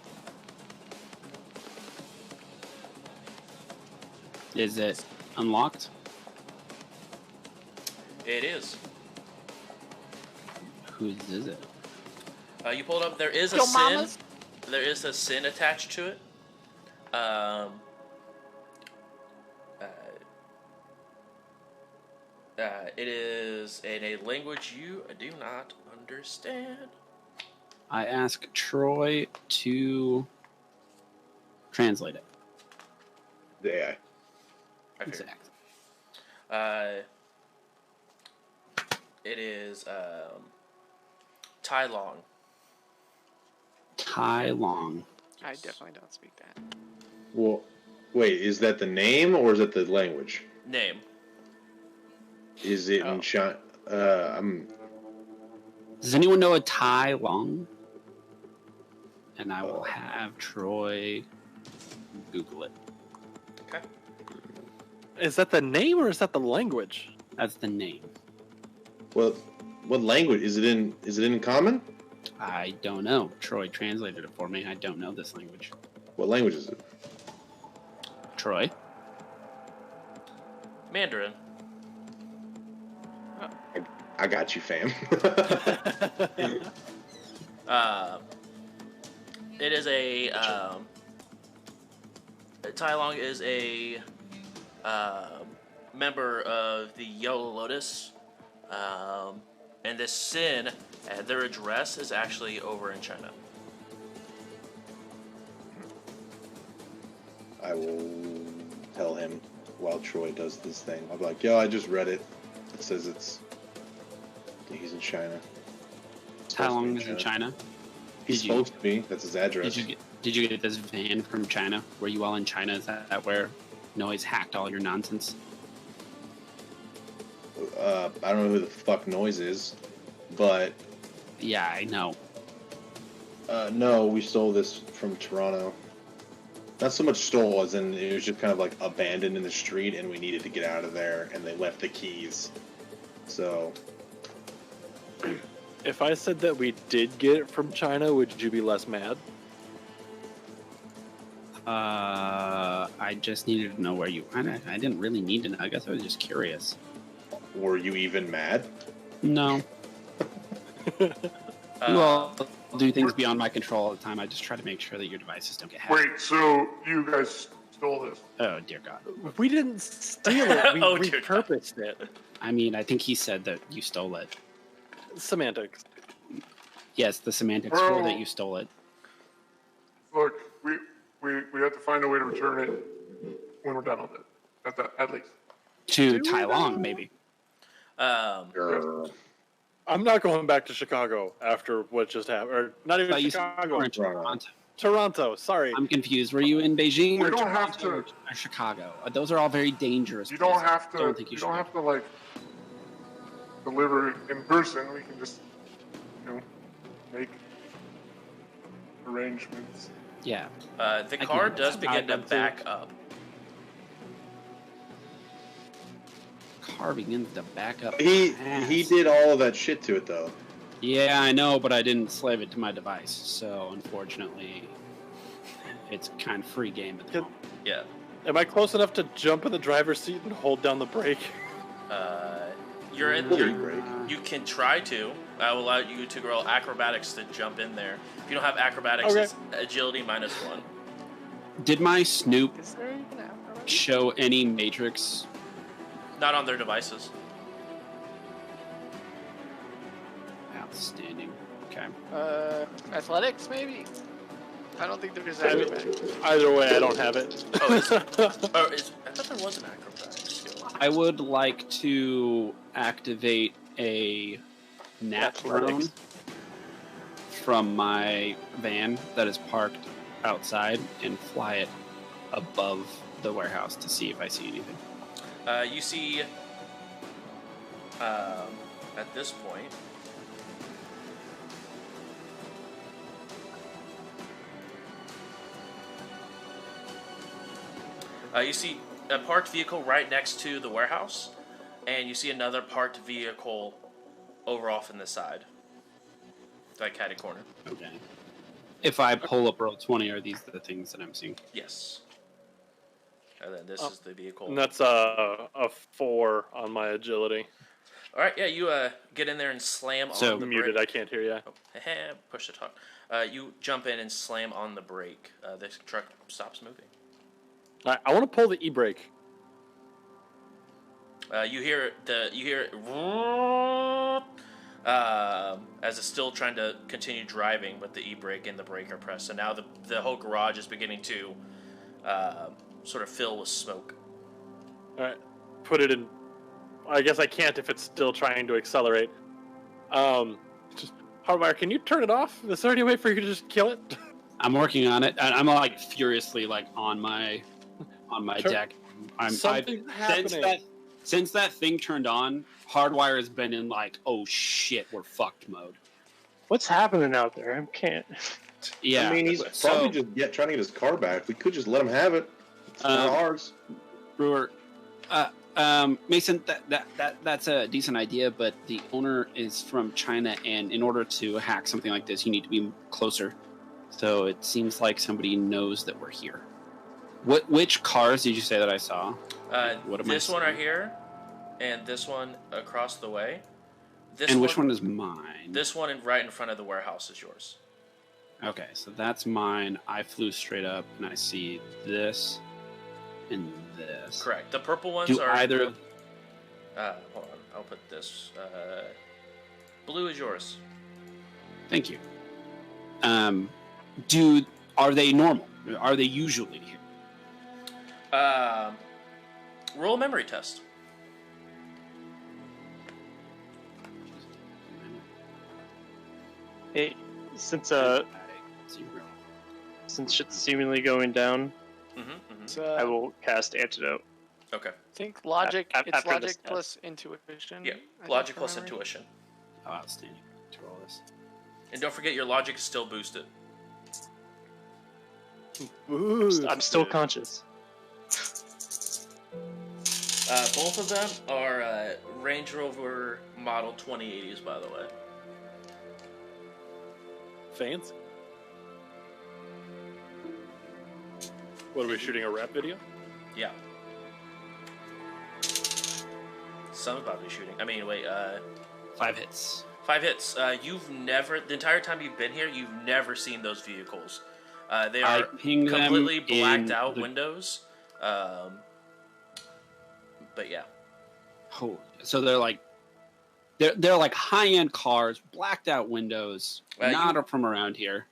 Is it unlocked? It is. Whose is it? You pull it up. There is a Yo, sin. mamas. There is a sin attached to it. It is in a language you do not understand. I ask Troy to translate it. The AI. I figured. Exactly. It is Tai Long. Tai Long. I definitely don't speak that. Well, wait, is that the name or is it the language? Name. Is it in Oh. China? Does anyone know a Tai Long? And I will have Troy Google it. Okay. Is that the name or is that the language? That's the name. Well, what language is it in? Is it in common? I don't know. Troy translated it for me. I don't know this language. What language is it? Troy? Mandarin. I got you, fam. It is a Tai Long is a member of the Yellow Lotus, and this Sin, their address is actually over in China. I will tell him while Troy does this thing. I'll be like, yo, I just read it. It says he's in China. How long is in China? He's supposed to be. That's his address. Did you get this van from China? Were you all in China? Is that where Noise hacked all your nonsense? I don't know who the fuck Noise is, but Yeah, I know. no, we stole this from Toronto. Not so much stole as in it was just kind of like abandoned in the street and we needed to get out of there and they left the keys. So If I said that we did get it from China, would you be less mad? I just needed to know where you. I didn't really need to know. I guess I was just curious. were you even mad? No. You all do things beyond my control all the time. I just try to make sure that your devices don't get hacked. Wait, so you guys stole this? Oh dear God. We didn't steal it. We Oh, dear God. repurposed it. I mean, I think he said that you stole it. Semantics. Yes, the semantics were that you stole it. Look, we have to find a way to return it when we're done with it. At least. To Tai Long, maybe. I'm not going back to Chicago after what just happened. Or not even Thought you Chicago. were in Toronto. Toronto, sorry. I'm confused. Were you in Beijing We or don't have Toronto to- or Chicago? Those are all very dangerous. You don't places. have to. Don't think You should don't go. have to like deliver it in person. We can just, make arrangements. Yeah. The I car can- does begin to them too. back up. Car begins to back up. He fast. did all of that shit to it though. Yeah, I know, but I didn't slave it to my device, so unfortunately, it's kind of free game at the Good. moment. Yeah. Am I close enough to jump in the driver's seat and hold down the brake? You're in. Little You're, break. you can try to. I will allow you to roll acrobatics to jump in there. If you don't have acrobatics, Okay. it's agility -1. Did my Snoop Is there even that? show any Matrix? Not on their devices. Outstanding. Okay. Athletics maybe? I don't think there's I mean, acrobatics. either way, I don't have it. Oh, I thought there was an acrobatics skill. I would like to activate a nap drone Athletics. from my van that is parked outside and fly it above the warehouse to see if I see anything. You see, at this point, you see a parked vehicle right next to the warehouse, and you see another parked vehicle over off in the side, that catty corner. Okay. If I pull up roll 20, are these the things that I'm seeing? Yes. And then this is the vehicle. And that's a 4 on my agility. All right, yeah, you get in there and slam So on the Muted, brake. I can't hear you. Oh, push the talk. You jump in and slam on the brake. The truck stops moving. Alright, I want to pull the e-brake. You hear it as it's still trying to continue driving, but the e-brake and the brake are pressed. So now the whole garage is beginning to sort of fill with smoke. Alright, put it in. I guess I can't if it's still trying to accelerate. Just, Hardwire, can you turn it off? Is there any way for you to just kill it? I'm working on it. I'm like furiously like on my deck. Something's happening. Since that thing turned on, Hardwire has been in like, oh shit, we're fucked mode. What's happening out there? I can't. Yeah. I mean, he's probably just trying to get his car back. We could just let him have it. It's not ours. Brewer, Mason, that's a decent idea, but the owner is from China, and in order to hack something like this, you need to be closer. So it seems like somebody knows that we're here. Which cars did you say that I saw? This one right here, and this one across the way. Which one is mine? This one right in front of the warehouse is yours. Okay, so that's mine. I flew straight up, and I see this and this. Correct. The purple ones Do are... either of... hold on. I'll put this... blue is yours. Thank you. Are they normal? Are they usually here? Roll a memory test. Hey, since shit's seemingly going down, I will cast Antidote. Okay. I think logic. It's after logic this test. plus intuition. Yeah, I logic think, plus from memory. intuition. Oh, outstanding. To roll this. And don't forget your logic is still boosted. I'm still conscious. Both of them are Range Rover model 2080s, by the way. Fancy. What are we shooting, a rap video? Yeah. Someone's about to be shooting. I mean, wait, 5 hits. 5 hits. You've never, the entire time you've been here, you've never seen those vehicles. They I are ping them completely blacked in out the- windows. But yeah. Holy. So they're like high-end cars, blacked out windows, not from around here.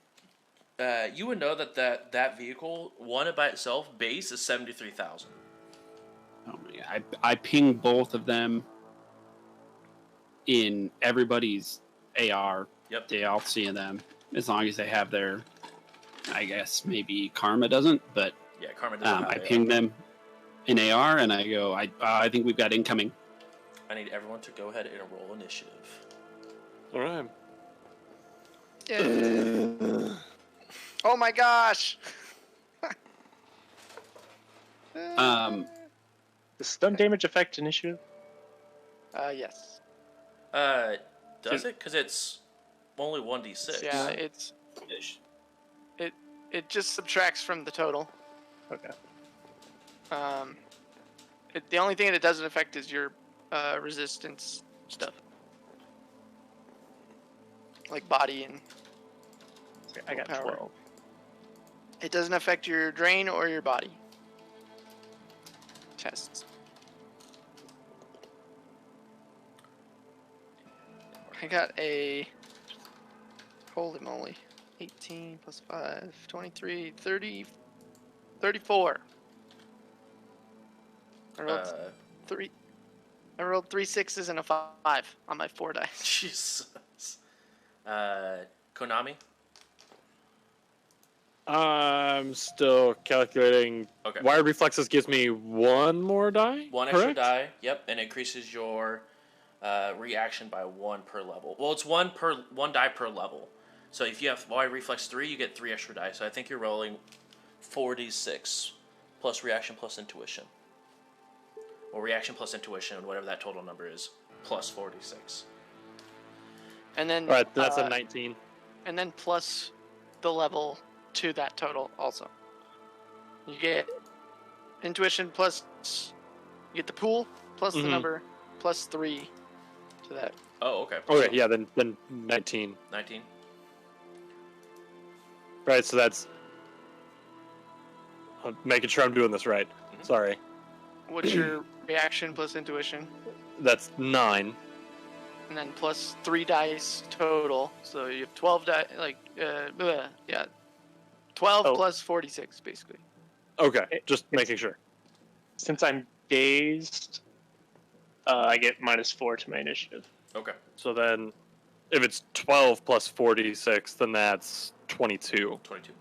You would know that vehicle, one by itself, base is 73,000. Oh my god! I ping both of them in everybody's AR. Yep. They all see them as long as they have their. I guess maybe Karma doesn't, but Yeah, Karma doesn't have I AR. ping them in AR and I go. I think we've got incoming. I need everyone to go ahead and roll initiative. All right. Yeah. Oh my gosh! The stun damage affect initiative? Yes. Does it? Because it's only 1d6. Yeah, it just subtracts from the total. Okay. The only thing that it doesn't affect is your resistance stuff, like body and. I got power. 12. It doesn't affect your drain or your body. Tests. I got a. Holy moly. 18 plus 5, 23, 30, 34. I rolled three. I rolled 3 6s and a 5 on my 4 dice. Jesus. Konami? I'm still calculating. Okay. Wired reflexes gives me one more die. One extra correct? die, yep, and increases your reaction by 1 per level. Well, it's one die per level. So if you have wide reflex 3, you get 3 extra die. So I think you're rolling 4d6 plus reaction plus intuition. Or reaction plus intuition, whatever that total number is, plus 4d6. And then. All right, that's a 19. And then plus the level to that total also. You get intuition plus. You get the pool plus the number plus 3 to that. Oh, okay. Okay, yeah, then 19. 19. Right, so that's. I'm making sure I'm doing this right. Sorry. What's your reaction plus intuition? That's 9. And then plus 3 dice total. So you have 12 die. 12 Oh. plus 46, basically. Okay, just making sure. Since I'm dazed, I get -4 to my initiative. Okay. So then, if it's 12 plus 46, then that's 22. 22.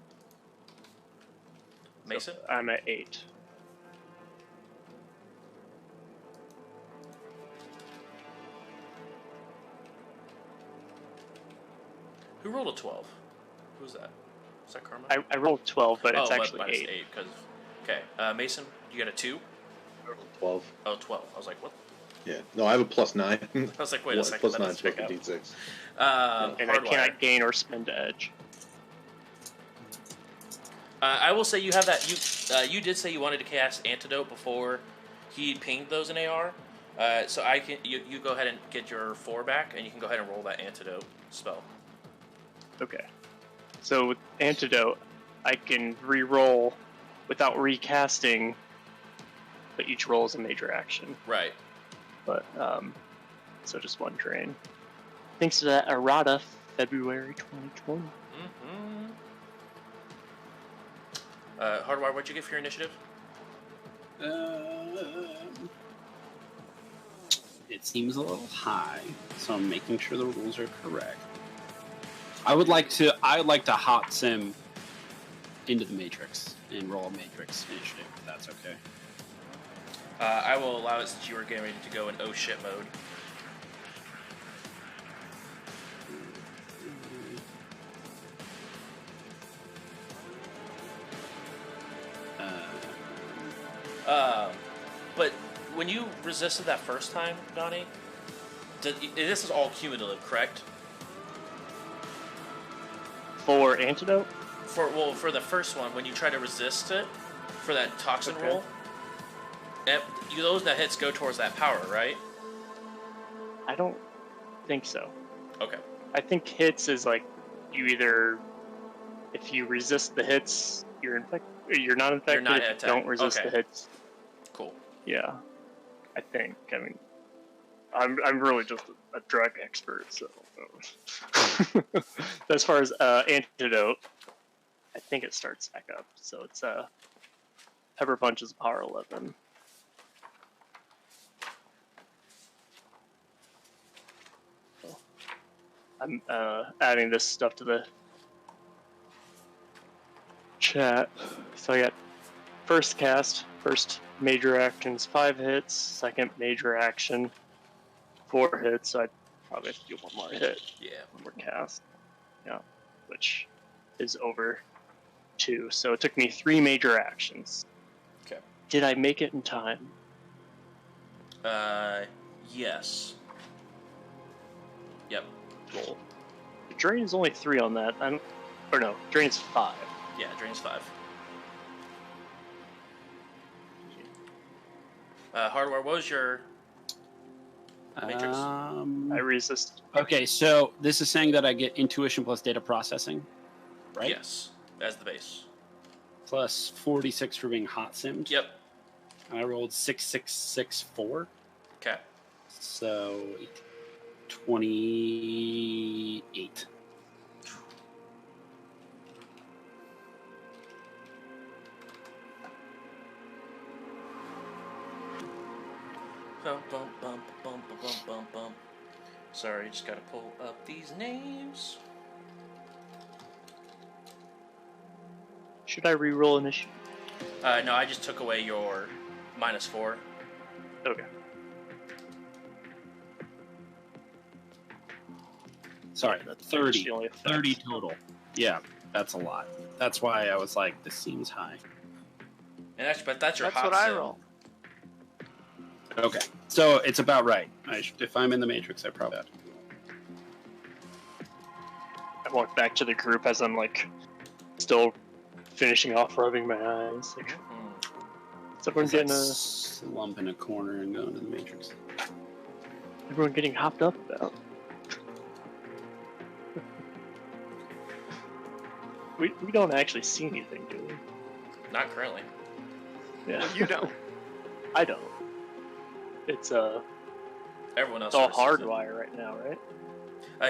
Mason? So I'm at 8. Who rolled a 12? Who's that? Is that Karma? I rolled 12, but it's but actually minus 8. 8. Okay. Mason, you got a 2? 12. Oh, 12. I was like, what? Yeah. No, I have a +9. I was like, wait a second. Plus That 9 doesn't plus check the out. D6. And I cannot gain or spend edge. I will say you have that. You did say you wanted to cast Antidote before he pinged those in AR. So I can you go ahead and get your 4 back, and you can go ahead and roll that Antidote spell. Okay. So with Antidote, I can re-roll without recasting, but each roll is a major action. Right. But, so just 1 drain. Thanks to that errata, February 2020. Mm-hmm. Hardwire, what'd you get for your initiative? It seems a little high, so I'm making sure the rules are correct. I'd like to hot sim into the Matrix and roll a Matrix initiative, if that's okay. I will allow it since you were getting ready to go in oh shit mode. But when you resisted that first time, Donnie, this is all cumulative, correct? For Antidote? For the first one, when you try to resist it, for that toxin roll, those that hits go towards that power, right? I don't think so. Okay. I think hits is like, you either, if you resist the hits, you're infected. You're not infected. You're not if you attacked. don't resist Okay. the hits. Cool. Yeah, I think. I mean, I'm really just a drug expert, so. As far as Antidote, I think it starts back up. So it's Pepper Punch is power 11. So I'm adding this stuff to the chat. So I got first cast, first major actions, 5 hits. Second major action, 4 hits. So I'd probably have to do 1 more hit. Yeah. 1 more cast. Yeah, which is over 2. So it took me 3 major actions. Okay. Did I make it in time? Yes. Yep. Roll. The drain is only 3 on that. Or no, drain's 5. Yeah, drains 5. Hardware, what was your Matrix? I resist. Okay, so this is saying that I get intuition plus data processing, right? Yes, as the base. Plus 46 for being hot simmed. Yep. I rolled 6664. Okay. So 28. Bum, bum, bum, bum, bum, bum, bum. Sorry, just gotta pull up these names. Should I re-roll initiative? No, I just took away your -4. Okay. Sorry, 30. She only affects- 30 total. Yeah, that's a lot. That's why I was like, this seems high. And that's your That's hot what I sim. roll. Okay, so it's about right. If I'm in the Matrix, I probably have to. I walk back to the group as I'm like still finishing off rubbing my eyes. Like, is everyone getting Slump in a corner and going to the Matrix. everyone getting hopped up about? We don't actually see anything, do we? Not currently. Yeah. You don't. I don't. It's Everyone else. all notices it. hardwire right now, right?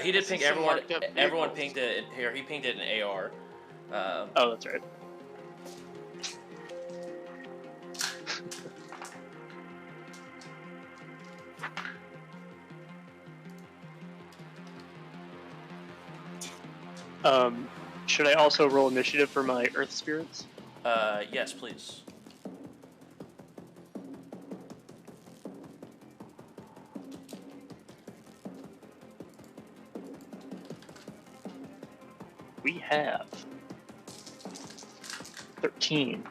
He did I see ping some everyone. marked up Everyone vehicles. pinged it here. He pinged it in AR. Oh, that's right. Should I also roll initiative for my Earth spirits? Yes, please. We have 13,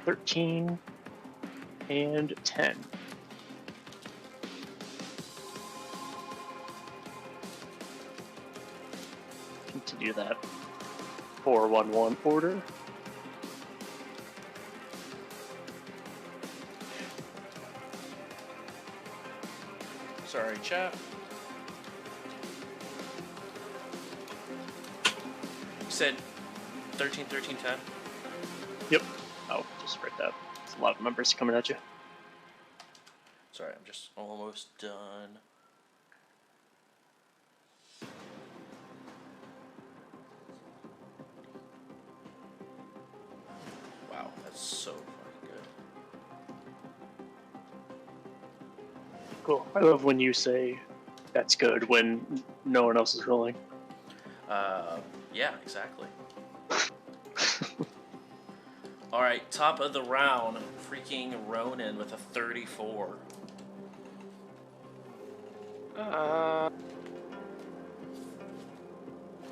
13, and 10. Continue that 4-1-1 order. Sorry, chat. You said 13, 13, 10? Yep. Oh, just read that. There's a lot of numbers coming at you. Sorry, I'm just almost done. Wow, that's so fucking good. Cool. I love when you say that's good when no one else is rolling. Yeah, exactly. Alright, top of the round, freaking Ronan with a 34.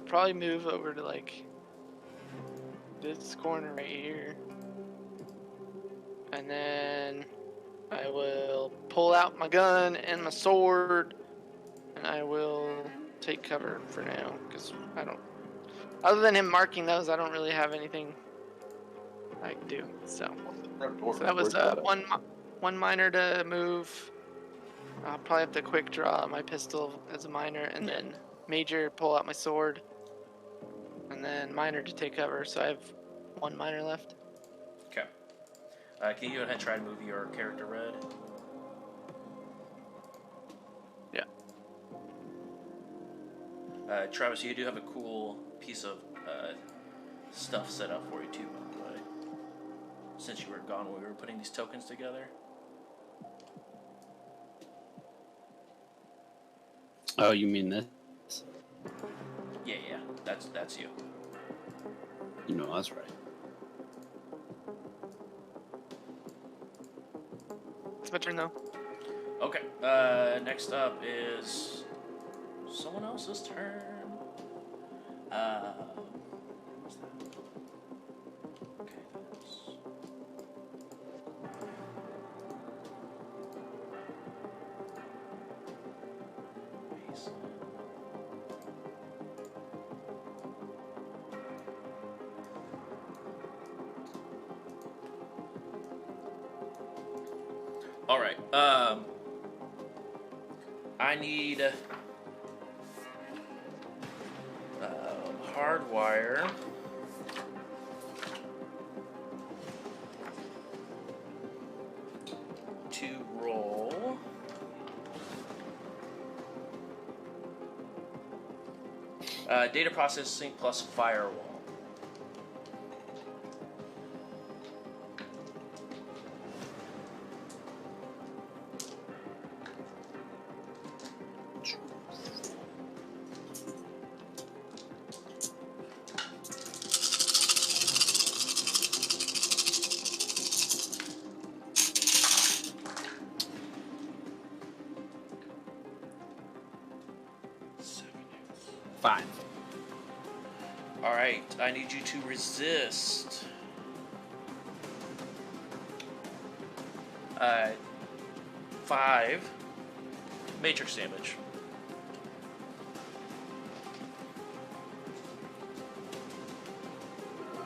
Probably move over to like this corner right here, and then I will pull out my gun and my sword, and I will take cover for now because I don't. Other than him marking those, I don't really have anything I can do. So that was one minor to move. I'll probably have to quick draw my pistol as a minor, and then major pull out my sword, and then minor to take cover. So I have one minor left. Okay. Can you go ahead and try to move your character red? Yeah. Travis, you do have a cool piece of stuff set up for you too, by the way. Since you were gone when we were putting these tokens together. Oh, you mean this? Yeah, that's you. You know that's right. It's my turn though. Okay. Next up is someone else's turn. What's that? Okay, that's... Mason. All right. I need hardwire. To roll. Data processing plus firewall. Fine. All right, I need you to resist. 5 matrix damage.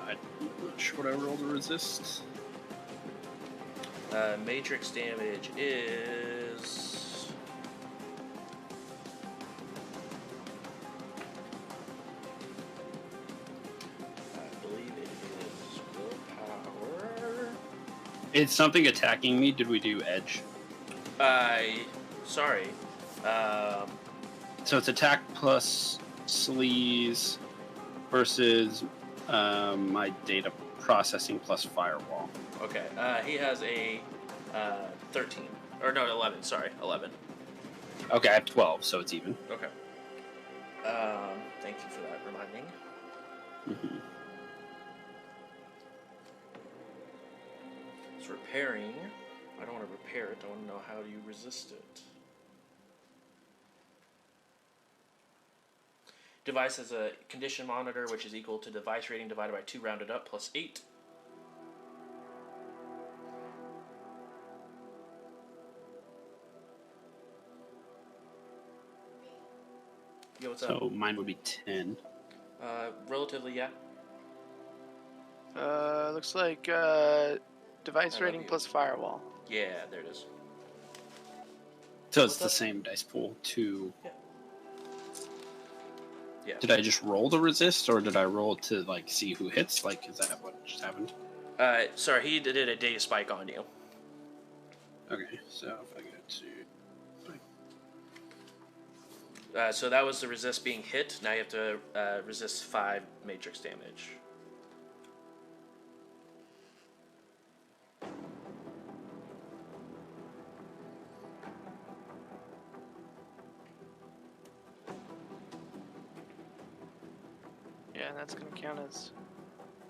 I'm not sure what I roll to resist. Matrix damage is... I believe it is willpower. It's something attacking me. Did we do edge? Sorry. So it's attack plus sleaze versus my data processing plus firewall. Okay. He has a 13. Or no, 11. Sorry, 11. Okay, I have 12, so it's even. Okay. Thank you for that reminding. Mm-hmm. repairing. I don't want to repair it. I want to know how you resist it. Device has a condition monitor, which is equal to device rating divided by 2 rounded up plus 8. Yo, what's up? So mine would be 10. Relatively, yeah. Looks like device rating plus firewall. Yeah, there it is. So What's it's the that? same dice pool. 2. Yeah. Yeah. Did I just roll to resist, or did I roll to like see who hits? Like, is that what just happened? Sorry, he did a data spike on you. Okay, so if I go to So that was the resist being hit. Now you have to resist 5 matrix damage. Yeah, and that's going to count as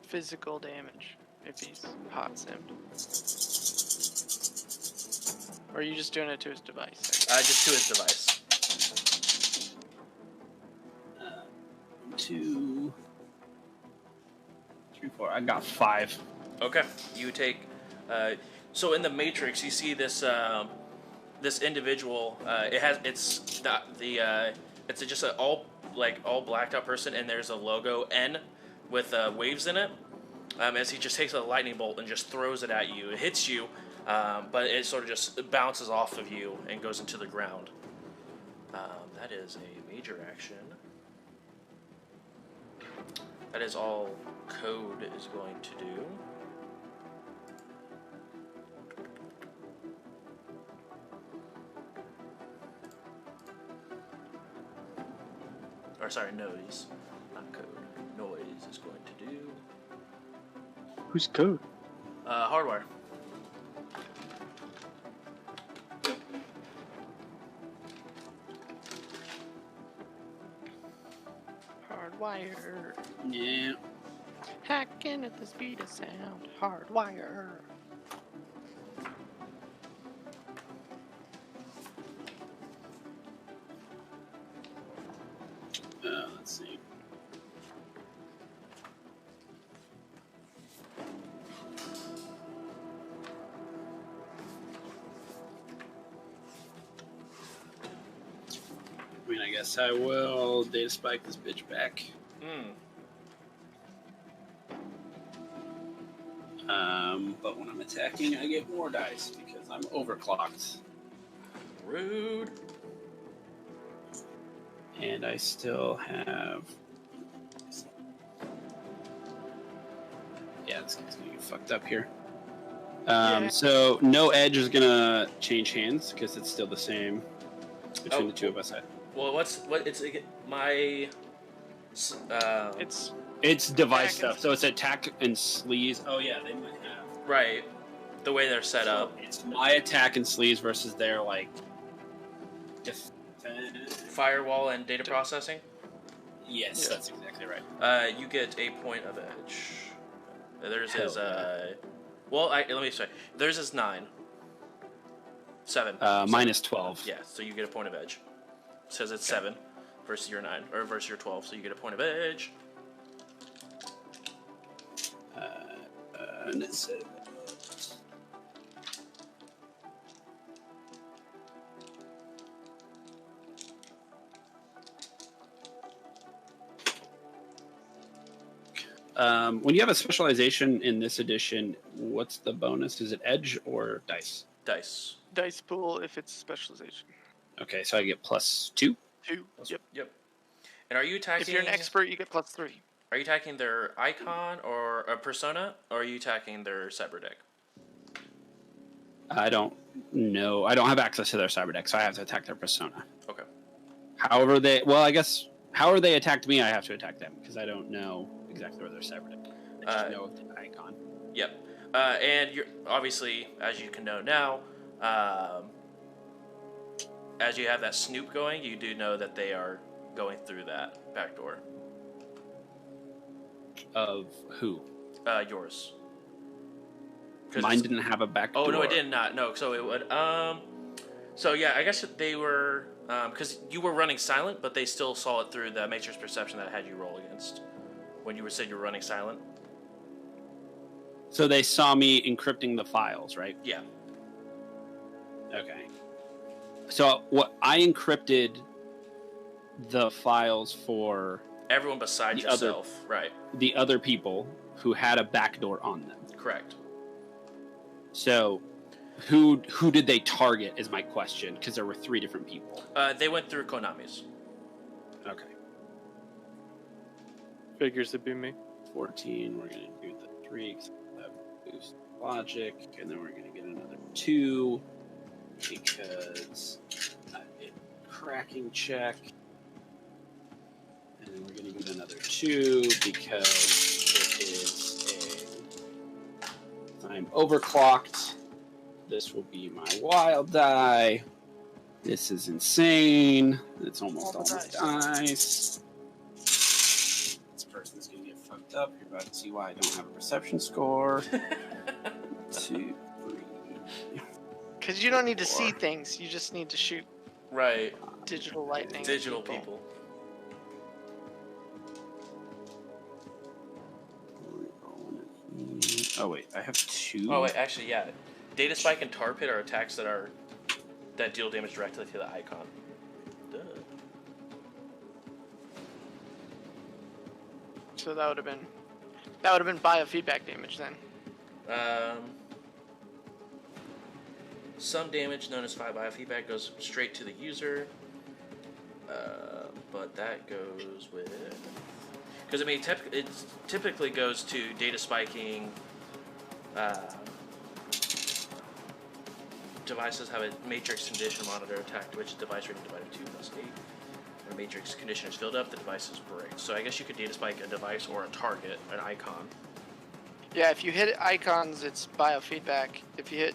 physical damage if he's hot simmed. Or are you just doing it to his device? Just to his device. 2, 3, 4. I got 5. Okay, you take. So in the Matrix, you see this this individual. It's just an all blacked out person, and there's a logo N with waves in it. As he just takes a lightning bolt and just throws it at you. It hits you, but it sort of just bounces off of you and goes into the ground. That is a major action. That is all Code is going to do. Or sorry, Noise. Not Code. Noise is going to do. Who's Code? Hardwire. Hardwire. Yeah. Hacking at the speed of sound. Hardwire. Let's see. I mean, I guess I will data spike this bitch back. But when I'm attacking, I get more dice because I'm overclocked. Rude. And I still have... Yeah, this guy's gonna get fucked up here. So no edge is gonna change hands because it's still the same between the two of us. Well, my... It's device attack stuff. So it's attack and sleaze. Oh yeah, they might have. Right. The way they're set up. It's my attack and sleaze versus their like defense. Firewall and data processing? Yes, Yeah. that's exactly right. You get a point of edge. Theirs Hell is, yeah. let me say. Theirs is 9. 7. Mine is 12. Yeah, so you get a point of edge. It says it's 7 versus your 9, or versus your 12, so you get a point of edge. And it's... when you have a specialization in this edition, what's the bonus? Is it edge or dice? Dice. dice pool if it's specialization. Okay, so I get +2. 2. Yep. Yep. And are you attacking... If you're an expert, you get +3. Are you attacking their icon or a persona, or are you attacking their cyber deck? I don't know. I don't have access to their cyber deck, so I have to attack their persona. Okay. However they... Well, I guess... However they attacked me, I have to attack them, because I don't know exactly where their cyber deck is. I just know of the icon. Yep. And you're obviously, as you can know now, as you have that snoop going, you do know that they are going through that back door. Of who? Yours. Mine didn't have a back door. Oh no, it did not. No, so it would. So yeah, I guess they were because you were running silent, but they still saw it through the matrix perception that had you roll against when you said you were running silent. So they saw me encrypting the files, right? Yeah. Okay. So what I encrypted the files for Everyone besides yourself, right? The other people who had a backdoor on them. Correct. So, who did they target? Is my question, because there were 3 different people. They went through Konami's. Okay. Figures to be me. 14. We're gonna do the 3 because that boost logic, and then we're gonna get another 2 because I did cracking check. And then we're going to get another 2 because it is I'm overclocked. This will be my wild die. This is insane. It's almost all the dice. This person's going to get fucked up. You're about to see why I don't have a perception score. 2, 3. Because you don't need to see things. You just need to shoot Right. digital lightning. Digital people. Oh wait, I have 2. Oh wait, actually, yeah. Data Spike and Tar Pit are attacks that deal damage directly to the icon. Duh. So that would have been biofeedback damage then. Some damage known as 5 biofeedback goes straight to the user, but that goes with because I mean it typically goes to data spiking. Devices have a matrix condition monitor attack to which device rating divided 2 plus 8. When a matrix condition is filled up, the device is break. So I guess you could data spike a device or a target, an icon. Yeah, if you hit icons, it's biofeedback. If you hit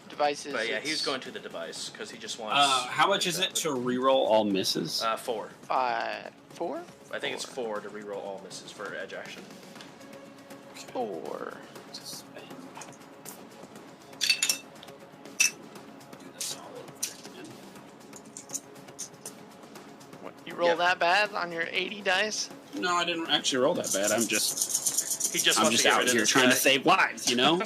devices, But yeah, he's going to the device because he just wants. How much is it to reroll all misses? 4. 4? I think it's 4 to reroll all misses for edge action. 4. What, you roll that bad on your 80 dice? No, I didn't actually roll that bad. I'm just wants to get out rid of here this trying guy. to save lives, you know? I'm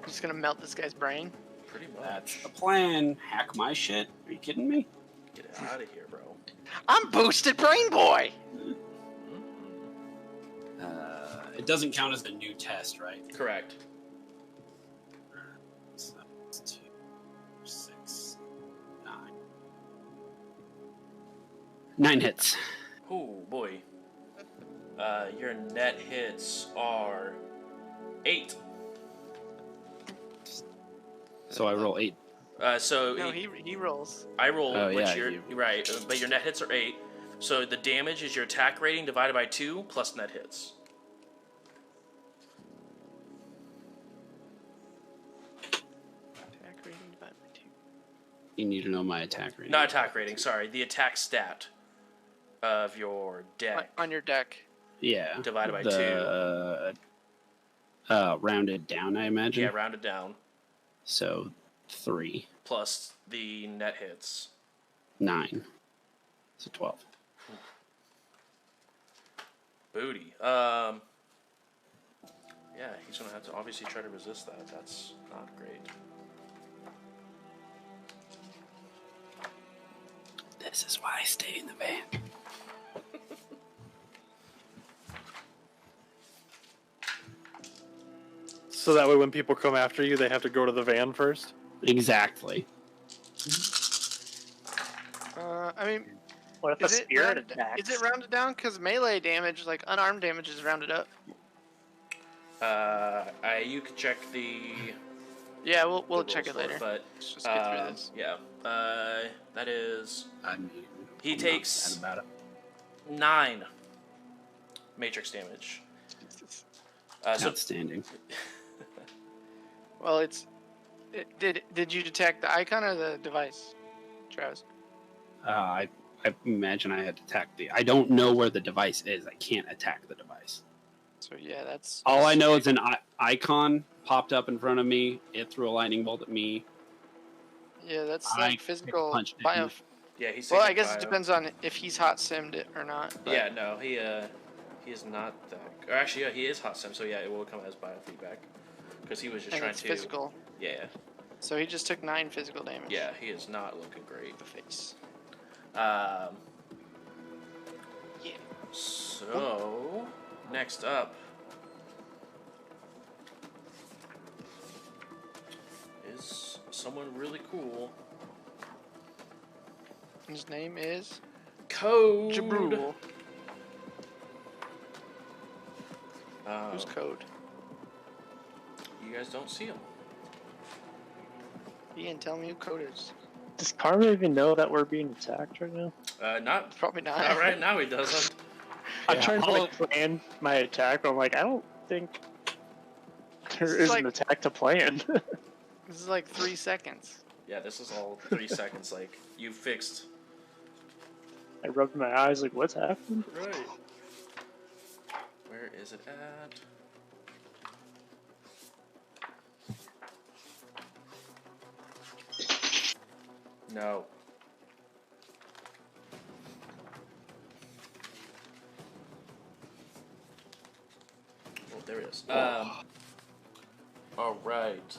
just gonna melt this guy's brain. Pretty That's much. the plan. Hack my shit. Are you kidding me? Get it out of here, bro. I'm boosted brain boy! It doesn't count as a new test, right? Correct. So that's 2, 6, 9. 9 hits. Oh boy. Your net hits are 8. So I roll 8. So No, he rolls. I roll, Oh, which yeah, you're right, but your net hits are 8. So the damage is your attack rating divided by 2 plus net hits. Attack rating divided by 2. You need to know my attack rating. Not attack rating, sorry. The attack stat of your deck On your deck. Yeah. divided by 2. Rounded down, I imagine. Yeah, rounded down. So 3. Plus the net hits. 9. So 12. Booty. Yeah, he's gonna have to obviously try to resist that. That's not great. This is why I stay in the van. So that way when people come after you, they have to go to the van first? Exactly. I mean, What if a spirit attacks? is it rounded down? Because melee damage, like unarmed damage, is rounded up. You can check the. Yeah, we'll the check rules it for later. But Let's just get through this. yeah, that is I mean, He I'm not takes- sad about it. 9 matrix damage. So Outstanding. Well, did you detect the icon or the device, Travis? I imagine I had to attack the. I don't know where the device is. I can't attack the device. So yeah, that's All I know is an icon popped up in front of me. It threw a lightning bolt at me. yeah, that's I like physical punched it. bio. Yeah, he's Well, taking I guess it bio. depends on if he's hot simmed it or not. But Yeah, no, he is not that. Or actually, yeah, he is hot sim, so yeah, it will come as biofeedback because he was just and trying it's to. physical. Yeah, So he just took 9 physical damage. yeah, he is not looking great. The face. Um, Yeah. so next up is someone really cool. His name is Code. Jbrews. Who's Um, Code? you guys don't see him. Ian, tell me who Code is. Does Karma even know that we're being attacked right now? Not Probably not. not right now. He doesn't. I'm trying to I'll- like plan my attack, but I'm like, I don't think there This is is like- an attack to plan. This is like 3 seconds. Yeah, this is all 3 seconds. Like you fixed. I rubbed my eyes, like, what's happened? Right. Where is it at? No. Oh, there it is. All right.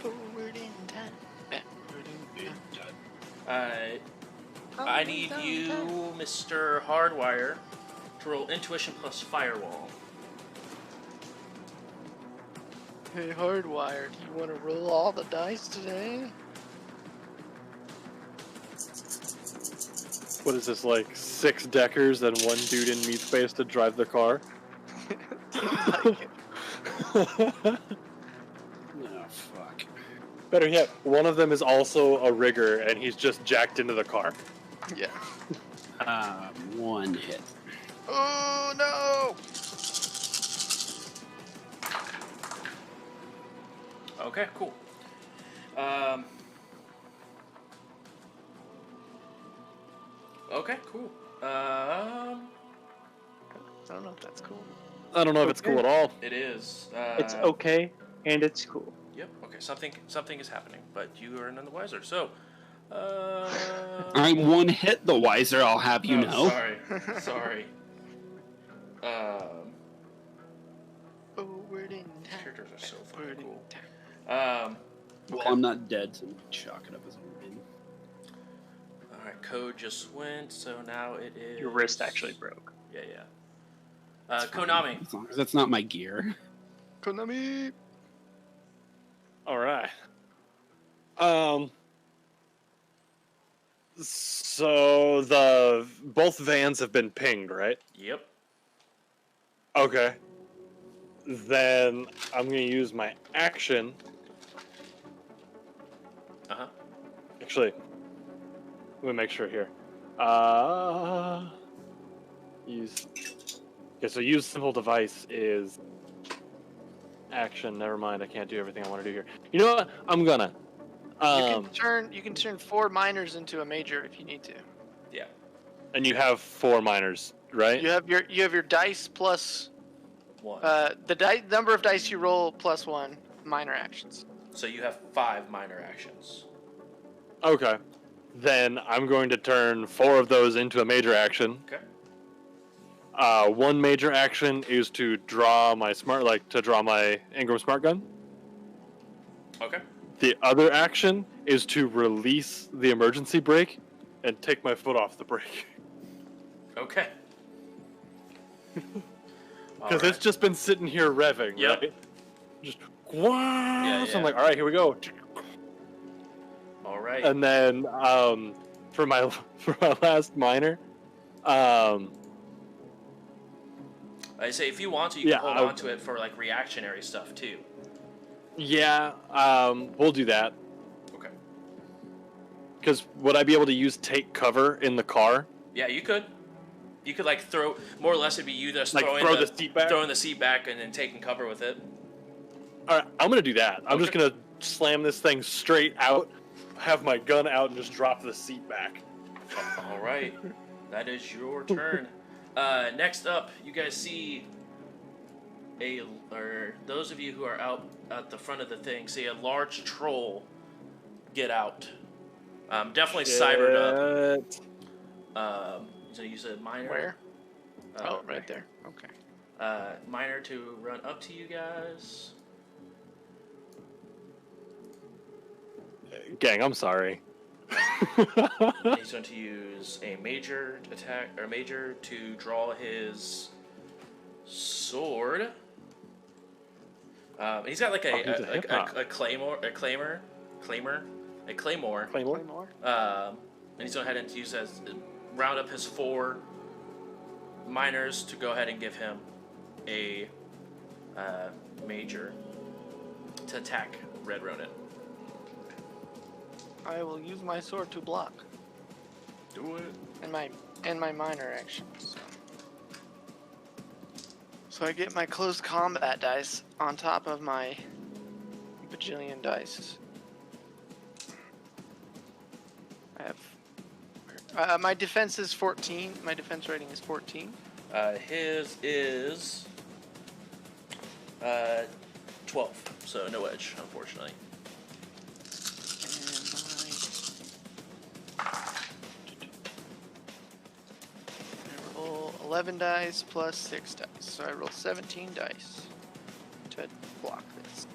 Forward in time. Backward in time. I need you, Mr. Hardwire, to roll Intuition plus Firewall. Hey, Hardwire, do you want to roll all the dice today? What is this, like 6 deckers and 1 dude in meat space to drive the car? Oh, fuck. Better yet, one of them is also a rigger and he's just jacked into the car. Yeah. 1 hit. Oh, no! Okay, cool. Okay, cool. I don't know if that's cool. I don't know if it's cool at all. It is. It's okay, and it's cool. Yep. Okay. Something is happening, but you are none the wiser. So. I'm 1 hit the wiser, I'll have you know. Sorry. Forward in time. Characters are so fucking Backward in cool. time. Well, I'm not dead, so I'm gonna chalk it up as a win. All right. Code just went, so now it is. Your wrist actually broke. Yeah. Konami. As long as that's not my gear. Konami! Alright. So both vans have been pinged, right? Yep. Okay. Then I'm gonna use my action. Actually, let me make sure here. Use. Okay, so use simple device is action. Never mind, I can't do everything I want to do here. You know what? I'm gonna. You can turn 4 minors into a major if you need to. Yeah. And you have 4 minors, right? You have your dice plus 1. the number of dice you roll plus 1 minor actions. So you have 5 minor actions. Okay. Then I'm going to turn 4 of those into a major action. Okay. 1 major action is to draw my Ingram smart gun. Okay. The other action is to release the emergency brake and take my foot off the brake. Okay. Because it's just been sitting here revving, Yep. right? Just wow. Yeah, So I'm yeah. like, all right, here we go. All right. And then for my last minor, I say if you want to, you Yeah, can hold I- on to it for like reactionary stuff too. yeah, we'll do that. Okay. Because would I be able to use take cover in the car? Yeah, you could. You could like more or less it'd be you just Like throwing throw the seat back? throwing the seat back and then taking cover with it. All right, I'm gonna do that. I'm just gonna slam this thing straight out, have my gun out, and just drop the seat back. All right, that is your turn. Next up, you guys see or those of you who are out at the front of the thing see a large troll get out. Definitely cybered up. So you said minor. Where? Right there. Okay. Minor to run up to you guys. Gang, I'm sorry. He's going to use a major attack or major to draw his sword. He's got like a claymore. And he's going to head and use as round up his 4 miners to go ahead and give him a major to attack Red Ronin. I will use my sword to block. Do it. And my minor actions. So I get my close combat dice on top of my bajillion dice. I have my defense is 14. My defense rating is 14. His is 12, so no edge, unfortunately. I roll 11 dice plus 6 dice, so I roll 17 dice to block this.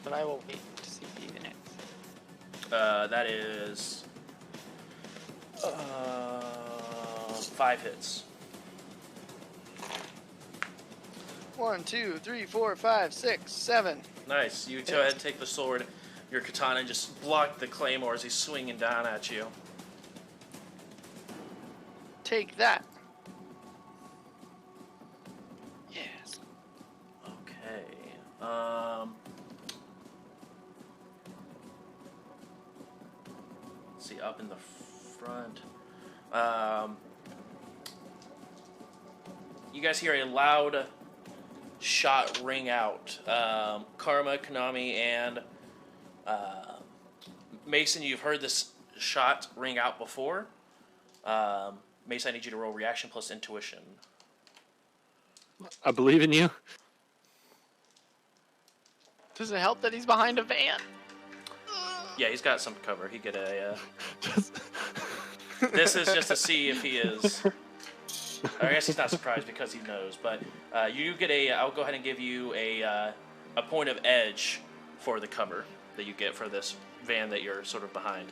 But I will wait to see if he even hits. That is 5 hits. 1, 2, 3, 4, 5, 6, 7. Nice. You go ahead and take the sword, your katana, and just block the claymore as he's swinging down at you. Take that. Yes. Okay. Let's see, up in the front. You guys hear a loud shot ring out. Karma, Konami, and Mason, you've heard this shot ring out before. Mason, I need you to roll reaction plus intuition. I believe in you. Does it help that he's behind a van? Yeah, he's got some cover. He get a. This is just to see if he is. I guess he's not surprised because he knows, but you get a. I'll go ahead and give you a point of edge for the cover that you get for this van that you're sort of behind.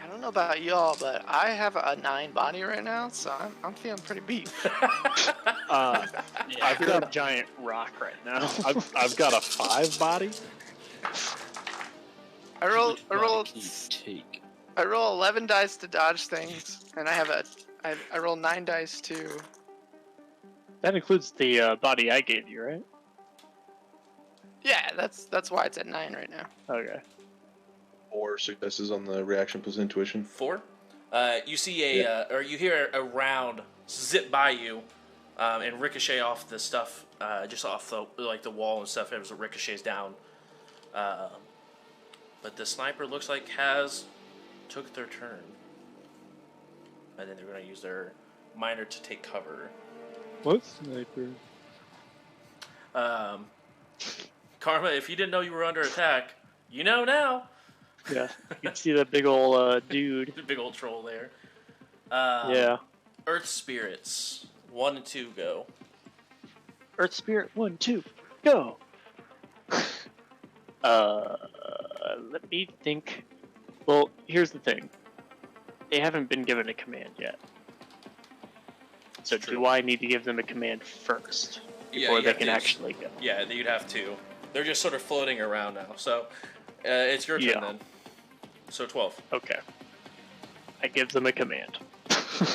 I don't know about y'all, but I have a 9 body right now, so I'm feeling pretty beat. I've got a giant rock right now. I've got a 5 body. I roll Take. I roll 11 dice to dodge things, and I roll 9 dice to. That includes the body I gave you, right? Yeah, that's why it's at 9 right now. Okay. 4 successes on the reaction plus intuition. 4. You see or you hear a round zip by you, and ricochet off the stuff, just off the wall and stuff. As it ricochets down. But the sniper looks like has took their turn, and then they're going to use their miner to take cover. What sniper? Karma, if you didn't know you were under attack, you know now. Yeah, you can see that big old dude. The big old troll there. Yeah. Earth spirits 1 and 2 go. Earth Spirit 1, 2, go. Let me think. Well, here's the thing. They haven't been given a command yet. So do I need to give them a command first before they can actually go? Yeah, you'd have to. They're just sort of floating around now. So it's your turn then. So 12. Okay. I give them a command.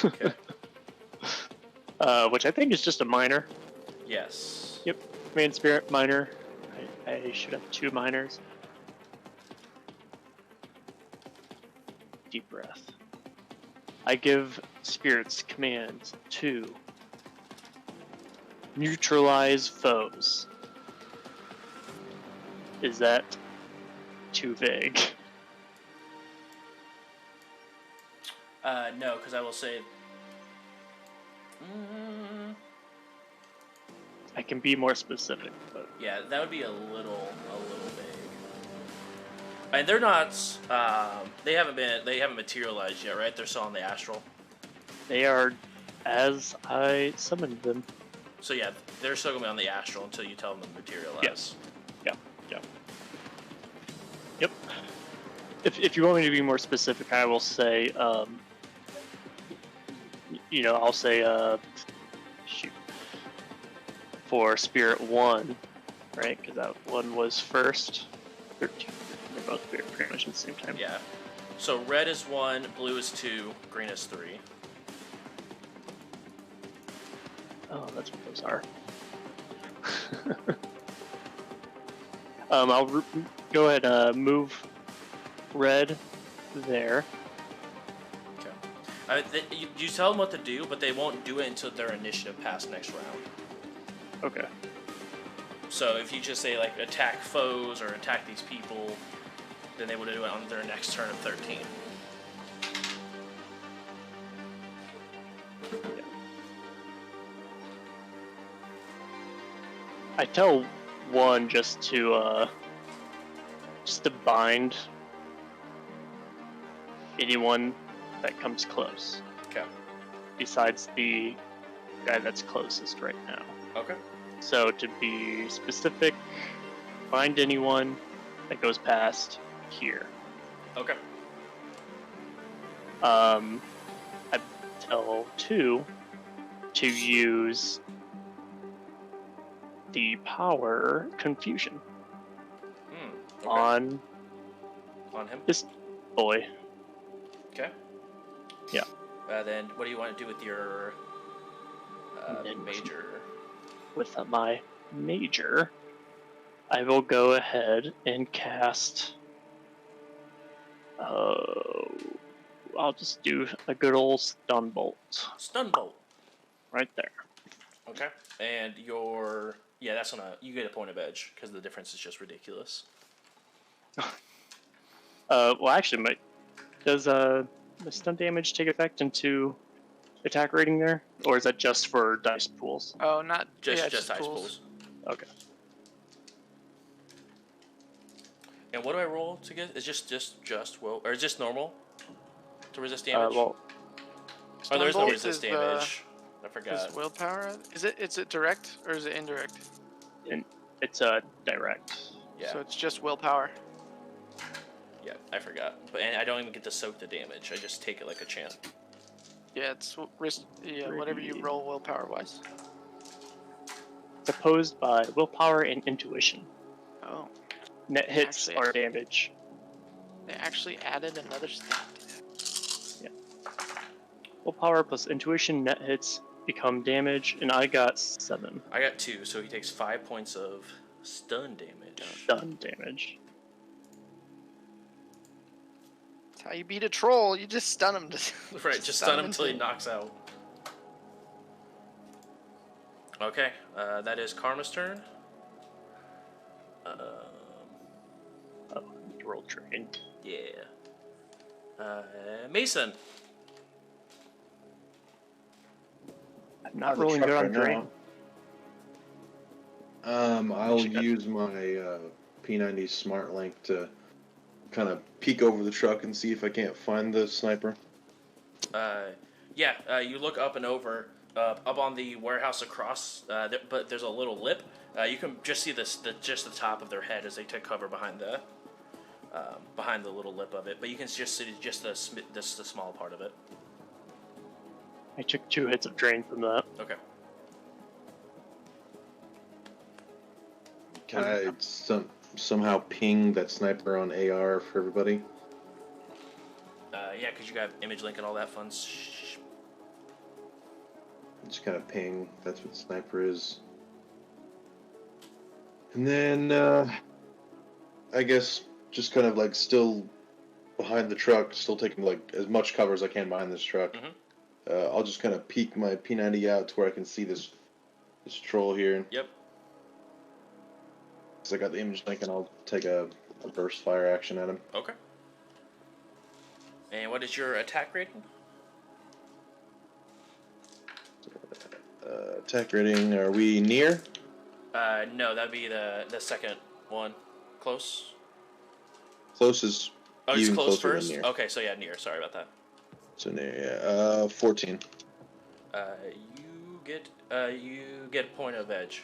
Okay. Which I think is just a minor. Yes. Yep. Command Spirit, minor. I should have 2 minors. Deep breath. I give spirits commands to neutralize foes. Is that too vague? No, because I will say. I can be more specific, but Yeah, that would be a little vague. And they're not. They haven't materialized yet, right? They're still on the astral. they are as I summoned them. So yeah, they're still gonna be on the astral until you tell them to materialize. Yes. Yep. If you want me to be more specific, I will say, I'll say, shoot, for Spirit 1, right? Because that one was first. 13. They're both pretty much at the same time. Yeah. So red is 1, blue is 2, green is 3. Oh, that's what those are. I'll go ahead and move red there. Okay. You tell them what to do, but they won't do it until their initiative past next round. Okay. So if you just say like attack foes or attack these people, then they would do it on their next turn of 13. I tell one just to bind anyone that comes close. Okay. Besides the guy that's closest right now. Okay. So to be specific, bind anyone that goes past here. Okay. I tell 2 to use the power confusion Okay. on him. this boy. Okay. Yeah. Then what do you want to do with your major? With my major, I will go ahead and cast. I'll just do a good old stun bolt. Stun bolt. Right there. Okay. And that's you get a point of edge because the difference is just ridiculous. Well, actually, does the stun damage take effect into attack rating there, or is that just for dice pools? Oh, not Just just dice pools. pools. Okay. And what do I roll to get? Is just will, or is just normal to resist damage? Well, oh, there's no Stun bolt resist is damage. I forgot. Is willpower? Is it direct or is it indirect? it's direct. Yeah. So it's just willpower. Yeah, I forgot. And I don't even get to soak the damage. I just take it like a champ. Yeah, it's whatever you roll willpower wise. It's opposed by willpower and intuition. Oh, Net hits Actually- are damage. they actually added another stat. Willpower plus intuition net hits become damage, and I got 7 I got 2, so he takes 5 points of stun damage. stun damage. That's how you beat a troll. You just stun him. Right, just stun him until he knocks out. Okay, that is Karma's turn. Roll train. Yeah. Mason. I'm not the rolling truck good on right drain. I'll Actually, use my P90 Smart Link to kind of peek over the truck and see if I can't find the sniper. You look up and over, up on the warehouse across, but there's a little lip. You can just see just the top of their head as they take cover behind the little lip of it. But you can just see just the small part of it. I took 2 hits of drain from that. Okay. Can I somehow ping that sniper on AR for everybody? Yeah, because you got image link and all that fun. Just kind of ping. That's what sniper is. And then, I guess, just kind of like still behind the truck, still taking like as much cover as I can behind this truck. Mhm. I'll just kind of peek my P90 out to where I can see this This troll here. Yep. So I got the image link, and I'll take a burst fire action at him. Okay. And what is your attack rating? Attack rating, are we near? No, that'd be the second one. Close? Close is Oh, it's even close closer first? than near. Okay, so yeah, near. Sorry about that. So near, yeah. 14. You get a point of edge.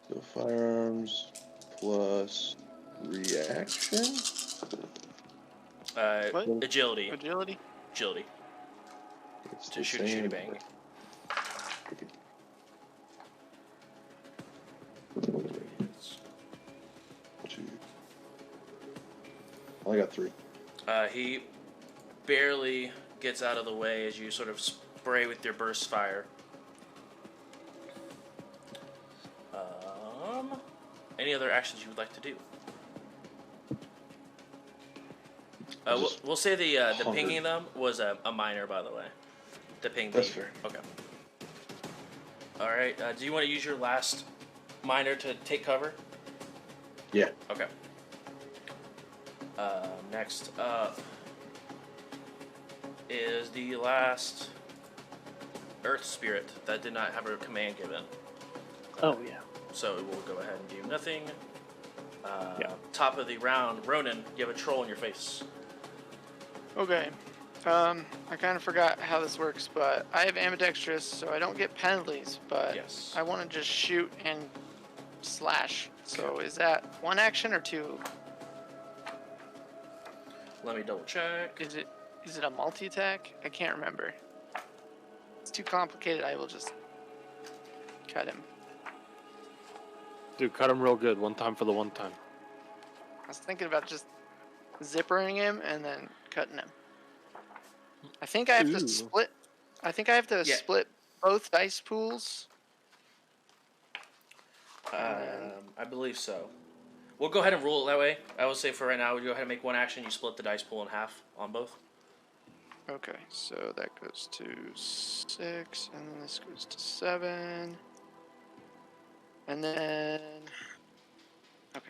So firearms plus reaction? What? Agility. Agility? Agility. It's To the shoot a same. bang. Two. I only got 3. He barely gets out of the way as you sort of spray with your burst fire. Any other actions you would like to do? We'll say the pinging them was a minor, by the way. The ping. That's fair. Okay. All right. Do you want to use your last minor to take cover? Yeah. Okay. Next up is the last Earth Spirit that did not have a command given. Oh yeah. So we'll go ahead and do nothing. Yeah. Top of the round, Ronan, you have a troll in your face. Okay. I kind of forgot how this works, but I have ambidextrous, so I don't get penalties, but Yes. I want to just shoot and slash. So is that one action or two? Let me double check. Is it a multi-attack? I can't remember. It's too complicated. I will just cut him. Dude, cut him real good. One time for the one time. I was thinking about just zippering him and then cutting him. I think I have to Ooh. split. I think I have to Yeah. split both dice pools. I believe so. We'll go ahead and rule it that way. I will say for right now, we'll go ahead and make one action. You split the dice pool in half on both. Okay, so that goes to 6, and then this goes to 7. And then... Okay.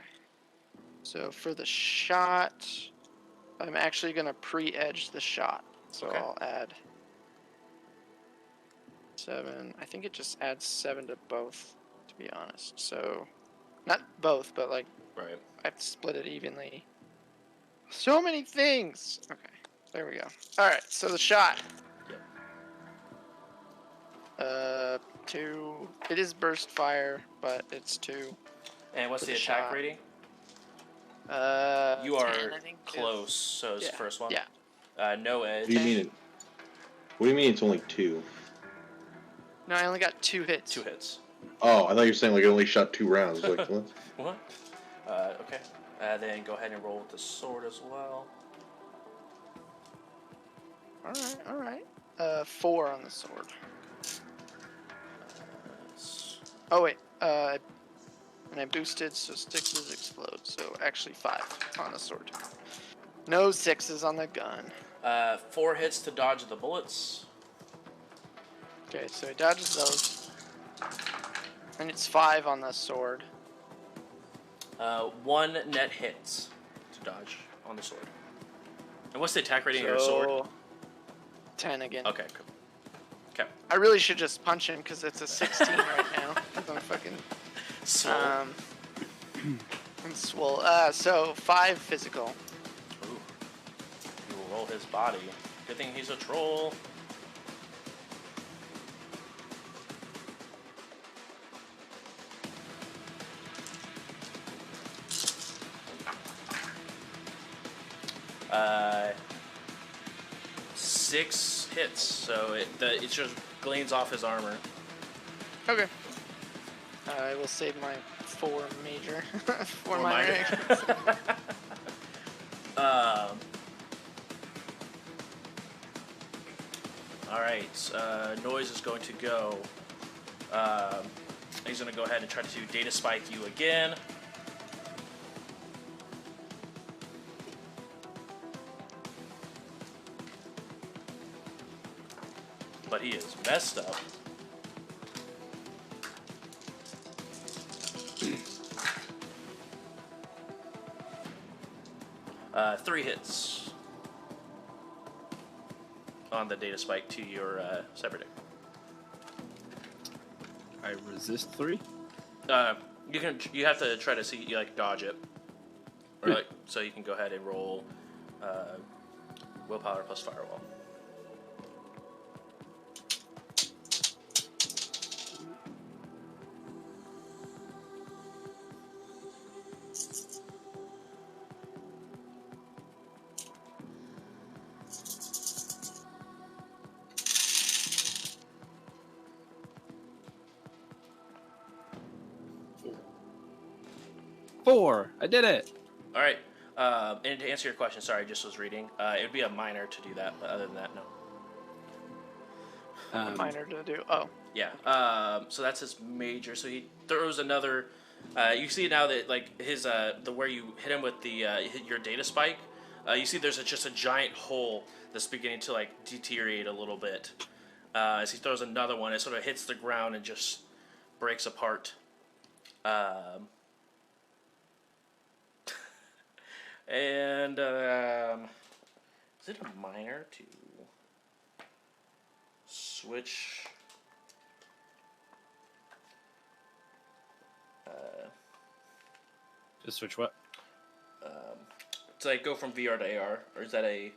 So for the shot, I'm actually going to pre-edge the shot. So Okay. I'll add 7. I think it just adds 7 to both, to be honest. So, not both, but like, Right. I have to split it evenly. So many things! Okay, there we go. Alright, so the shot. Yep. 2. It is burst fire, but it's 2. And what's For the the attack shot. rating? You 10, are I think, is- close, so it's the Yeah, first one. yeah. No edge. What do you mean it? What do you mean it's only 2? No, I only got 2 hits. 2 hits. Oh, I thought you were saying like it only shot 2 rounds. I was like, what? What? Okay. Then go ahead and roll with the sword as well. Alright. 4 on the sword. S- Oh, wait. And I boosted, so 6s explode. So actually 5 on the sword. No 6s on the gun. 4 hits to dodge the bullets. Okay, so he dodges those. And it's 5 on the sword. 1 net hits to dodge on the sword. And what's the attack rating of your sword? 10 again. Okay, cool. Okay. I really should just punch him because it's a 16 right now. 'Cause I'm fucking. So, I'm swole. So 5 physical. ooh. You will roll his body. Good thing he's a troll. Uh, 6 hits, so it just gleans off his armor. Okay. I will save my 4 major. 4 Four minor. minor. All right. Noise is going to go. He's going to go ahead and try to data spike you again. but he is messed up. Three hits on the data spike to your cyber dick. I resist 3. You have to try to see dodge it, or so you can go ahead and roll willpower plus firewall. Four. I did it. All right. And to answer your question, sorry, I just was reading. It would be a minor to do that, but other than that, no. Minor to do. Oh. Yeah. So that's his major. So he throws another. You see now that his the where you hit him with the your data spike. You see there's just a giant hole that's beginning to deteriorate a little bit. As he throws another one, it sort of hits the ground and just breaks apart. And is it a minor to switch? To switch what? To go from VR to AR, or is that a?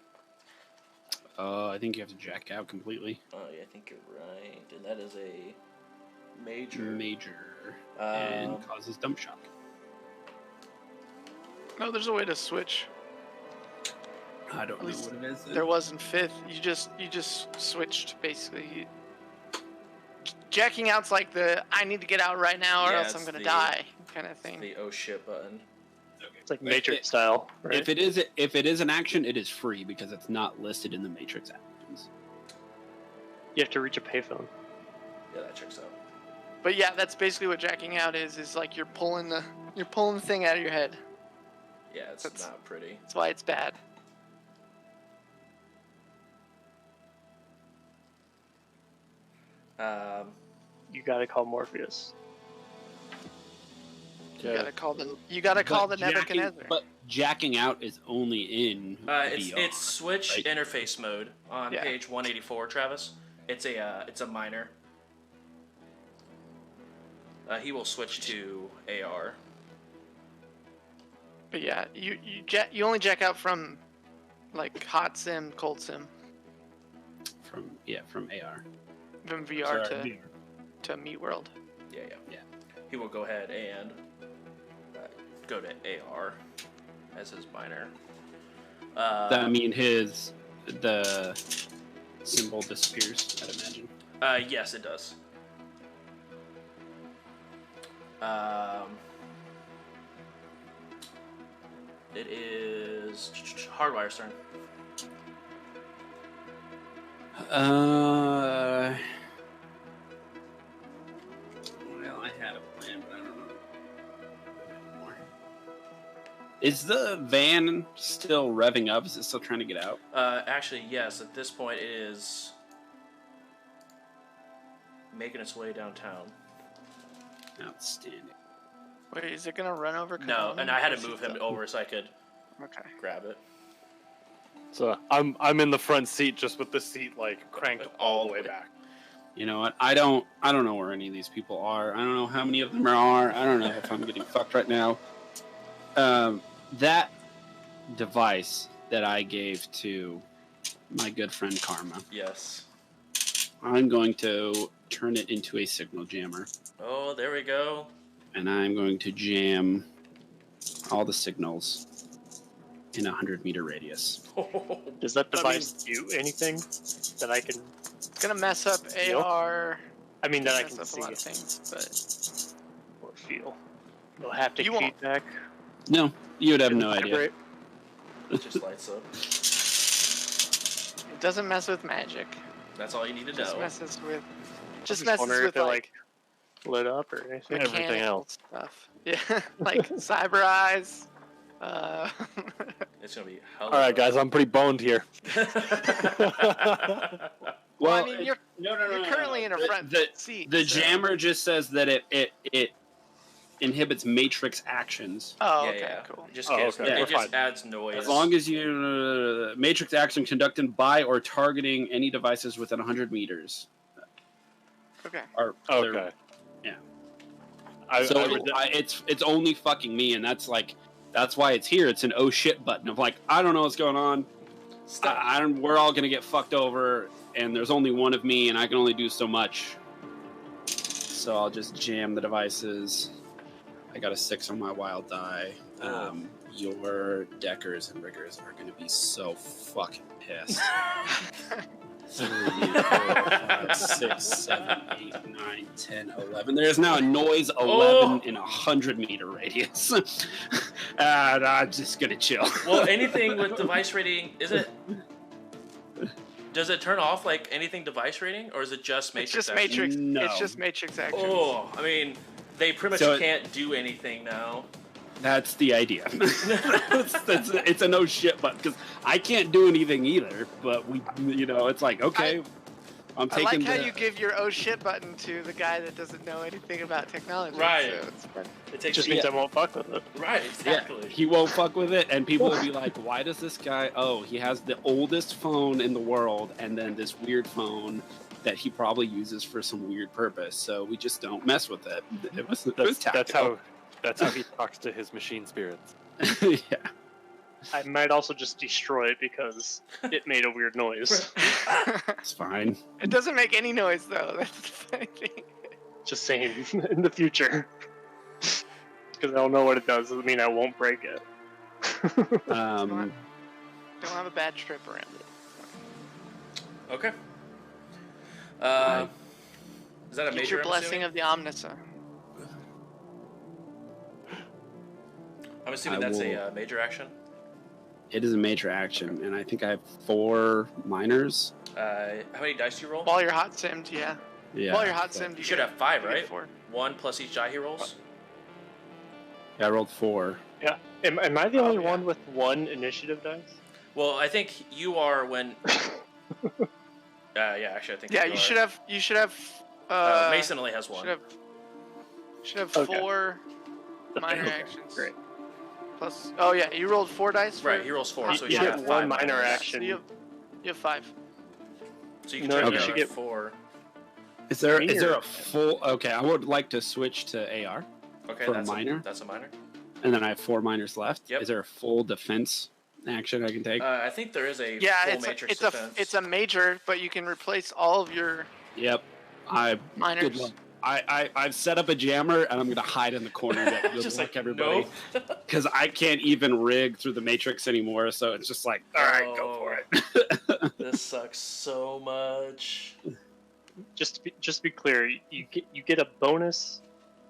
I think you have to jack out completely. Oh yeah, I think you're right, and that is a major. And causes dump shock. No, there's a way to switch. I don't know what it is. There was in 5th. You just switched basically. Jacking out's like the I need to get out right now or else I'm gonna die kind of thing. The oh shit button. It's like Matrix style, right? If it is an action, it is free because it's not listed in the Matrix actions. You have to reach a payphone. Yeah, that checks out. But yeah, that's basically what jacking out is like you're pulling the thing out of your head. Yeah, it's not pretty. That's why it's bad. You gotta call Morpheus. You gotta call the Nebuchadnezzar. But jacking out is only in VR. It's switch right? interface mode on page 184, Travis. It's a minor. He will switch to AR. But yeah, you only jack out from hot sim, cold sim. From AR. From VR to Meat World. Yeah. He will go ahead and go to AR as his minor. That mean the symbol disappears, I'd imagine. Yes, it does. It is Hardwire's turn. Well, I had a plan, but I don't know anymore. Is the van still revving up? Is it still trying to get out? Actually, yes. At this point, it is making its way downtown. Outstanding. Wait, is it gonna run over? No, and I had to move him over so I could grab it. So I'm in the front seat just with the seat cranked all the way back. You know what? I don't know where any of these people are. I don't know how many of them there are. I don't know if I'm getting fucked right now. That device that I gave to my good friend Karma. Yes. I'm going to turn it into a signal jammer. Oh, there we go. And I'm going to jam all the signals in a 100-meter radius. Does that device do anything that I can? It's gonna mess up AR. I mean, that I mess can up see a lot of things, but or feel. No haptic You won't. feedback. No, you would have no idea. Vibrate. It just lights up. it doesn't mess with magic. That's all you need to Just know. messes with. I Just was messes wondering with if it lit up or anything. Everything mechanical else. stuff. Yeah, like cyber eyes. It's gonna be hell. All right, guys, I'm pretty boned here. Well, I mean, you're no, currently in a front seat. The so- jammer just says that it inhibits matrix actions. Oh, Yeah, okay, yeah. cool. Just Oh, gives, okay, it we're just fine. adds noise. As long as you matrix action conducted by or targeting any devices within 100 meters. Okay. Or Okay. yeah. I It's only fucking me, and that's why it's here. It's an oh shit button of like, I don't know what's going on. We're all gonna get fucked over, and there's only one of me, and I can only do so much. So I'll just jam the devices. I got a 6 on my wild die. Your deckers and riggers are gonna be so fucking pissed. 3, 4, 5, 6, 7, 8, 9, 10, 11. There's now a noise 11 in 100-meter radius. And I'm just gonna chill. Well, anything with device rating, does it turn off like anything device rating, or is it just matrix? It's just action? matrix. No. It's just matrix action. Oh, I mean, they pretty much So can't do anything now. That's the idea. It's a no shit button because I can't do anything either. But it's like, okay, I'm I taking. like how you give your oh shit button to the guy that doesn't know anything about technology. Right. So it's fun. It takes Just means I won't fuck with it. right, Yeah, exactly. he won't fuck with it, and people will be like, "Why does this guy? Oh, he has the oldest phone in the world, and then this weird phone that he probably uses for some weird purpose. So we just don't mess with it. It was tactical. That's how he talks to his machine spirits. Yeah. I might also just destroy it because it made a weird noise. It's fine. It doesn't make any noise though. That's the funny thing. Just saying, in the future. Because I don't know what it does doesn't mean I won't break it. Um, Don't have a bad trip around it. Okay. Is that a Get major? your I'm blessing assuming? of the Omnissa. I'm assuming I that's will- a major action. it is a major action, and I think I have 4 minors. How many dice do you roll? While you're hot simmed, yeah. Yeah. While you're hot so- simmed, You should have 5, you get right? 4. 1 plus each die he rolls. Yeah, I rolled 4. Yeah. Am I the only yeah. one with 1 initiative dice? Well, I think you are when. Yeah, actually, I think. Yeah, you should have. Mason only has 1. Should have Okay. 4 The minor okay, actions. Great. Plus, oh yeah, you rolled 4 dice. For, Right, he rolls 4, so he You should get have 1 5 minor minors. action. So you have 5. So you can No, turn you it should at get- 4. Is there Minor. a full? Okay, I would like to switch to AR, Okay, For a that's minor? That's a minor. and then I have 4 minors left. Yep. Is there a full defense action I can take? I think there is a Yeah, full matrix defense. it's a major, but you can replace all of your Yep. Good minors. luck. I've set up a jammer, and I'm gonna hide in the corner that Just like like everybody, no. because I can't even rig through the matrix anymore. So it's just like, all right, go for it. This sucks so much. Just to be clear, you get a bonus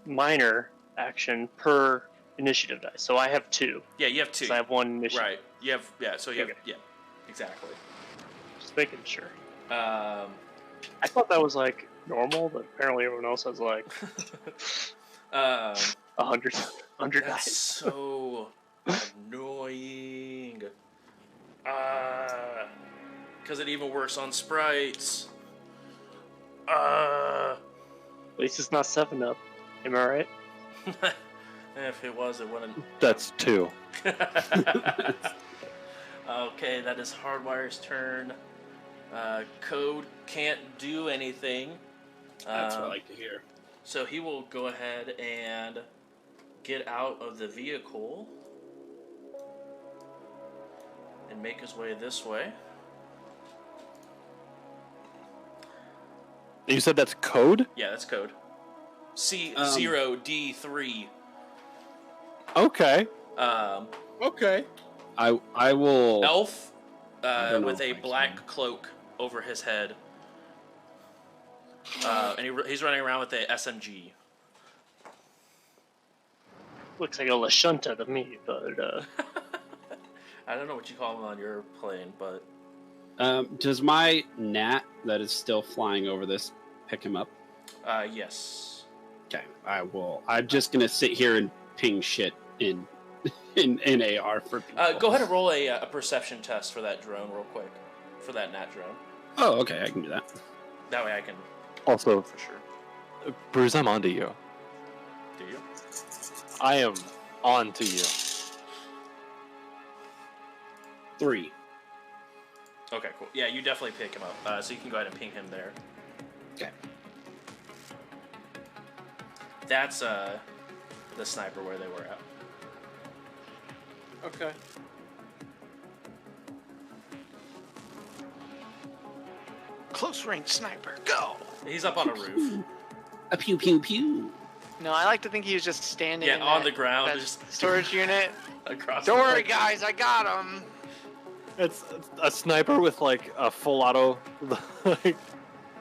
minor action per initiative dice. So I have 2. Yeah, you have 2. 'Cause I have 1 initiative. Right. You have So you have Okay. yeah, exactly. Just making sure. Um, I thought that was like normal, but apparently everyone else has like um, 100 that's dice. so annoying. Because it even works on sprites. At least it's not 7-Up. Am I right? If it was, it wouldn't. That's 2. Okay, that is Hardwire's turn. Code can't do anything. That's what I like to hear. So he will go ahead and get out of the vehicle and make his way this way. You said that's code? Yeah, that's code. C0D3. Okay. Okay. I will. Elf don't know with if a I black cloak over his head. And he's running around with a SMG. Looks like a Lashunta to me, but I don't know what you call him on your plane, but Does my gnat that is still flying over this pick him up? yes. Okay, I will. I'm just gonna sit here and ping shit in AR for people. Go ahead and roll a perception test for that drone real quick. For that nat drone. Oh, okay, I can do that. That way I can Also, for sure. Bruce, I'm on to you. Do you? I am on to you. 3. Okay, cool. Yeah, you definitely pick him up. So you can go ahead and ping him there. Okay. That's the sniper where they were at. Okay. Close range sniper, go! He's up on a roof. A pew pew pew. No, I like to think he was just standing Yeah, in on that- the ground, that just storage unit. across. Don't the worry, lake. guys, I got him. It's a sniper with like a full auto, like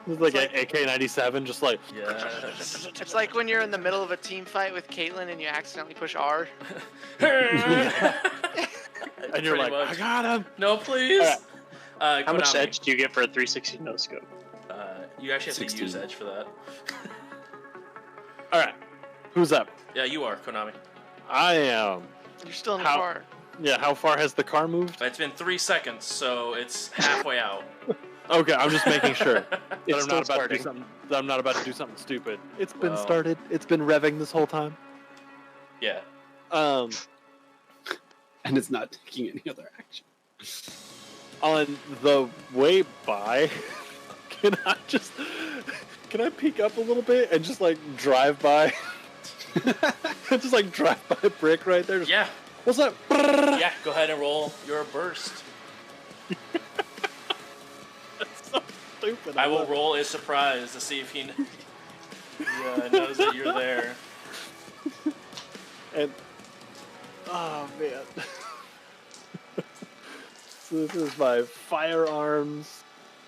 It's an AK-97, just like. Yes. It's like when you're in the middle of a team fight with Caitlyn and you accidentally push R. And you're Pretty like, much. I got him. No, please. How much Konami, edge do you get for a 360 no scope? You actually have 16. to use edge for that. All right, who's up? Yeah, you are Konami. I am. You're still in the How- car. Yeah, how far has the car moved? It's been 3 seconds, so it's halfway out. Okay, I'm just making sure that It's I'm not still about to do starting. something. That I'm not about to do something stupid. It's been Well. started. It's been revving this whole time. Yeah. And it's not taking any other action. On the way by, can I peek up a little bit and just like drive by? Just like drive by Brick right there. Just, Yeah. What's up? Yeah, go ahead and roll your burst. That's so stupid. I will love it. roll a surprise to see if he knows that you're there. And oh man, so this is my firearms.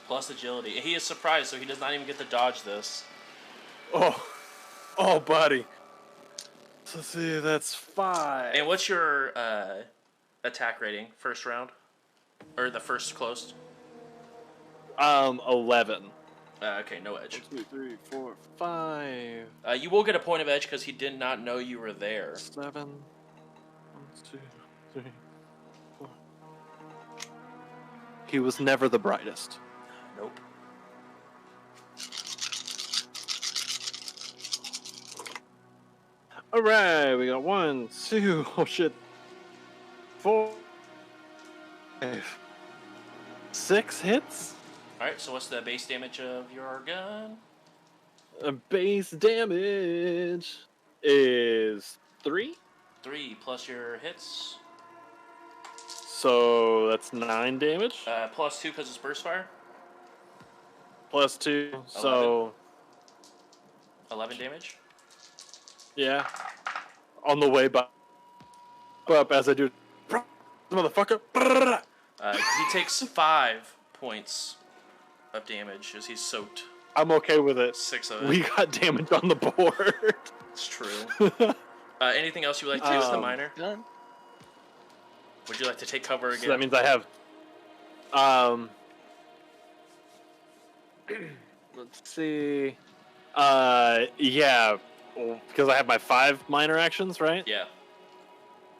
Plus agility. He is surprised, so he does not even get to dodge this. Oh, buddy. So let's see, that's 5. And what's your attack rating? First round? Or the first close? 11. Okay, no edge. 1, 2, 3, 4, 5, You will get a point of edge because he did not know you were there. 7. 1, 2, 3, 4. He was never the brightest. Nope. All right, we got 1, 2. Oh shit. 4, 5, 6 hits. Alright, so what's the base damage of your gun? Base damage is 3. 3 plus your hits. So that's 9 damage. Plus 2 because it's burst fire. Plus 2. So 11 damage. yeah. On the way up as I do. Motherfucker. He takes 5 points of damage as he's soaked. I'm okay with it. 6 of it. We got damage on the board. It's true. Anything else you would like to do with the miner? Done. Would you like to take cover again? So that means I have. Let's see. Yeah, because I have my 5 minor actions, right? Yeah.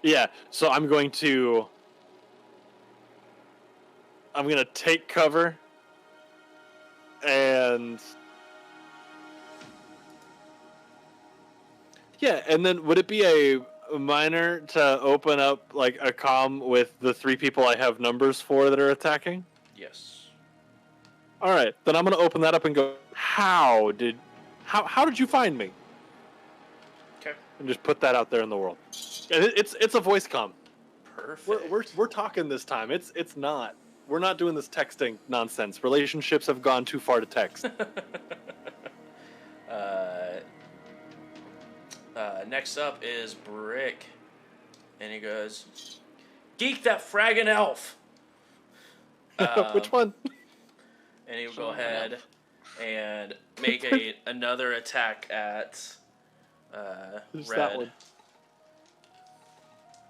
Yeah. So I'm gonna take cover, and yeah, and then would it be a minor to open up like a comm with the 3 people I have numbers for that are attacking? Yes. All right, then I'm gonna open that up and go. How did you find me? Okay. And just put that out there in the world. And it's a voice comm. Perfect. We're talking this time. It's not. We're not doing this texting nonsense. Relationships have gone too far to text. Next up is Brick. And he goes, Geek that fragging elf! Which one? And he will go ahead and make another attack at Just Red. that one.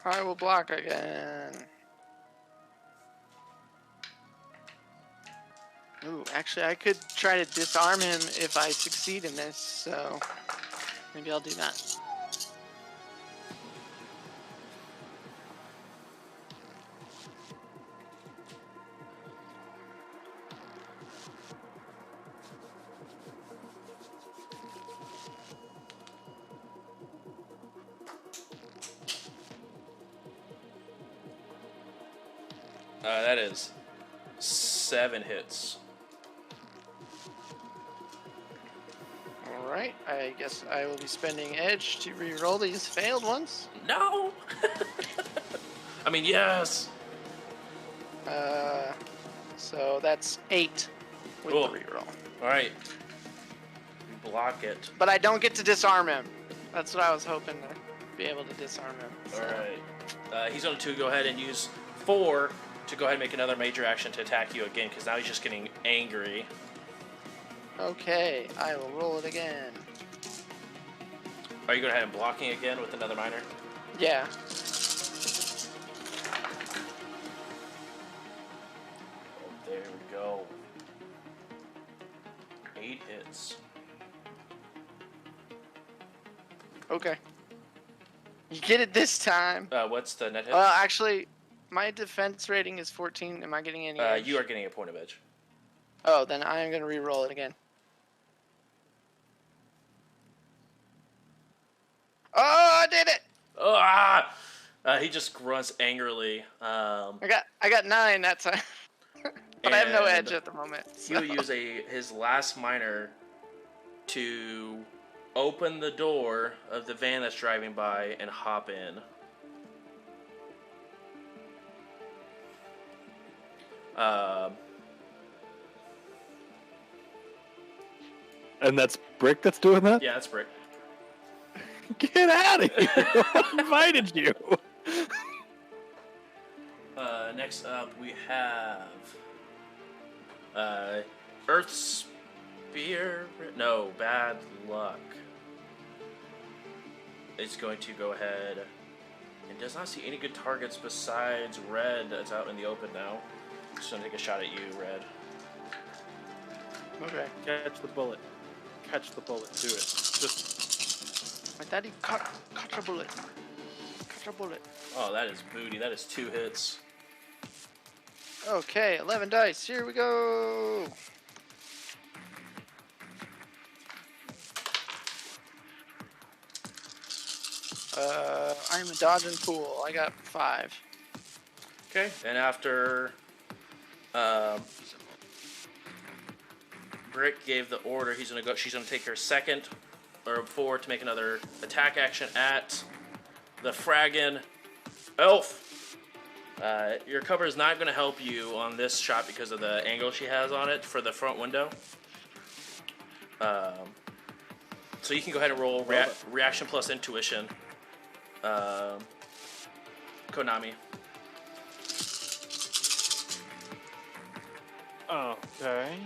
I will block again. Ooh, actually, I could try to disarm him if I succeed in this, so maybe I'll do that. That is 7 hits. Alright, I guess I will be spending edge to re-roll these failed ones. No! I mean, yes! So that's 8 with Cool. the re-roll. Alright. You block it. But I don't get to disarm him. That's what I was hoping to be able to disarm him. So. Alright. He's going to go ahead and use 4 to go ahead and make another major action to attack you again, because now he's just getting angry. Okay, I will roll it again. Are you going ahead and blocking again with another minor? Yeah. There we go. 8 hits. Okay. You get it this time. What's the net hit? Well, actually, my defense rating is 14. Am I getting any edge? You are getting a point of edge. Oh, then I am going to re-roll it again. Oh, I did it! Ah! He just grunts angrily. I got 9 that time. But I have no And edge at the moment. He will use his last minor to open the door of the van that's driving by and hop in. And that's Brick that's doing that? Yeah, that's Brick. Get out of here! I invited you. Next up, we have Earth Spear. No, Bad Luck. It's going to go ahead and does not see any good targets besides Red that's out in the open now. Just gonna take a shot at you, Red. Okay. Catch the bullet. Catch the bullet. Do it. Just My daddy cut a bullet. Cut a bullet. Oh, that is booty. That is 2 hits. Okay, 11 dice. Here we go. I'm a dodge and pool. I got 5. Okay. And after Brick gave the order, she's gonna take her second or 4 to make another attack action at the Fraggin Elf. Your cover is not going to help you on this shot because of the angle she has on it for the front window. So you can go ahead and roll reaction plus intuition. Konami. okay.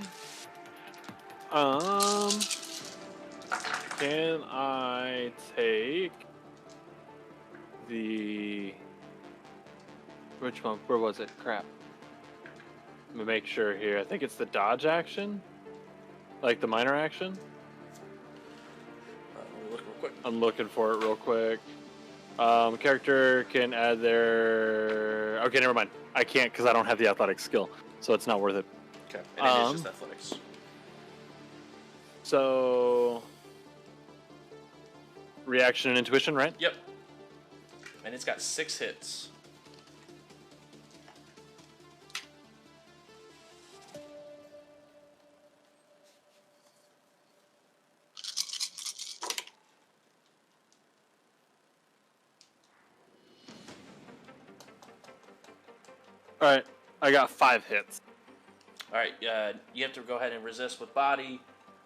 Can I take the... Which one? Where was it? Crap. Let me make sure here. I think it's the dodge action? Like the minor action? Let me look real quick. I'm looking for it real quick. Character can add their... Okay, never mind. I can't because I don't have the athletic skill, so it's not worth it. Okay. And it is just athletics. So... Reaction and intuition, right? Yep. And it's got 6 hits. Alright, I got 5 hits. Alright, you have to go ahead and resist with body.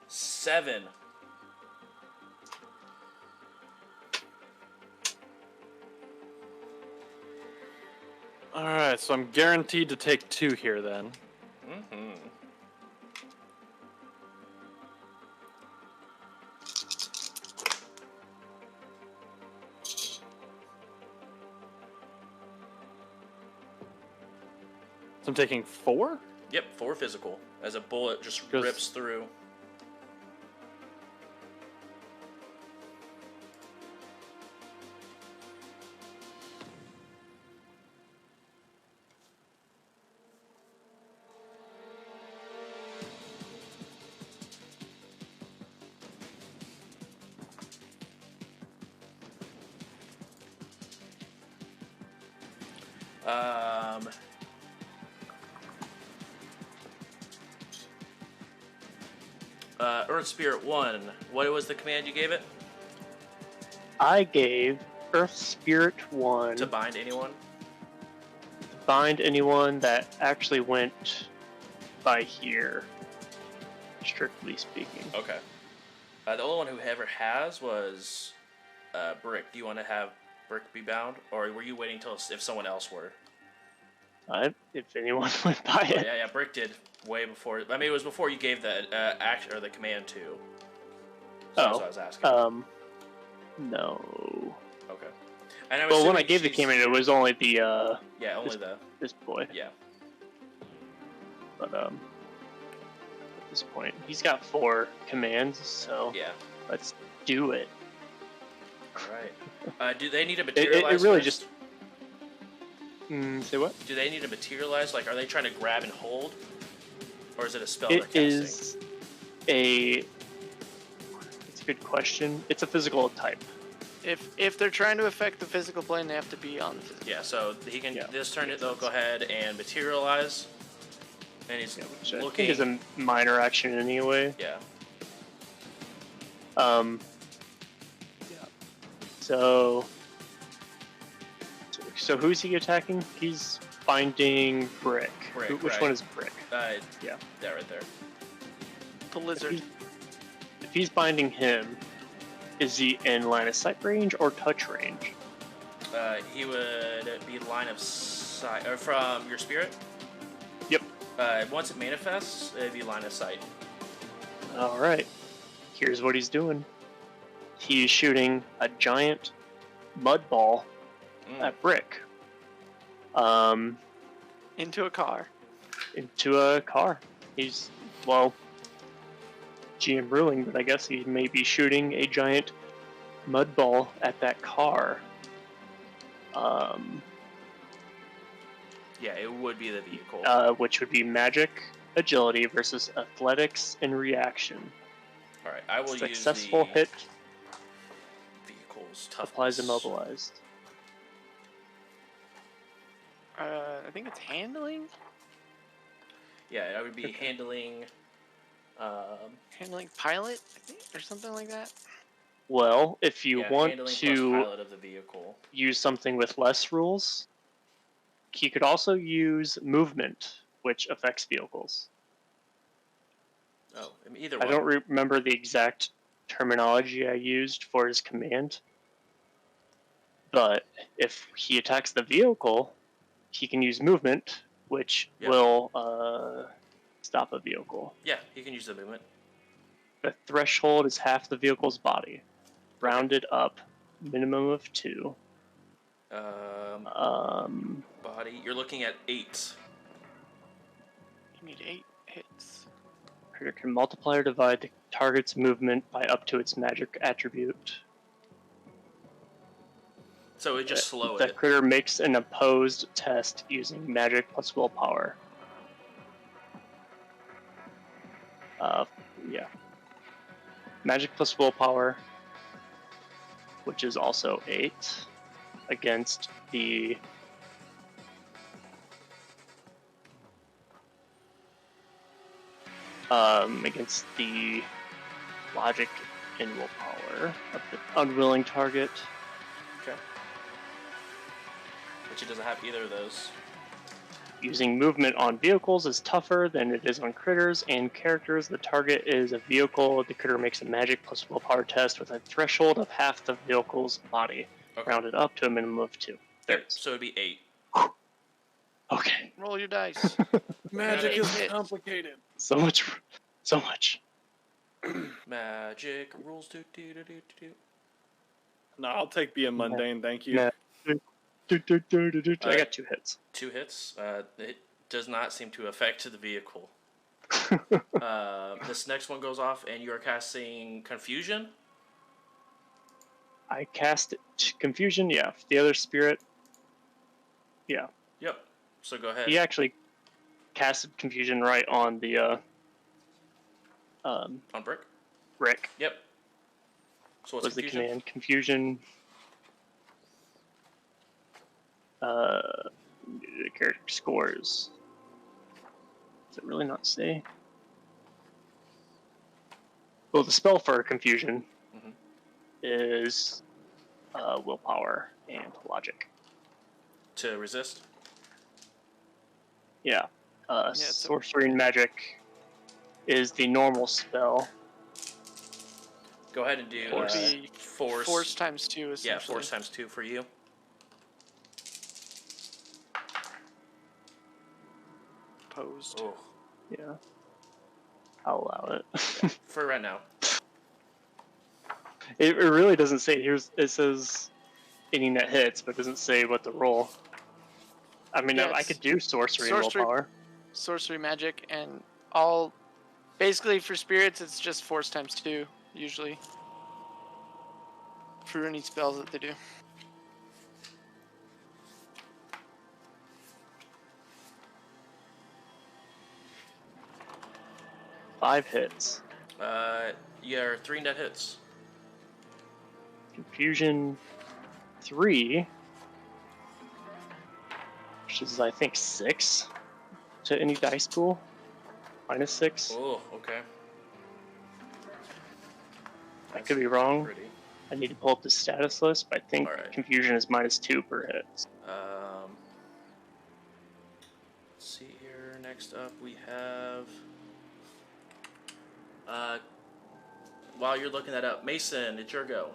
7. Alright, so I'm guaranteed to take 2 here then. Mm-hmm. So I'm taking 4? Yep, 4 physical. As a bullet just 'Cause- rips through. Earth Spirit 1, what was the command you gave it? I gave Earth Spirit 1 To bind anyone? bind anyone that actually went by here, strictly speaking. Okay. The only one who ever has was Brick. Do you want to have Brick be bound, or were you waiting till if someone else were? If anyone went by Oh, it. yeah, Brick did way before. I mean, it was before you gave the action or the command to. So that's what I was asking. No. Okay. And I'm Well, when I assuming gave the command, it was only the yeah, only this boy. yeah. But at this point, he's got 4 commands, so Yeah. let's do it. All right. Do they need to materialize? It really first? just. Say what? Do they need to materialize? Like, are they trying to grab and hold, or is it a spell It they're casting? is a. It's a good question. It's a physical type. If they're trying to affect the physical plane, they have to be on the physical. Yeah. So he can Yeah. this turn. They'll go ahead and materialize, and he's Which I looking. think is a minor action anyway. Yeah. Yeah. So who's he attacking? He's binding Brick. Brick, Which right. one is Brick? Yeah. That right there. The lizard. If he's binding him, is he in line of sight range or touch range? He would be line of sight from your spirit. Yep. Once it manifests, it'd be line of sight. All right. Here's what he's doing. He's shooting a giant mud ball at Brick. Into a car. Into a car. He's, well, GM ruling, but I guess he may be shooting a giant mud ball at that car. Yeah, it would be the vehicle. Which would be magic, agility versus athletics and reaction. All right, I will Successful use the hit vehicle's toughness. applies immobilized. I think it's handling. Yeah, I would be handling. Handling pilot, I think, or something like that. Well, if you want handling plus to pilot of the vehicle. use something with less rules, he could also use movement, which affects vehicles. Oh, I mean, either I one. don't remember the exact terminology I used for his command, but if he attacks the vehicle, he can use movement, which will stop a vehicle. Yeah, he can use the movement. The threshold is half the vehicle's body, rounded up, minimum of 2. Body. You're looking at 8. You need 8 hits. Critter can multiply or divide the target's movement by up to its magic attribute. So it just slow The it. critter makes an opposed test using magic plus willpower. Yeah. Magic plus willpower, which is also 8, against the logic and willpower of the unwilling target. Okay. But she doesn't have either of those. Using movement on vehicles is tougher than it is on critters and characters. The target is a vehicle. The critter makes a magic plus willpower test with a threshold of half the vehicle's body, rounded up to a minimum of 2. There it is. So it'd be 8. Okay. Roll your dice. Magic is Hit. complicated. So much. Magic rules. Do. No, I'll take being mundane, thank you. Nah. I got 2 hits. 2 hits. It does not seem to affect the vehicle. This next one goes off, and you are casting Confusion. I cast Confusion, yeah. The other spirit, yeah. Yep. So go ahead. He actually casted Confusion right on the On Brick? Rick. Yep. So what's Was the Confusion? command Confusion? The character scores. Does it really not say? Well, the spell for confusion Mhm. is willpower and logic. To resist? Yeah. it's a- Sorcery and magic is the normal spell. Go ahead and do It would be force. force times 2, Yeah, essentially. force times 2 for you. Opposed. Oh, Yeah. I'll allow it. for right now. It really doesn't say. It says any net hits, but it doesn't say what to roll. I mean, Yeah, I it's could do sorcery and willpower. Sorcery, magic, and all. Basically, for spirits, it's just force times 2, usually. For any spells that they do. Five hits. Yeah, 3 net hits. Confusion 3, which is I think 6 to any dice pool. -6. Oh, okay. I could be wrong. Pretty. I need to pull up the status list, but I think Alright. confusion is -2 per hit. Let's see here. Next up, we have. While you're looking that up, Mason, it's your go.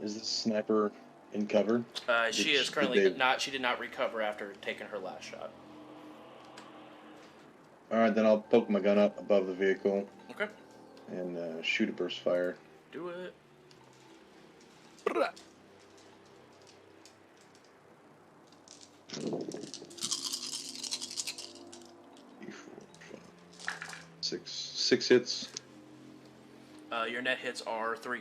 Is this sniper in cover? She is currently not. She did not recover after taking her last shot. All right, then I'll poke my gun up above the vehicle Okay. and shoot a burst fire. Do it. Six hits. Your net hits are 3.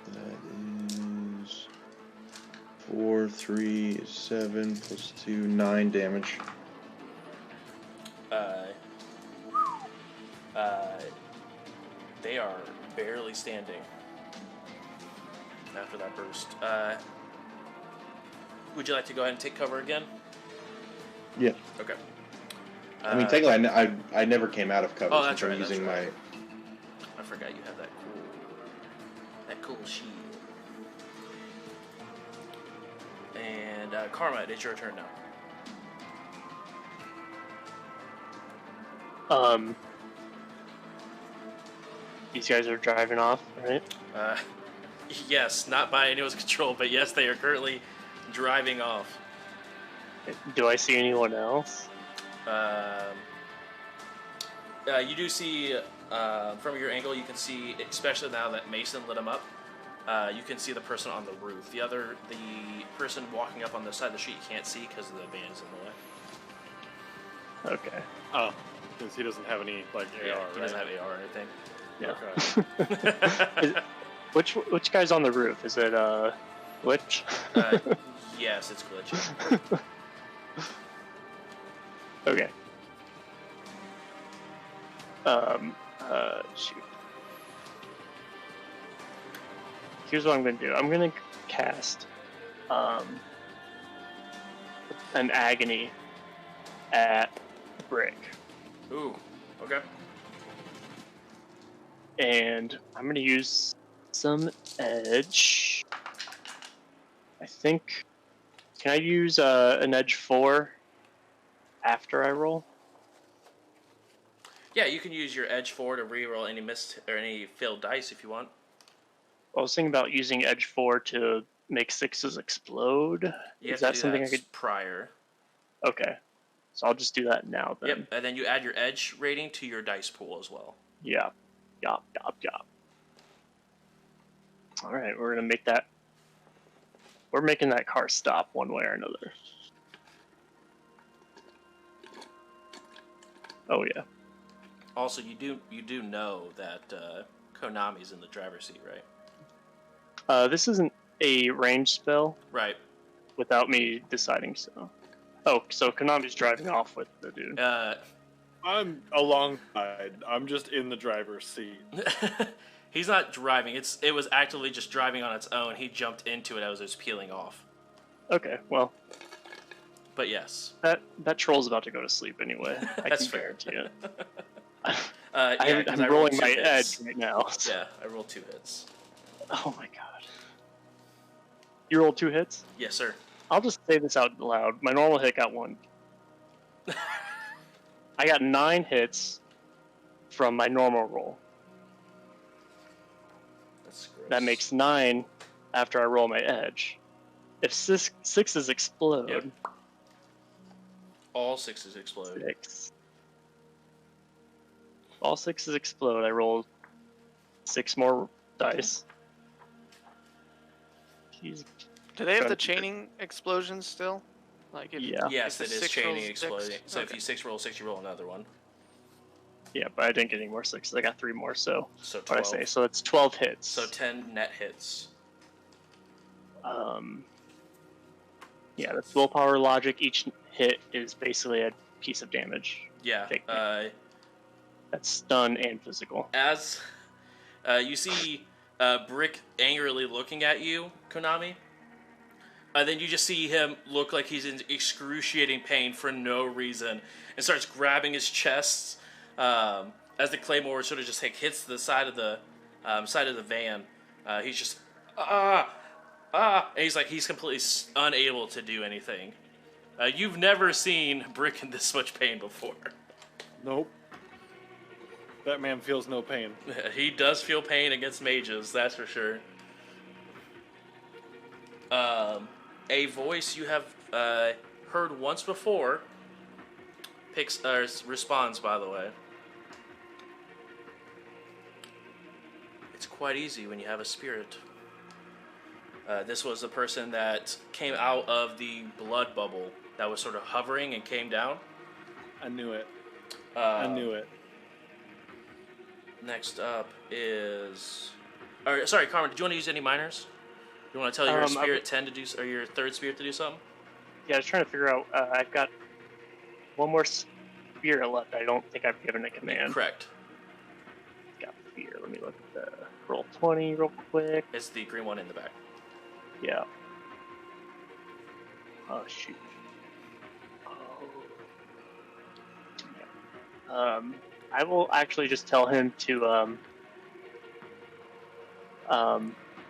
That is 4, 3, 7 plus 2, 9 damage. They are barely standing after that burst. Would you like to go ahead and take cover again? Yeah. Okay. I mean, technically, I never came out of cover. Oh, that's since I'm right. using That's right. I forgot you have that cool shield. And Karma, it's your turn now. These guys are driving off, right? Yes, not by anyone's control, but yes, they are currently driving off. Do I see anyone else? You do see, from your angle, you can see, especially now that Mason lit him up, you can see the person on the roof. The person walking up on the side of the street you can't see because the van is in the way. Okay. Oh, because he doesn't have any like AR. Yeah, he right? doesn't have AR or anything. Yeah. Okay. Which guy's on the roof? Is it Glitch? Yes, it's glitchy. Okay. Shoot. Here's what I'm gonna do. I'm gonna cast an agony at Brick. Ooh, okay. And I'm gonna use some edge. I think. Can I use an edge 4 after I roll? Yeah, you can use your edge 4 to reroll any missed or any failed dice if you want. I was thinking about using edge 4 to make 6s explode. You Is have that to do something that I could? prior. Okay, so I'll just do that now then. Yep, and then you add your edge rating to your dice pool as well. Yeah. Yop. All right, we're gonna make that. We're making that car stop one way or another. Oh yeah. Also, you do know that Konami's in the driver's seat, right? This isn't a range spell Right. without me deciding so. Oh, so Konami's driving off with the dude. I'm alongside. I'm just in the driver's seat. He's not driving. It was actively just driving on its own. He jumped into it as it was peeling off. Okay, well, But yes. that troll's about to go to sleep anyway. I That's can fair. guarantee it. Yeah, 'cause I I'm rolled rolling 2 my hits. edge right now. So. Yeah, I rolled 2 hits. Oh my god. You rolled 2 hits? Yes, sir. I'll just say this out loud. My normal hit got 1. I got 9 hits from my normal roll. That's gross. That makes 9 after I roll my edge. If sixes explode, Yep. All 6s explode. 6. All 6s explode. I roll 6 more dice. Jeez. Do they have Trying the to- chaining explosions still? Like if, Yeah. Yes, if it the is 6 chaining rolls 6? exploding. So if Okay. you 6 roll 6, you roll another one. Yeah, but I didn't get any more 6s. I got 3 more, so So what 12. I say? So it's 12 hits. So 10 net hits. Yeah, that's willpower logic. Each hit is basically a piece of damage. Yeah. Take That's stun and physical. As you see Brick angrily looking at you, Konami, then you just see him look like he's in excruciating pain for no reason and starts grabbing his chest as the claymore sort of just like hits the side of the van. He's just and he's completely unable to do anything. You've never seen Brick in this much pain before. Nope. That man feels no pain. He does feel pain against mages, that's for sure. A voice you have heard once before responds, by the way. It's quite easy when you have a spirit. This was the person that came out of the blood bubble that was sort of hovering and came down. I knew it. I knew it. Next up is... sorry, Carmen, did you want to use any minors? You want to tell your spirit 10 to do... Or your third spirit to do something? Yeah, I was trying to figure out. I've got 1 more spirit left. I don't think I've given a command. Correct. Got fear. Let me look at the roll 20 real quick. It's the green one in the back. Yeah. Oh shoot. Oh. Yeah. I will actually just tell him to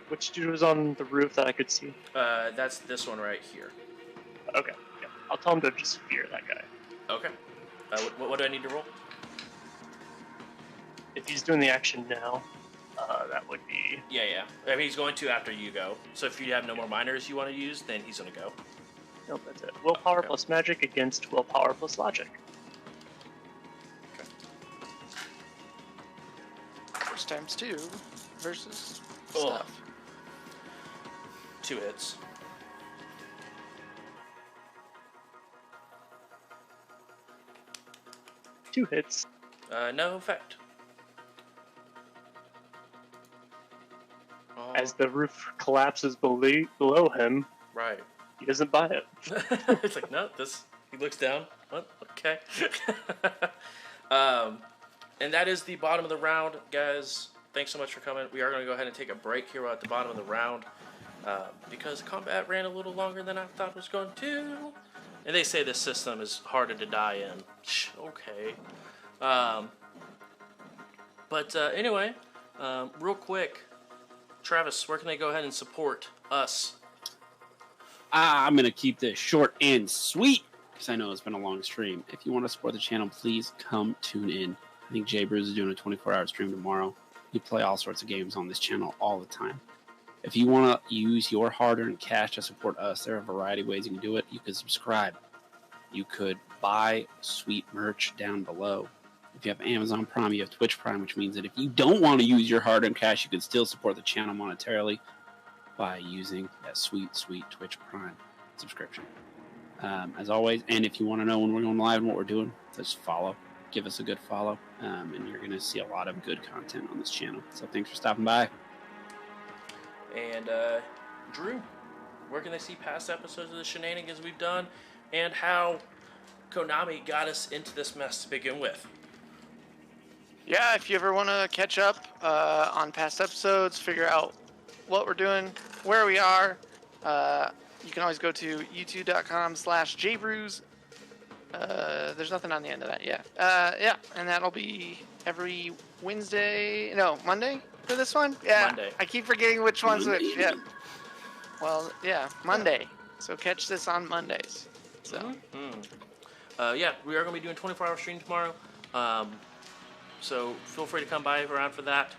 which dude was on the roof that I could see? That's this one right here. Okay. Yeah. I'll tell him to just fear that guy. Okay. What do I need to roll? If he's doing the action now, that would be... Yeah. I mean, he's going to after you go. So if you have no more minors you want to use, then he's going to go. Nope, that's it. Willpower Okay. plus magic against willpower plus logic. First times 2 versus Ugh. stuff. 2 hits. Two hits. No effect. Oh, As the roof collapses below him, right. he doesn't buy it. It's like, no, this... He looks down. What? Okay. And that is the bottom of the round, guys. Thanks so much for coming. We are going to go ahead and take a break here at the bottom of the round because combat ran a little longer than I thought it was going to. And they say this system is harder to die in. Okay. But anyway, real quick, Travis, where can they go ahead and support us? I'm going to keep this short and sweet because I know it's been a long stream. If you want to support the channel, please come tune in. I think Jbrews is doing a 24-hour stream tomorrow. We play all sorts of games on this channel all the time. If you want to use your hard-earned cash to support us, there are a variety of ways you can do it. You could subscribe. You could buy sweet merch down below. If you have Amazon Prime, you have Twitch Prime, which means that if you don't want to use your hard-earned cash, you can still support the channel monetarily by using that sweet, sweet Twitch Prime subscription. As always, and if you want to know when we're going live and what we're doing, just follow. Give us a good follow, and you're going to see a lot of good content on this channel. So thanks for stopping by. And Drew, where can they see past episodes of the shenanigans we've done and how Konami got us into this mess to begin with? Yeah, if you ever want to catch up on past episodes, figure out what we're doing, where we are, you can always go to youtube.com/Jbrews. There's nothing on the end of that. Yeah, and that'll be every Monday for this one. Yeah, Monday. I keep forgetting which one's which. Yeah. Well, yeah, Monday. So catch this on Mondays. So. Yeah, we are going to be doing 24-hour stream tomorrow. So feel free to come by around for that.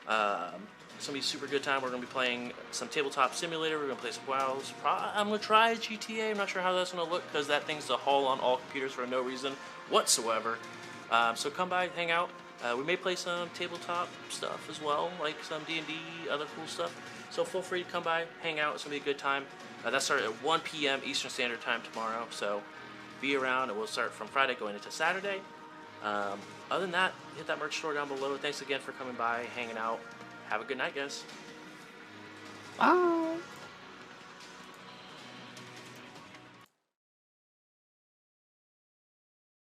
It's going to be a super good time. We're going to be playing some Tabletop Simulator. We're going to play some WoWs. I'm going to try GTA. I'm not sure how that's going to look because that thing's a haul on all computers for no reason whatsoever. So come by, hang out. We may play some tabletop stuff as well, like some D&D, other cool stuff. So feel free to come by, hang out. It's going to be a good time. That starts at 1 p.m. Eastern Standard Time tomorrow. So be around, and we'll start from Friday going into Saturday. Other than that, hit that merch store down below. Thanks again for coming by, hanging out. Have a good night, guys. Bye.